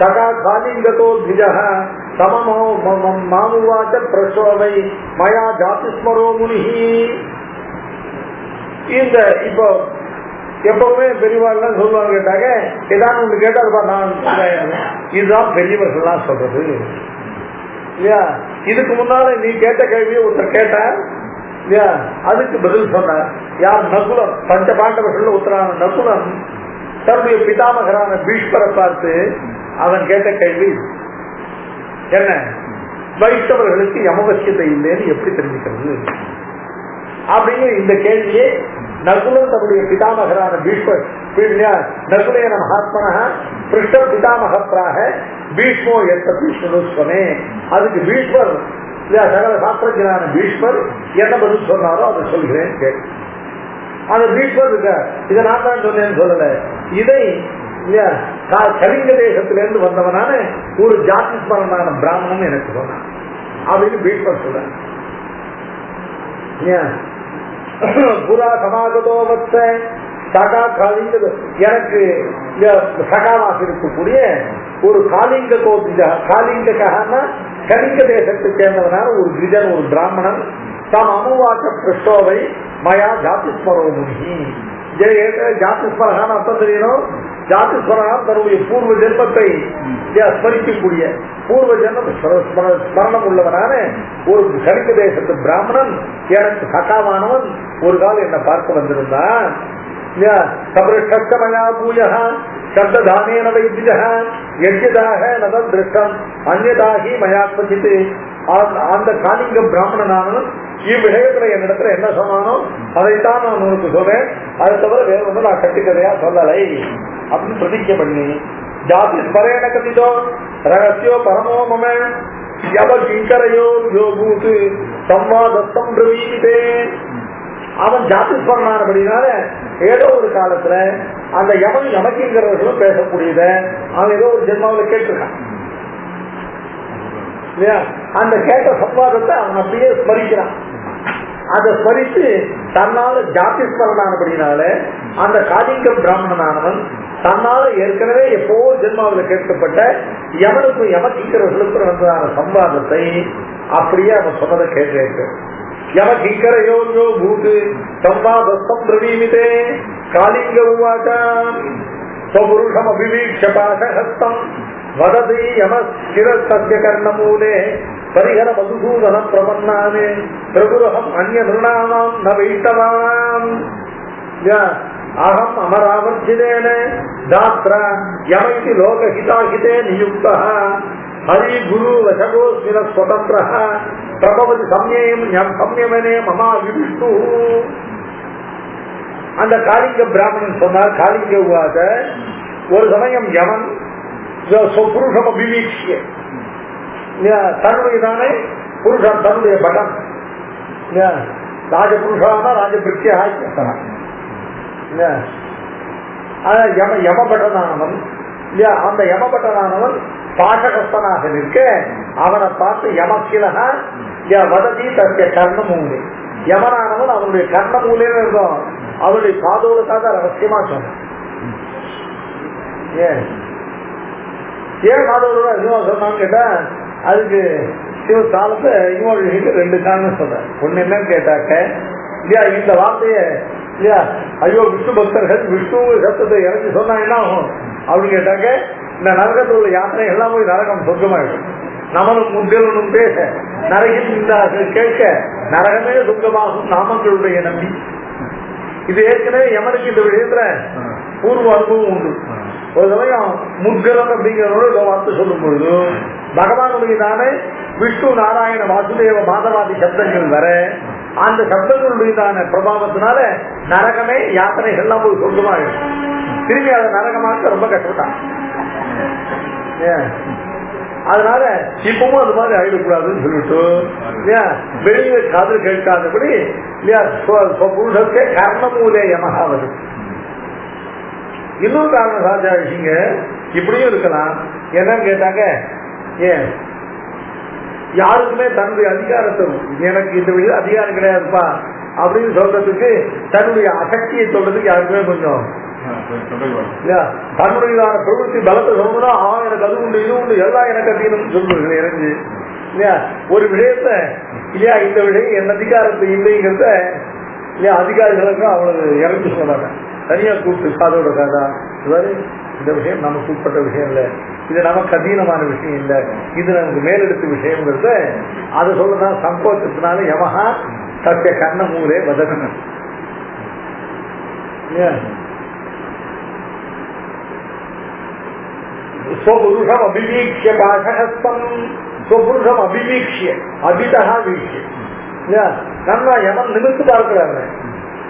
சகா காலிங்கதோ திஜः சமமோ மாமுவாச்ச பிரசோவை மயா ஜாதிஸ்மரோ முனிஹி. இந்த இப்போ எப்பவுமே பெரியவாள்லாம் சொல்லுவாங்க கேட்டாங்க, ஏதாவது ஒன்று கேட்டாருப்பா நான் இதுதான் பெரியவர்கள்லாம் சொல்றது இல்லையா. இதுக்கு முன்னால நீ கேட்ட கேள்வியை ஒருத்தர் கேட்ட இல்லையா, அதுக்கு பதில் சொன்ன யார் நகுலன், பஞ்ச பாண்டவர்கள் உத்தரான நகுலன் தன்னுடைய பிதாமகரான பீஷ்மரை பார்த்து அவன் கேட்ட கேள்வி என்ன, வைஷ்ணவர்களுக்கு யமவசியத்தை இல்லைன்னு எப்படி தெரிஞ்சுக்கிறது அப்படிங்கிற இந்த கேள்வியை நகுலன் தன்னுடைய பிதாமகரான பீஷ்மர் நகுலேன மகாத்மனா பிருஷ்ட பிதாமகத்ராக பீஷ்மோ எத்தபி சுனுஸ்வமே. அதுக்கு பீஷ்மர் சகல சாஸ்திரஜனான பீஷ்மர் என்ன பதில் சொன்னாரோ அதை சொல்கிறேன் கேட்டு. அந்த பீஷ்மர் இதை நான் தான் சொன்னேன்னு சொல்லல, இதை கலிங்க தேசத்திலிருந்து வந்தவனான ஒரு ஜாதிஸ்மரனான பிராமணன் எனக்கு சொன்னான் அப்படின்னு பீஷ்மர் சொல்ற. புரா சமாகதோ வச்ச சகா காலிங்க எனக்கு சகாவாக இருக்கக்கூடிய ஒரு காலிங்க காலிங்கக்கான கலிங்க தேசத்தை சேர்ந்தவனான ஒரு கிரிஜன் ஒரு பிராமணன் தாம் அமுவாக்க பிரஷ்டோவை மயா ஜாதிஸ்மரோ முனி. ஜாதிஸ்மரகான அர்த்தம் தெரியணும். ஜாதிஸ்மரகா தன்னுடைய பூர்வ ஜென்மத்தை ஸ்மரிக்கக்கூடிய பூர்வ ஜென்ம ஸ்மரணம் உள்ளவனான ஒரு கலிங்க தேசத்து பிராமணன் எனக்கு சகாவானவன் ஒரு காலம் என்ன பார்க்க வந்திருந்தான். சப்ரஷ்டமயா பூயா சப்தானேன வைத்தியः யஜ்யதாக நதம் திருஷ்டம் அந்யதாகி மயாத்மஜித்து. அந்த காலிங்க பிராமணனானவன் இவ்விடயத்துல என்னிடத்துல என்ன சொன்னானோ அதைத்தான் நான் உனக்கு சொல்றேன், அதை தவிர வேற ஒன்று நான் கட்டுக்கதையா சொல்லலை அப்படின்னு பிரதிஜை பண்ணி ஜாதி ஸ்மரேன கதிதோ ரகசியோ பரமோ மம யவ கிங்கரையோ யோபூத்து சம்வாதத்தம் பிரவீதே. அவன் ஜாதிஸ்மரனானபடினால ஏதோ ஒரு காலத்துல அந்த யமன் யமக்கிங்கிறவர்களும் பேசக்கூடியத அவன் ஏதோ ஒரு ஜென்மாவில் கேட்டிருக்கான் இல்லையா. அந்த கேட்ட சம்வாதத்தை அவன் அப்படியே ஸ்மரிக்கிறான். அதை ஸ்மரித்து தன்னால ஜாதிஸ்மரனானபடினால அந்த காலிங்க பிராமணனானவன் தன்னால ஏற்கனவே எப்போ ஜென்மாவில் கேட்கப்பட்ட யமனுக்கும் யமக்கிங்கிறவர்களுக்கும் வந்ததான சம்வாதத்தை அப்படியே அவன் சொன்னதை கேட்டு யம கிங்கரையோ பூத்து சம்வாதஸ்தம் பிரவீமிதே. காலிங்க உவாசாம் ஸ்வபுருஷம் அபிவீக்ஷ பாசஹஸ்தம் வததி யம சிரஸ்தஸ்ய கர்ணமூலே பரிஹர மதுசூதன பிரபன்னாமே பிரபுரஹம் அன்ய நிருணானாம் ந வைத்தவாம். அகம் அமராவர்ஜினேன தாத்ரா யமைதி லோகஹிதாஹிதே நியுக்தः ஹரி குரு வசகோஸ்மின ஸ்வதந்திரः பிரபவதி சம்யமனே மமா விஷ்ணு. அந்த காலிங்க பிராமணன் சொன்னார், காலிங்க உவாத ஒரு சமயம் யமன் புருஷம் அபிவீக்ஷிய தன்னுடையதானே புருஷன் தன்னுடைய பட்டம் ராஜபுருஷான ராஜபிருத்தியா யமபட்டனானவன் இல்லையா. அந்த யமபட்டனானவன் பாசகஸ்தனாக நிற்க அவனை பார்த்து யமக்கிலகா வததி தற்க கர்ணமூலை. யமனானவன் அவனுடைய கர்ணமூலைன்னு இருக்கும், அவனுடைய காதோடுக்காக ரகசியமா சொன்னான். ஏன் காதோடு அதிகமா சொன்னான்னு கேட்டா அதுக்கு சிவ காலத்தை இவங்களுக்கு 2 காரணம் சொல்றேன். ஒண்ணு என்னன்னு கேட்டாக்க இல்லையா இந்த வார்த்தைய இல்லையா ஐயோ விஷ்ணு பக்தர்கள் விஷ்ணு சப்தத்தை இறங்கி சொன்னா என்ன ஆகும் அப்படின்னு கேட்டாக்க இந்த நரகத்தில் உள்ள யாத்திரை எல்லாம் போய் நரகம் சொர்க்கமாயிடும். நமனும் முன்களும் பேச நரகில் கேட்க நரகமே சொர்க்கமாகும் நாமங்களுடைய நம்பி. இது ஏற்கனவே யமனுக்கு இந்த விஷயத்துல பூர்வ அனுபவம் உண்டு. ஒரு சமயம் முன்கலம் அப்படிங்கிறதோட வார்த்தை சொல்லும் பொழுது பகவானுடையதானே விஷ்ணு நாராயண வாசுதேவ மாதவாதி சப்தங்கள் வர அந்த சப்தங்களுடையதான பிரபாவத்தினால நரகமே யாத்திரைகள்லாம் போய் சொர்க்கமாயிடும். திரும்பி அதை நரகமாக்க ரொம்ப கஷ்டப்பட்டான். அதனால இப்பவும் அது மாதிரி ஆயிடக்கூடாதுன்னு சொல்லிட்டு வெளியே காதல் கேட்காதபடி புருஷத்தை கர்ணமூலே யமகாவது. இன்னொரு காரணம் ராஜா விஷயங்க இப்படியும் இருக்கலாம். என்னன்னு கேட்டாங்க யாருக்குமே தன்னுடைய அதிகாரத்தை எனக்கு இந்த விஷயம் அதிகாரம் கிடையாதுப்பா அப்படின்னு சொல்றதுக்கு தன்னுடைய அசக்தியை சொல்றதுக்கு யாருக்குமே கொஞ்சம் தன்னுடையதான பிரவೃತ್ತಿ பலத்தை சொல்லணும்னா எனக்கு அது உண்டு இது உண்டு எல்லாம் எனக்கு அதிகம்னு சொல்லுங்க இறங்கி இல்லையா. ஒரு விஷயத்த இல்லையா இந்த விஷயம் என் அதிகாரத்தை இல்லைங்கிறத இல்லையா அதிகாரிகளுக்கும் அவங்களுக்கு இறங்கி சொன்னாங்க. தனியா கூப்பிட்டு காதோட காதா இந்த விஷயம் நமக்கு உட்பட்ட விஷயம் இல்லை, இது நமக்கு அதீனமான விஷயம் இல்லை, இது நமக்கு மேலெடுத்த விஷயங்கிறத அதை சொல்லதான் சங்கோச்சத்தினால யமஹா சத்திய கர்ணமூலே வதன ஸ்வபுருஷம் அபிவீக்ஷிய பாசஹஸ்தம் ஸ்வபுருஷம் அபிவீக்ஷிய அபிதா வீக்ஷிய நல்லா யமன் நிமிர்த்து பார்க்கிறாங்க.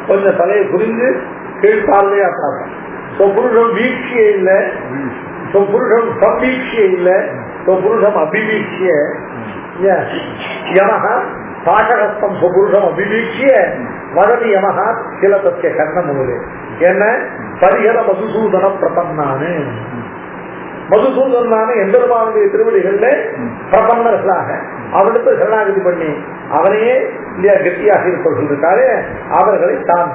கொஞ்சம் தலையை புரிஞ்சு கீழ்பார்வையா பார்ப்பேன். புருஷம் வீழ்ச்சியே இல்லை, புருஷம் சம்பீட்சியே இல்லை, புருஷம் அபிவீட்சிய யமஹ பாஷகஸ்தம் புருஷம் அபிவீட்சிய வததி யமஹ கிலதத்திய கர்ணமூலே என்ன பரிகர மதுசூதன பிரபன்னானு. மதுசூதனான எம்பெருமானுடைய திருவடிகள்ல பிரபன்னர்களாக அவனுக்கு சரணாகதி பண்ணி அவனையே இல்லையா கெட்டியாக இருப்பவர்கள் இருக்காரு, அவர்களை தான்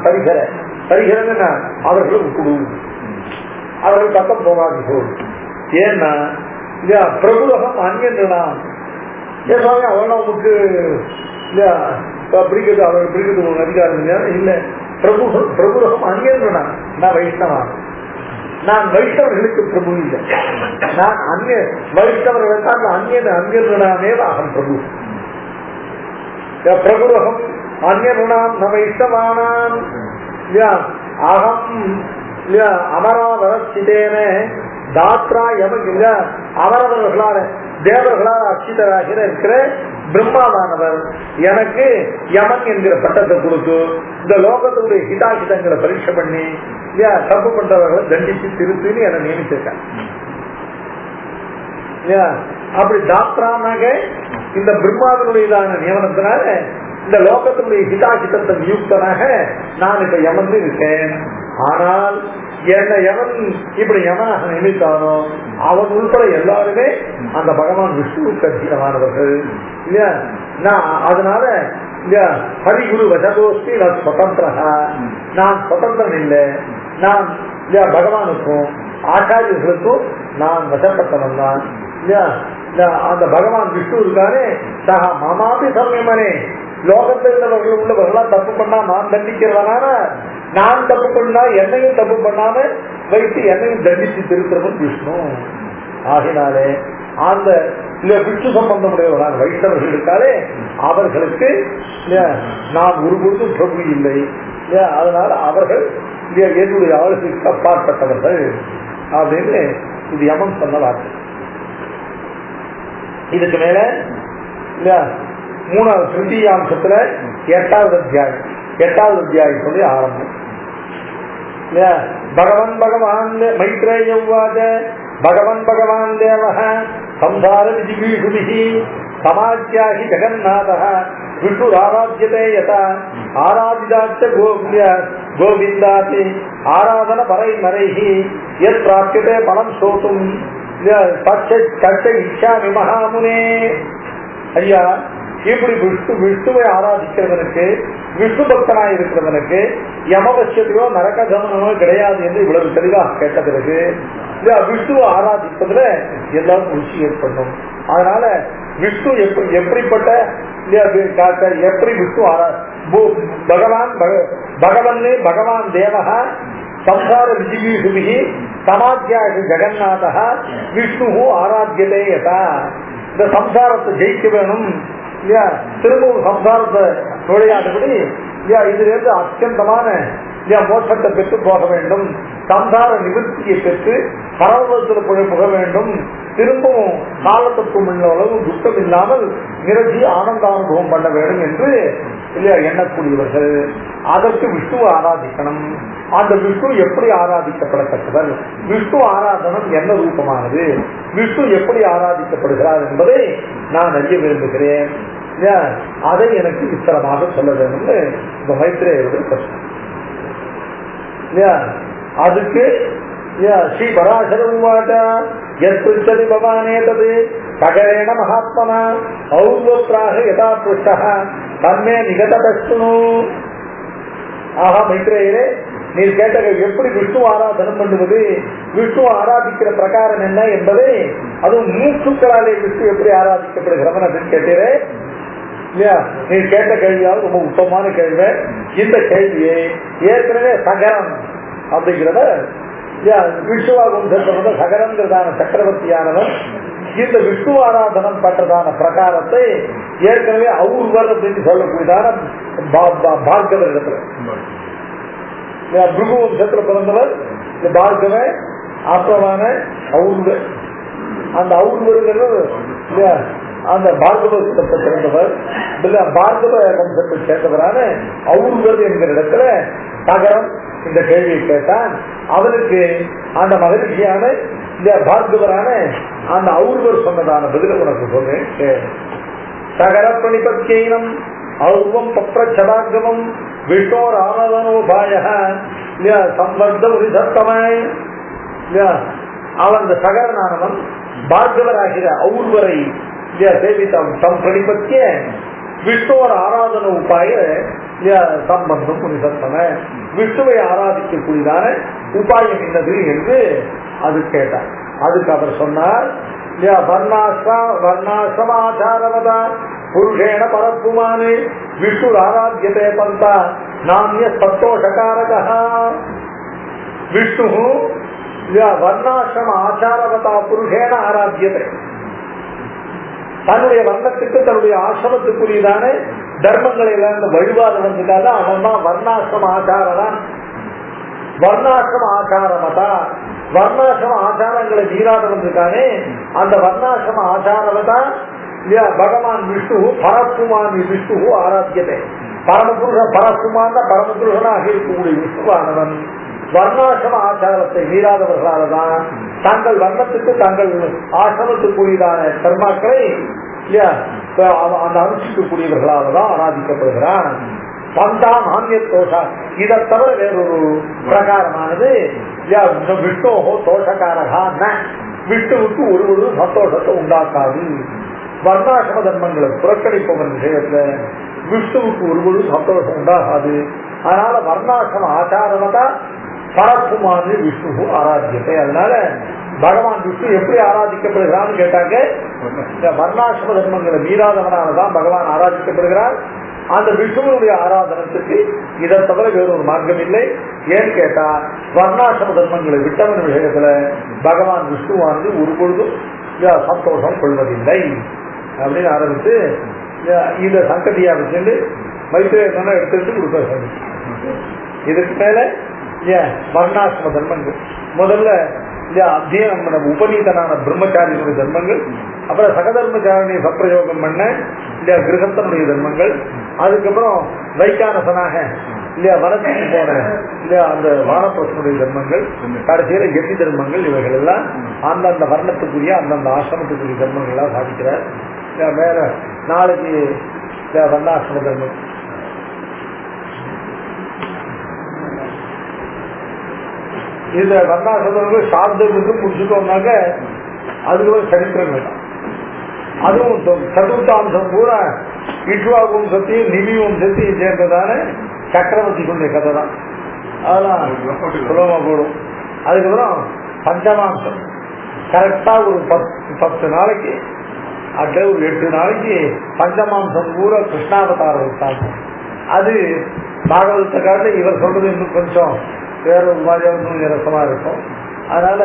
பரிகரன்னு அவர்களும் குழு அவர்கள் பக்கம் போகாது போல். ஏன்னா இல்லையா பிரபுலகம் அந்நியன்றான் ஏசாமி அவன் நமக்கு இல்லையா பிடிக்கிறது அவர்கள் பிடிக்கிறது உங்களுக்கு அதிகாரம் இல்லை. பிரபுலகம் அந்நியன்றான். நான் வைஷ்ணவா, நான் வைஷ்ணவர்களுக்கு பிரபு இல்லை, நான் அந்நிய வைஷ்ணவர்களுக்கான அந்நியனாமே அகம் பிரபு. பிரபுரகம் அந்நியனாம் ந வைஷ்ணவானாம் அகம் அமராவரசிதேன தாத்ரா யமன் இல்ல அமரவர்களான தேவர்களால் அச்சிதராக இருக்கிற பிரம்மாவானவர் எனக்கு யமன் என்கிற பட்டத்தை கொடுத்து இந்த லோகத்துடைய ஹிதாஹிதங்களை பரீட்சை பண்ணி தப்பு பண்றவர்களை தண்டிச்சு திருத்தின்னு என்னை நியமிச்சிருக்காங்க. அப்படி தாத்ரானாக இந்த பிரம்மாவினுடையதான நியமனத்தினால இந்த லோகத்தினுடைய ஹிதாஹிதத்தை நியுக்தனாக நான் இப்ப யமன் இருக்கேன். ஆனால் என்ன எவன் இப்படி யமனாக நியமித்தானோ அவன் உள்பட எல்லாருமே அந்த பகவான் விஷ்ணுவுக்கு அத்தீனமானவர்கள் இல்லையா. நான் அதனால இல்லையா ஹரிகுரு வசதோஸ்தி நான் சுதந்திரா, நான் சுதந்திரன் இல்லை, நான் இல்லையா பகவானுக்கும் ஆச்சாரியர்களுக்கும் நான் வசப்பட்டவன் தான் இல்லையா. அந்த பகவான் விஷ்ணு இருக்கானே சகா மாமாபி சமயமனே லோகத்தில் உள்ளவர்களா தப்பு பண்ணா நான் தண்டிக்கிறவனான நான் தப்பு பண்ணா என்னையும் தப்பு பண்ணாம வைத்து என்னையும் தண்டித்து திருக்கிறவன் விஷ்ணு. ஆகினாலே அந்த விஷ்ணு சம்பந்தமுடையவர்களான வைஷ்ணவர்கள் இருக்காலே அவர்களுக்கு நான் ஒருபொழுதும் பிரபு இல்லை. அதனால அவர்கள் என்னுடைய ஆளுகைக்கு அப்பாற்பட்டவர்கள் அப்படின்னு இது யமன் சொன்ன வார்த்தை. இதுக்கு மேல மூணாவது திருத்தீயாம்சத்துல எட்டாவது அத்தியாயத்துடைய ஆரம்பம். பகவன் பகவான் மைத்ரேயவாத பகவன் பகவான் தேவ சம்சார விஜிகீஷுபிஹி சமாஜ்யாஹி ஜெகநாதः விஷ்ணுராராத்யதே யதா ஆராதிதாச்ச கோவிந்தாதி ஆராதன பரைமரைஹி யத் பிராப்யதே பலம் சோதும் தச்ச இச்சாமி மகாமுனே. ஐயா, இப்படி விஷ்ணுவை ஆராதிக்கிறவனுக்கு விஷ்ணு பக்தனாய் இருக்கிறவனுக்கு யமபட்சத்தையோ நரக கமனமோ கிடையாது என்று இவ்வளவு தெளிவாக கேட்ட பிறகு விஷ்ணுவை ஆராதிப்பதுல எல்லாரும் ருச்சி ஏற்படும். அதனால விஷ்ணு எப்படிப்பட்ட எப்படி விஷ்ணு பகவான் தேவகா சம்சார விஜிகீஷுபிஹி சமாத்யாகி ஜெகநாதः விஷ்ணு ஆராத்தியதே யதா. இந்த சம்சாரத்தை ஜெயிக்க வேணும் இல்லையா, திரும்பவும் சம்சாரத்தை நுழையாதபடி இல்லையா இதிலிருந்து அத்தியந்தமான மோட்சத்தை பெற்று போக வேண்டும், சம்சார நிவர்த்தியை பெற்று பரவத்தில் புக வேண்டும், திரும்பவும் காலத்துக்கும் உள்ள அளவு துக்கம் இல்லாமல் நிரஜி ஆனந்தானுபவம் பண்ண வேண்டும் என்று இல்லையா எண்ணக்கூடியவர்கள். அதற்கு விஷ்ணுவை ஆராதிக்கணும். அந்த விஷ்ணு எப்படி ஆராதிக்கப்படத்தக்கவர், விஷ்ணு ஆராதனம் என்ன ரூபமானது, விஷ்ணு எப்படி ஆராதிக்கப்படுகிறார் என்பதை நான் அறிய விரும்புகிறேன். அதை எனக்கு விஸ்தரமாக சொல்ல வேண்டும் இந்த மைத்ரேயருடைய பிரச்சனை. அதுக்கு ஸ்ரீ பராசரவாத யத்பிருச்சதி பவானே தது சகரேண மகாத்மனா ஔர்வத்ராக யதா புஷ்டः தன்மே நிகததஸ்துனு. ஆஹா மைத்ரேயரே, நீர் கேட்ட எப்படி விஷ்ணு ஆராதனம் பண்ணுவது, விஷ்ணு ஆராதிக்கிற பிரகாரம் என்ன என்பதை, அதுவும் மூச்சுக்களாலே விஷ்ணு எப்படி ஆராதிக்கப்படுகிறவன் அப்படின்னு கேட்டீரே இல்லையா. நீர் கேட்ட கேள்வியாவது ரொம்ப உத்தமமான கேள்வி. இந்த கேள்வியை ஏற்கனவே சகரம் அப்படிங்கிறத விஷ்ணுவாகும் சகரங்கிறதான சக்கரவர்த்தியானவன் இந்த விஷ்ணு ஆராதனம் பண்றதான பிரகாரத்தை ஏற்கனவே அவுர்வர் அப்படின்னு சொல்லக்கூடியதான பார்கவர் இடத்துல பிருகு வம்சத்துல பிறந்தவர் இந்த பார்கவ ஆத்மமான அவுர்வர். அந்த அவுர்வருங்கிறது அந்த பார்கவ குலத்தை சேர்ந்தவர், பார்கவ வம்சத்தை சேர்ந்தவரான அவுர்வர் என்கிற இடத்துல தகரம் இந்த கேள்வியை கேட்டான். அவனுக்கு அந்த மகிழ்ச்சியான இந்த பார்கவரான அந்த அவுர்வர் சொன்னதான பதில உனக்கு சொன்னேன். தகர பிரணிபத்தியம் அவுர்வம் பப்ரச்சதாகமம் விஷ்ணோர் ஆனதனோபாய சம்பந்த உரிசத்தமாய் அவன் சகரனானவன் பார்கவராகிற அவுர்வரை சேவித்தம் தம் பிரணிபத்திய விஷ்ணோர் ஆராதன உபாய சம்பந்தம் புனிதத்தன விஷ்ணுவை ஆராதிக்கக்கூடியதான உபாயம் என்னது என்று அது கேட்டார். அதுக்கு அவர் சொன்னார், வர்ணாசிரமாச்சாரவதா புருஷேண பரப்புமானே விஷ்ணு ஆராத்தியதே பந்தா நாமிய சந்தோஷகாரக. விஷ்ணு வர்ணாசிரம ஆச்சாரவதா புருஷேண ஆராத்தியதே, தன்னுடைய வர்ணத்துக்கு தன்னுடைய ஆசிரமத்துக்குரியதான தர்மங்களை வழிபாடு வந்ததுக்காக அவன் தான் வர்ணாசிரம ஆச்சாரதான். வர்ணாசிரம ஆச்சாரமதா, வர்ணாசிரம ஆச்சாரங்களை மீறாத வந்திருக்கானே அந்த வர்ணாசிரம ஆச்சாரமதான் பகவான் விஷ்ணு பரப்புமான் விஷ்ணு ஆராத்தியதே. பரமபுருஷன் பரப்புமான் பரமபுருஷனாக இருக்கக்கூடிய விஷ்ணுவானவன் வர்ணாசிரம ஆச்சாரத்தை மீறாதவர்களால்தான் தங்கள் வர்ணத்துக்கு தங்கள் ஆசிரமத்துக்குரியதான கர்மாக்களை அந்த அனுஷ்டிக்கக்கூடியவர்களால் தான் ஆராதிக்கப்படுகிறான். பந்தா மானிய தோஷா, இதை தவிர வேறொரு பிரகாரமானது விஷ்ணோஹோ தோஷக்காரகா ந, விஷ்ணுவுக்கு ஒரு சந்தோஷத்தை உண்டாக்காது. வர்ணாசிரம தர்மங்களை புறக்கணிப்பவன் விஷயத்துல விஷ்ணுவுக்கு ஒரு சந்தோஷம் உண்டாகாது. அதனால வர்ணாசிரம ஆச்சாரமதா பரப்புமானு விஷ்ணு ஆராத்தியத்தை. அதனால பகவான் விஷ்ணு எப்படி ஆராதிக்கப்படுகிறான்னு கேட்டாங்க, வர்ணாசிரம தர்மங்களை மீறாதவனாலதான் பகவான் ஆராதிக்கப்படுகிறார். அந்த விஷ்ணுவனுடைய ஆராதனத்துக்கு இதை தவிர வேறொரு மார்க்கம் இல்லை. ஏன்னு கேட்டா வர்ணாசிரம தர்மங்களை விட்டவன் விஷயத்துல பகவான் விஷ்ணுவானது ஒரு பொழுதும் சந்தோஷம் கொள்வதில்லை அப்படின்னு ஆரம்பிச்சு இத சங்கதியா வச்சுட்டு மைத்திரேயனை எடுத்துட்டு கொடுக்க. இதுக்கு மேல வர்ணாசிரம தர்மங்கள் முதல்ல அத்தியனம் உபநீதனான பிரம்மச்சாரியினுடைய தர்மங்கள், அப்புறம் சகதர்மச்சாரியை சப்பிரயோகம் பண்ண கிரகத்தனுடைய தர்மங்கள், அதுக்கப்புறம் வைக்கானசனாக வனத்துக்கு போன அந்த வானப்பிரசனுடைய தர்மங்கள், கடைசியில எதி தர்மங்கள், இவைகள் எல்லாம் அந்தந்த வர்ணத்துக்குரிய அந்தந்த ஆசிரமத்துக்குரிய தர்மங்கள் எல்லாம் சாதிக்கிறார். வேற நாளைக்கு வர்ணாசிரம தர்மம் இந்த வர்ணாசிரமங்கள் சார்ந்ததுக்கு முடிச்சுட்டோம்னாக்க அதுக்கு சரித்திரங்கள் தான். அதுவும் சதுர்த்தாம்சம் பூரா இட்வாகு வம்சத்தையும் நிமி வம்சத்தையும் சேர்ந்ததான சக்கரவர்த்திகளுடைய கதை தான். அதெல்லாம் சுலபமா போடும். அதுக்கப்புறம் பஞ்சமாம்சம் கரெக்டா ஒரு 10 நாளைக்கு அட்ட ஒரு 8 நாளைக்கு பஞ்சமாம்சம் பூரா கிருஷ்ணாவதாரம் இருக்காங்க. அது பாகவதத்தை காட்டு இவர் சொல்றது இன்னும் கொஞ்சம் வேற ஒரு மாதிரியான ரசமா இருக்கும். அதனால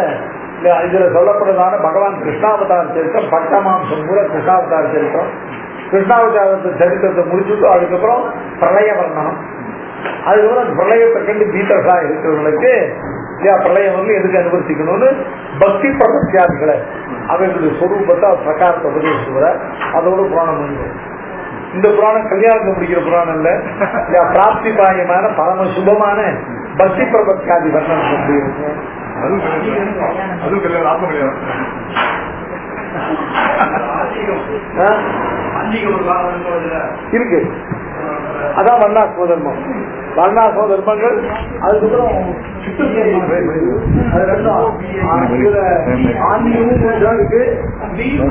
இதுல சொல்லப்படுறதான பகவான் கிருஷ்ணாவதார சரித்திரம் பட்டமாம்சம் பூரா கிருஷ்ணாவதார சரித்திரம். கிருஷ்ணாவதாரத்தை சரித்திரத்தை முடிச்சுட்டு அதுக்கப்புறம் பிரளய வர்ணனம். அதுக்கப்புறம் பிரளயத்தை கண்டு பீத்தர்களா இருக்கிறவங்களுக்கு பிரளயம் வந்து எதுக்கு அனுபவிக்கணும்னு பக்தி பிரபத்தியாதிகளை அவர்களுடைய சொரூபத்தை பிரகாரத்தை உபதேசிக்கிற அதோட புராணம் வந்து இந்த புராணம் கல்யாணத்தை முடிக்கிற புராணம் இல்ல, பிராப்தி பாயமான பரம சுபமான பக்தி பிரபத்தியாதி வர்ணனம் எப்படி இருக்கும். இருக்கு. அதான் வர்ணாசிரம தர்மம். வர்ணாசிரம தர்மங்கள் அதுக்கப்புறம் ஆன்மீகமும் கொஞ்சம் இருக்கு. Dewa